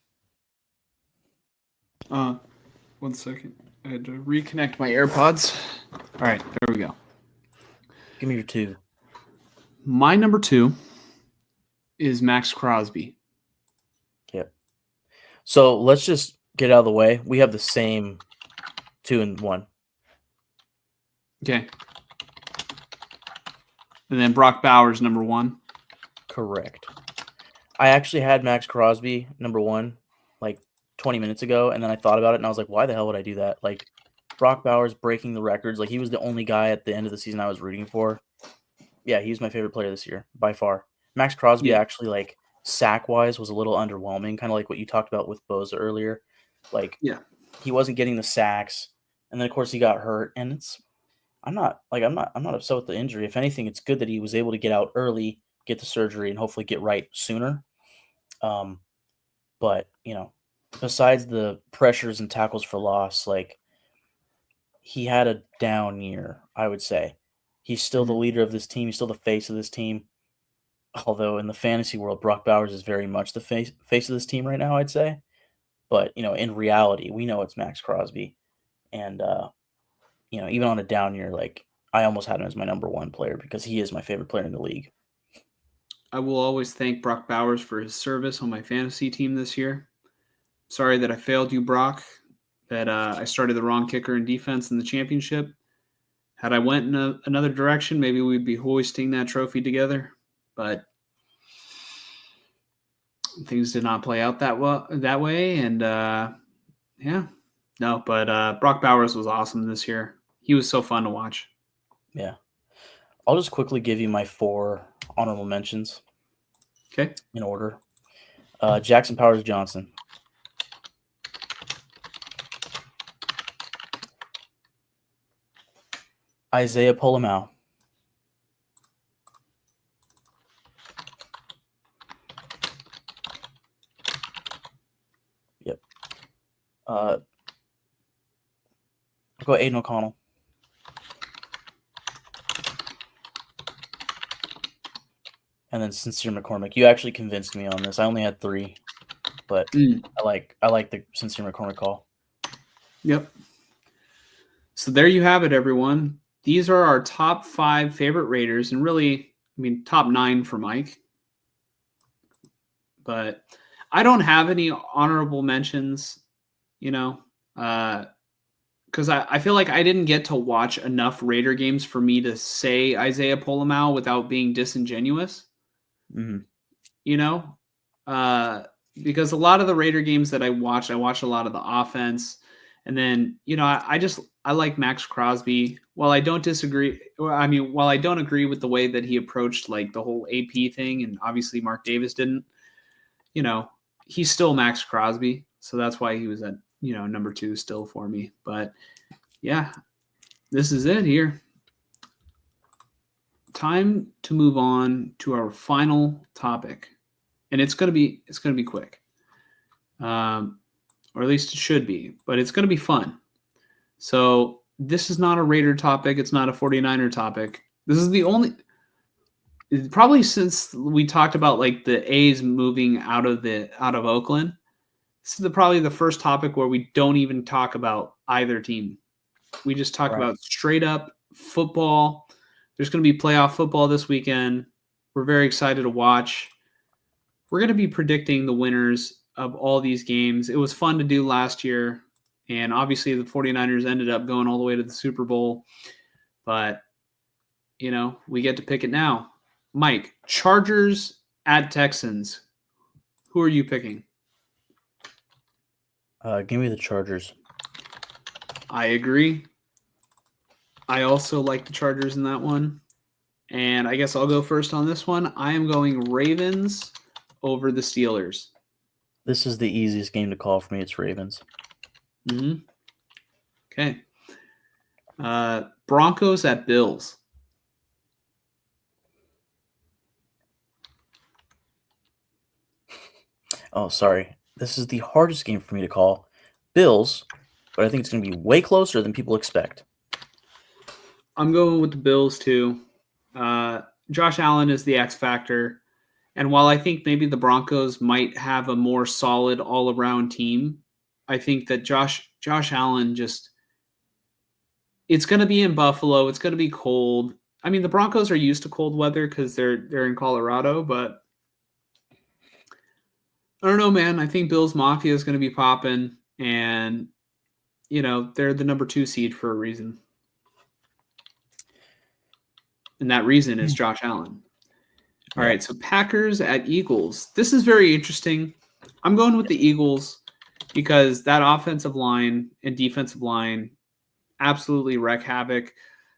1 second. I had to reconnect my AirPods. All right, there we go. Give me your 2. My number 2 is Max Crosby. Yep. So let's just get out of the way. We have the same 2 and 1. Okay. And then Brock Bowers, number 1. Correct. I actually had Max Crosby number 1, like 20 minutes ago, and then I thought about it, and I was like, why the hell would I do that? Like, Brock Bowers breaking the records. Like, he was the only guy at the end of the season I was rooting for. Yeah, he was my favorite player this year, by far. Max Crosby actually, like, sack-wise was a little underwhelming, kind of like what you talked about with Boza earlier. Like, he wasn't getting the sacks, and then, of course, he got hurt, and I'm not upset with the injury. If anything, it's good that he was able to get out early, get the surgery, and hopefully get right sooner. But, besides the pressures and tackles for loss, like, he had a down year, I would say. He's still the leader of this team. He's still the face of this team. Although in the fantasy world, Brock Bowers is very much the face of this team right now, I'd say. But, in reality, we know it's Max Crosby. And, even on a down year, like, I almost had him as my number one player because he is my favorite player in the league. I will always thank Brock Bowers for his service on my fantasy team this year. Sorry that I failed you, Brock, that I started the wrong kicker in defense in the championship. Had I went in another direction, maybe we'd be hoisting that trophy together. But things did not play out that way. And, but Brock Bowers was awesome this year. He was so fun to watch. Yeah. I'll just quickly give you my 4 honorable mentions. Okay. In order. Jackson Powers Johnson. Isaiah Polamau. Yep. I'll go Aiden O'Connell. And then Sincere McCormick. You actually convinced me on this. I only had 3, but I like the Sincere McCormick call. Yep. So there you have it, everyone. These are our top 5 favorite Raiders, and really, top 9 for Mike. But I don't have any honorable mentions, because I feel like I didn't get to watch enough Raider games for me to say Isaiah Polamau without being disingenuous. Mm-hmm. Because a lot of the Raider games that I watched a lot of the offense. And then, I like Max Crosby. While I don't agree with the way that he approached like the whole AP thing, and obviously Mark Davis didn't, he's still Max Crosby. So that's why he was at, number 2 still for me. But yeah, this is it here. Time to move on to our final topic. And it's going to be quick. Or at least it should be, but it's going to be fun. So this is not a Raider topic. It's not a 49er topic. This is the only, probably since we talked about like the A's moving out of Oakland, this is probably the first topic where we don't even talk about either team. We just talk about straight up football. There's going to be playoff football this weekend. We're very excited to watch. We're going to be predicting the winners of all these games. It was fun to do last year, and obviously the 49ers ended up going all the way to the Super Bowl. But, we get to pick it now. Mike, Chargers at Texans. Who are you picking? Give me the Chargers. I agree. I also like the Chargers in that one. And I guess I'll go first on this one. I am going Ravens over the Steelers. This is the easiest game to call for me. It's Ravens. Mm-hmm. Okay. Broncos at Bills. Oh, sorry. This is the hardest game for me to call. Bills, but I think it's going to be way closer than people expect. I'm going with the Bills too. Josh Allen is the X factor. And while I think maybe the Broncos might have a more solid all-around team, I think that Josh Allen it's going to be in Buffalo. It's going to be cold. I mean, the Broncos are used to cold weather because they're in Colorado, but I don't know, man. I think Bills Mafia is going to be popping, and they're the number 2 seed for a reason, and that reason is Josh Allen. All right, so Packers at Eagles. This is very interesting. I'm going with the Eagles. because that offensive line and defensive line absolutely wreak havoc.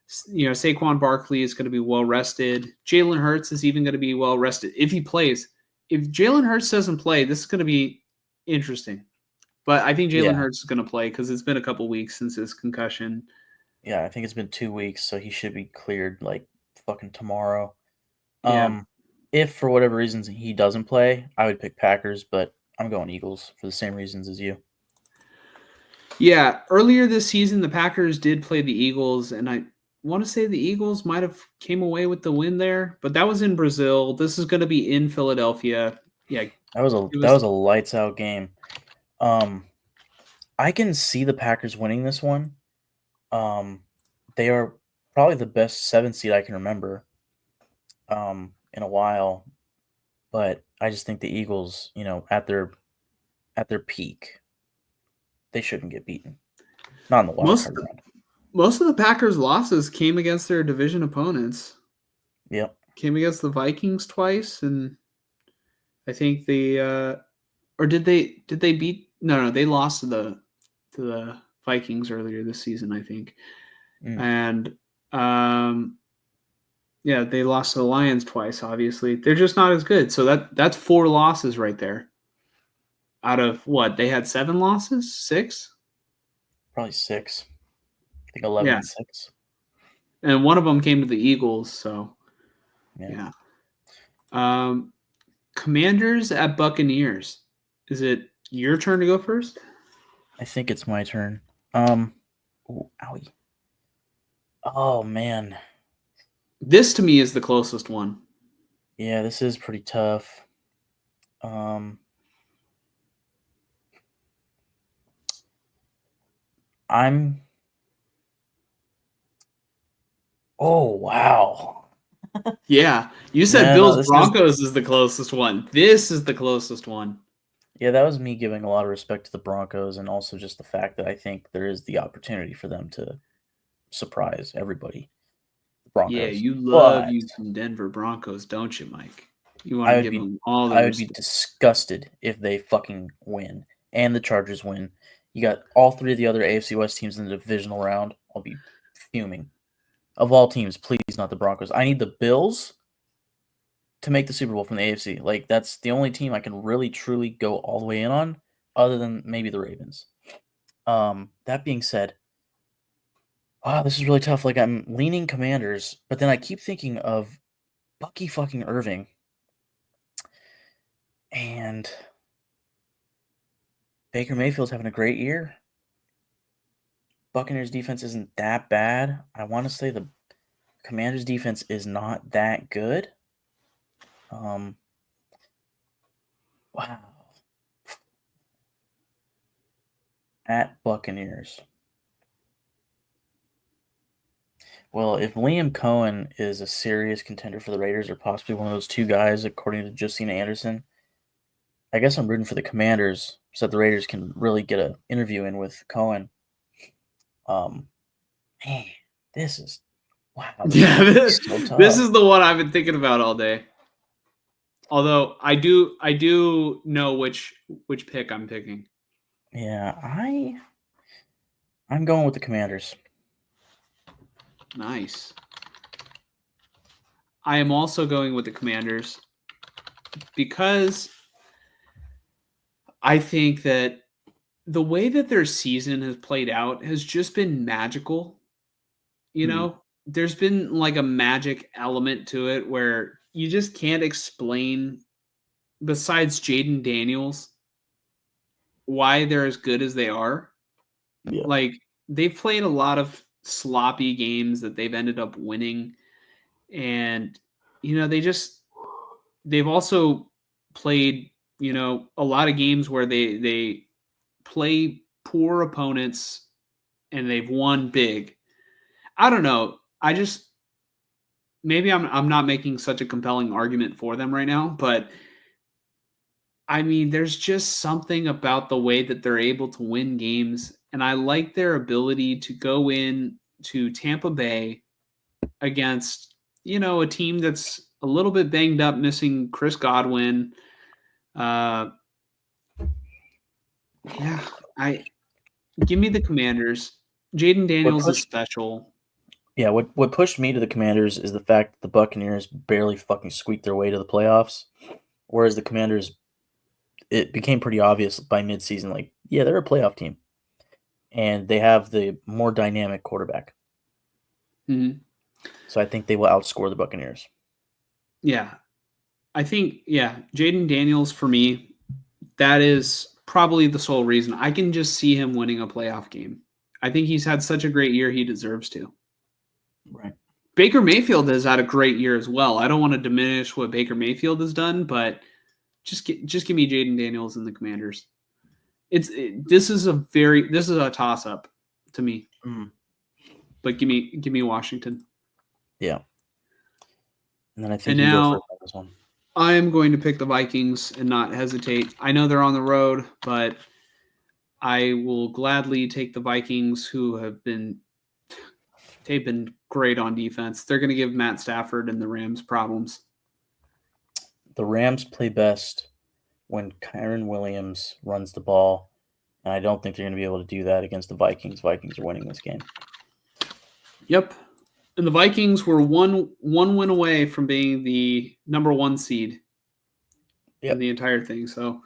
Saquon Barkley is going to be well rested. Jalen Hurts is even going to be well rested if he plays. If Jalen Hurts doesn't play, this is going to be interesting. But I think Jalen Hurts is going to play because it's been a couple weeks since his concussion. Yeah, I think it's been 2 weeks, so he should be cleared like fucking tomorrow. Yeah. If for whatever reasons he doesn't play, I would pick Packers, but I'm going Eagles for the same reasons as you. Yeah, earlier this season, the Packers did play the Eagles, and I want to say the Eagles might have came away with the win there, but that was in Brazil. This is going to be in Philadelphia. Yeah, that was a lights out game. I can see the Packers winning this one. They are probably the best 7 seed I can remember in a while, but I just think the Eagles, at their peak, they shouldn't get beaten. Not in the wild card round. Most of the Packers' losses came against their division opponents. Yep. Came against the Vikings twice, and I think or did they beat? No, they lost to the Vikings earlier this season, I think. And they lost to the Lions twice. Obviously, they're just not as good. So that's 4 losses right there. Out of what they had 7 losses, 6, probably 6. I think 11 and 6. And one of them came to the Eagles. So yeah. Commanders at Buccaneers. Is it your turn to go first? I think it's my turn. Ooh, owie. Oh man. This to me is the closest one. Yeah, this is pretty tough. Oh wow. Yeah, you said Bills Broncos is the closest one. This is the closest one. Yeah, that was me giving a lot of respect to the Broncos, and also just the fact that I think there is the opportunity for them to surprise everybody. The Broncos. Yeah, you love you some Denver Broncos, don't you, Mike? You want to give them all the I would be disgusted if they fucking win and the Chargers win. You got all 3 of the other AFC West teams in the divisional round. I'll be fuming. Of all teams, please not the Broncos. I need the Bills to make the Super Bowl from the AFC. Like, that's the only team I can really, truly go all the way in on, other than maybe the Ravens. That being said, this is really tough. Like, I'm leaning Commanders, but then I keep thinking of Bucky fucking Irving. And Baker Mayfield's having a great year. Buccaneers defense isn't that bad. I want to say the Commanders defense is not that good. Wow. At Buccaneers. Well, if Liam Cohen is a serious contender for the Raiders, or possibly one of those 2 guys, according to Josina Anderson, I guess I'm rooting for the Commanders so that the Raiders can really get an interview in with Cohen. Man, this is wow. This is the one I've been thinking about all day. Although I do know which pick I'm picking. Yeah, I'm going with the Commanders. Nice. I am also going with the Commanders because I think that the way that their season has played out has just been magical. You know, there's been like a magic element to it where you just can't explain, besides Jaden Daniels, why they're as good as they are. Yeah. Like, they've played a lot of sloppy games that they've ended up winning. And, they've also played, a lot of games where they play poor opponents and they've won big. I don't know. Maybe I'm not making such a compelling argument for them right now, but I mean, there's just something about the way that they're able to win games, and I like their ability to go in to Tampa Bay against, a team that's a little bit banged up, missing Chris Godwin. Yeah, give me the Commanders. Jaden Daniels is special. Yeah, what pushed me to the Commanders is the fact that the Buccaneers barely fucking squeaked their way to the playoffs, whereas the Commanders, it became pretty obvious by midseason, like, yeah, they're a playoff team, and they have the more dynamic quarterback. Mhm. So I think they will outscore the Buccaneers. Yeah, I think Jaden Daniels for me, that is probably the sole reason. I can just see him winning a playoff game. I think he's had such a great year; he deserves to. Right. Baker Mayfield has had a great year as well. I don't want to diminish what Baker Mayfield has done, but just give me Jaden Daniels and the Commanders. This is a toss up to me. Mm. But give me Washington. Yeah. And then I think you go first on this one. I am going to pick the Vikings and not hesitate. I know they're on the road, but I will gladly take the Vikings, who they've been great on defense. They're going to give Matt Stafford and the Rams problems. The Rams play best when Kyron Williams runs the ball, and I don't think they're going to be able to do that against the Vikings. Vikings are winning this game. Yep. And the Vikings were one win away from being the number 1 seed in the entire thing. So,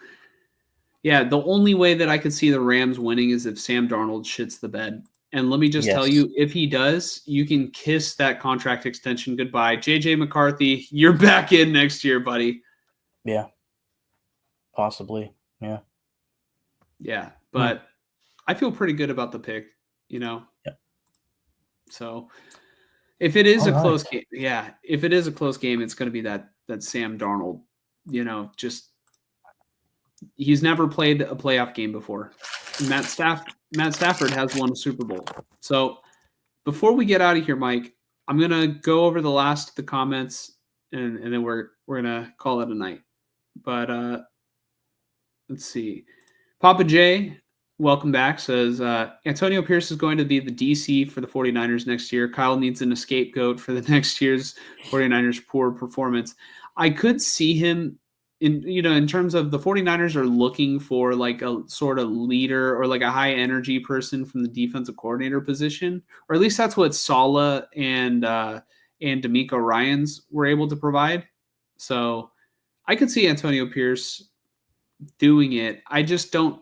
yeah, the only way that I could see the Rams winning is if Sam Darnold shits the bed. And let me just tell you, if he does, you can kiss that contract extension goodbye. JJ McCarthy, you're back in next year, buddy. Yeah. Possibly. Yeah. Yeah. But I feel pretty good about the pick, Yeah. So if it is close game, if it is a close game, it's going to be that Sam Darnold, just he's never played a playoff game before. Matt Stafford has won a Super Bowl. So before we get out of here, Mike, I'm gonna go over the last of the comments, and then we're gonna call it a night. But let's see. Papa J, welcome back, says Antonio Pierce is going to be the DC for the 49ers next year. Kyle needs an scapegoat for the next year's 49ers poor performance. I could see him in terms of the 49ers are looking for like a sort of leader or like a high energy person from the defensive coordinator position, or at least that's what Saleh and DeMeco Ryans were able to provide. So I could see Antonio Pierce doing it. I just don't,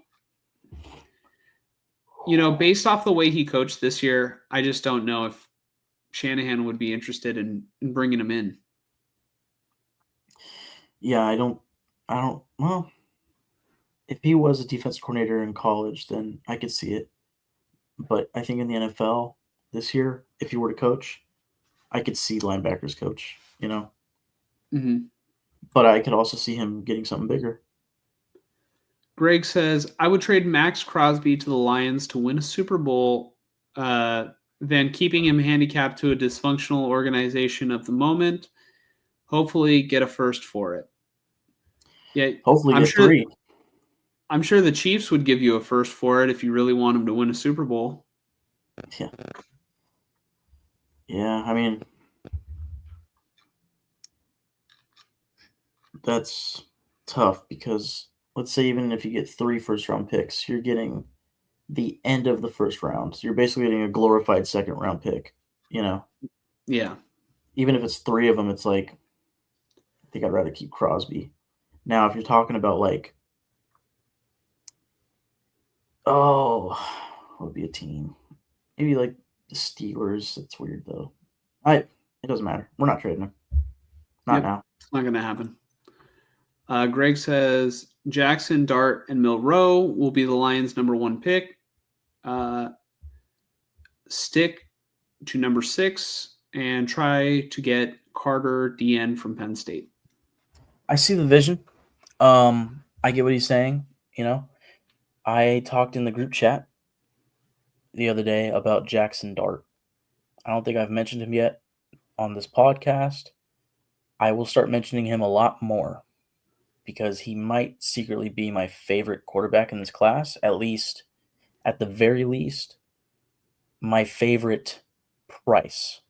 based off the way he coached this year, I just don't know if Shanahan would be interested in bringing him in. Yeah, I don't, well, if he was a defense coordinator in college, then I could see it. But I think in the NFL this year, if he were to coach, I could see linebackers coach, Mm-hmm. But I could also see him getting something bigger. Greg says, I would trade Max Crosby to the Lions to win a Super Bowl than keeping him handicapped to a dysfunctional organization of the moment. Hopefully get a first for it. Yeah, hopefully get 3. I'm sure the Chiefs would give you a first for it if you really want him to win a Super Bowl. Yeah. Yeah, I mean, that's tough because let's say even if you get 3 first-round picks, you're getting the end of the first round. So you're basically getting a glorified second-round pick, Yeah. Even if it's 3 of them, it's like, I think I'd rather keep Crosby. Now, if you're talking about like, what would be a team? Maybe like the Steelers. That's weird though. It doesn't matter. We're not trading him. Not now. It's not going to happen. Greg says Jackson, Dart, and Milroe will be the Lions' number 1 pick. Stick to number 6 and try to get Carter DN from Penn State. I see the vision. I get what he's saying. I talked in the group chat the other day about Jackson Dart. I don't think I've mentioned him yet on this podcast. I will start mentioning him a lot more because he might secretly be my favorite quarterback in this class, at the very least, my favorite price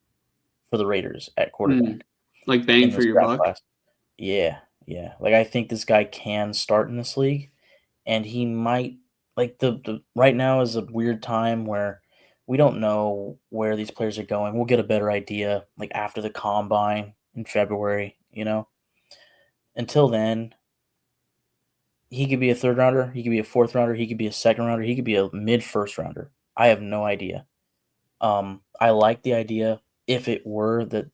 for the Raiders at quarterback. Like bang for your buck? Class. Yeah. Like, I think this guy can start in this league, and he might like the right now is a weird time where we don't know where these players are going. We'll get a better idea like after the combine in February, you know. Until then, he could be a third rounder, he could be a fourth rounder, he could be a second rounder, he could be a mid first rounder. I have no idea. I like the idea if it were that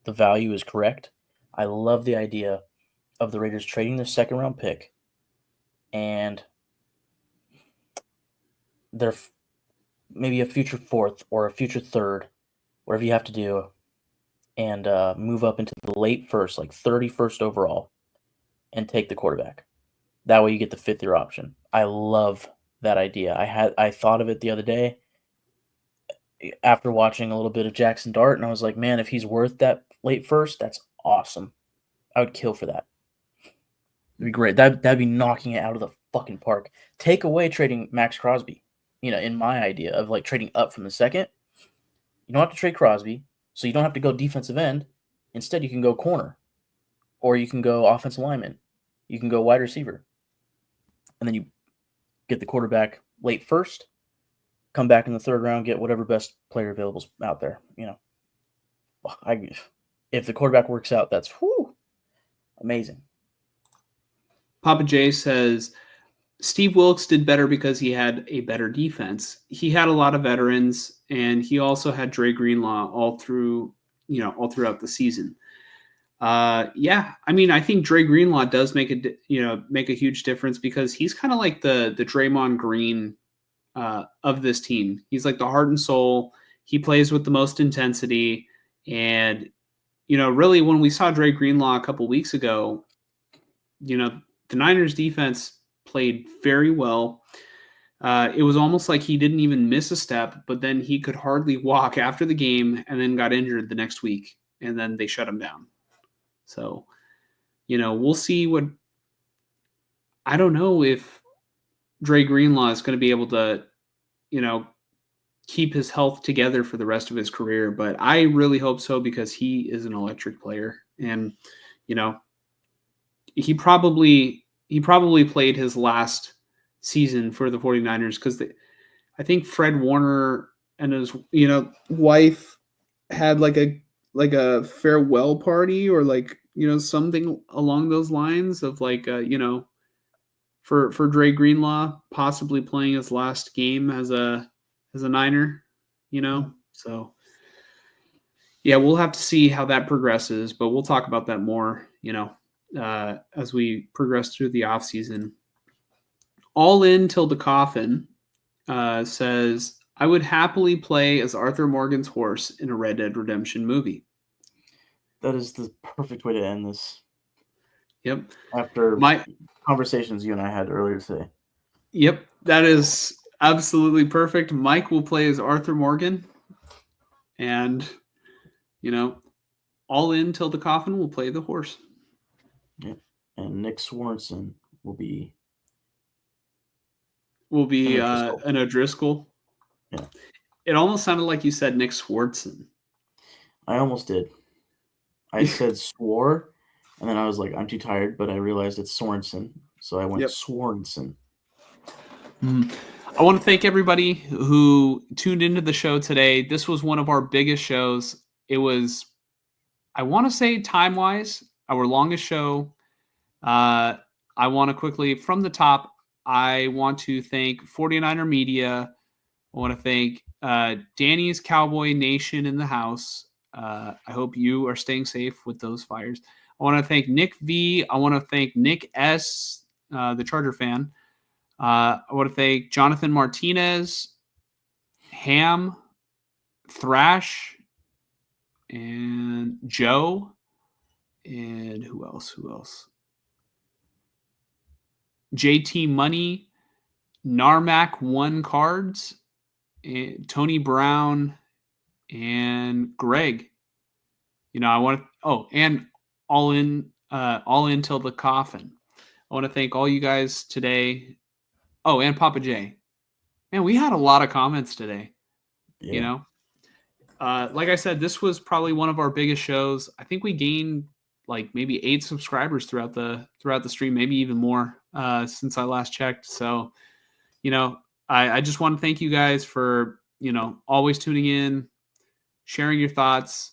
the value is correct. I love the idea of the Raiders trading their second round pick and their maybe a future fourth or a future third, whatever you have to do, and move up into the late first, like 31st overall, and take the quarterback. That way you get the fifth year option. I love that idea. I thought of it the other day after watching a little bit of Jackson Dart, and I was like, man, if he's worth that late first, that's awesome. I would kill for that. It'd be great. That'd be knocking it out of the fucking park. Take away trading Max Crosby. You know, in my idea of like trading up from the second, you don't have to trade Crosby, so you don't have to go defensive end. Instead, you can go corner, or you can go offensive lineman. You can go wide receiver, and then you get the quarterback late first. Come back in the third round, get whatever best player available out there. You know, if the quarterback works out, that's amazing. Papa J says Steve Wilkes did better because he had a better defense. He had a lot of veterans, and he also had Dre Greenlaw all throughout the season. Yeah, I mean, I think Dre Greenlaw does make a huge difference because he's kind of like the Draymond Green of this team. He's like the heart and soul. He plays with the most intensity, and really, when we saw Dre Greenlaw a couple weeks ago, the Niners defense played very well. It was almost like he didn't even miss a step, but then he could hardly walk after the game and then got injured the next week, and then they shut him down. So, we'll see what – I don't know if Dre Greenlaw is going to be able to, keep his health together for the rest of his career, but I really hope so because he is an electric player. And, he probably played his last season for the 49ers because I think Fred Warner and his wife had like a farewell party or something along those lines of for Dre Greenlaw possibly playing his last game as a Niner, so yeah, we'll have to see how that progresses, but we'll talk about that more as we progress through the offseason. All in till the coffin says, I would happily play as Arthur Morgan's horse in a Red Dead Redemption movie. That is the perfect way to end this. Yep. After my conversations you and I had earlier today. Yep. That is absolutely perfect. Mike will play as Arthur Morgan. And, all in till the coffin will play the horse. Yep. And Nick Swanson will be an O'Driscoll. Yeah. It almost sounded like you said Nick Swartzen. I almost did. I said swore, and then I was like, I'm too tired, but I realized it's Sorensen, so I went Swanson. I want to thank everybody who tuned into the show today. This was one of our biggest shows. It was, I want to say time-wise, our longest show. I want to quickly, from the top, I want to thank 49er Media. I want to thank Danny's Cowboy Nation in the house. I hope you are staying safe with those fires. I want to thank Nick V. I want to thank Nick S., the Charger fan. I want to thank Jonathan Martinez, Ham, Thrash, and Joe. And who else? JT Money, Narmac One Cards, Tony Brown, and Greg. I want to. And all in till the coffin. I want to thank all you guys today. Oh, and Papa J. Man, we had a lot of comments today. Yeah. Like I said, this was probably one of our biggest shows. I think we gained like maybe 8 subscribers throughout the stream, maybe even more since I last checked. So, I just want to thank you guys for, always tuning in, sharing your thoughts.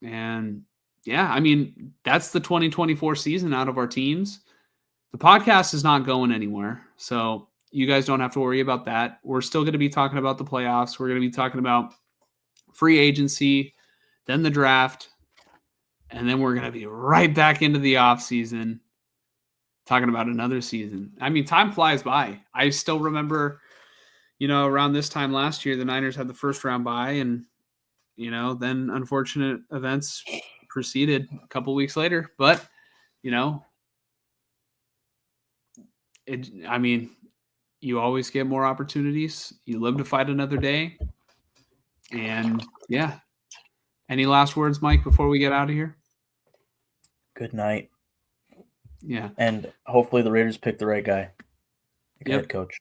And yeah, I mean, that's the 2024 season out of our teams. The podcast is not going anywhere. So you guys don't have to worry about that. We're still going to be talking about the playoffs. We're going to be talking about free agency, then the draft, and then we're going to be right back into the off season talking about another season. I mean, time flies by. I still remember, around this time last year, the Niners had the first round bye, and, then unfortunate events proceeded a couple weeks later. But, you always get more opportunities. You live to fight another day. And yeah. Any last words, Mike, before we get out of here? Good night. Yeah. And hopefully the Raiders pick the right guy. Head coach.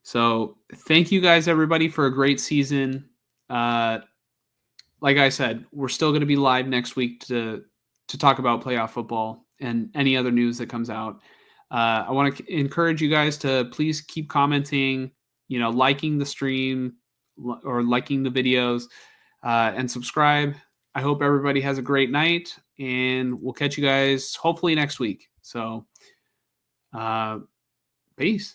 So thank you guys, everybody, for a great season. Like I said, we're still going to be live next week to talk about playoff football and any other news that comes out. I want to encourage you guys to please keep commenting, liking the stream or liking the videos, and subscribe. I hope everybody has a great night, and we'll catch you guys hopefully next week. So, peace.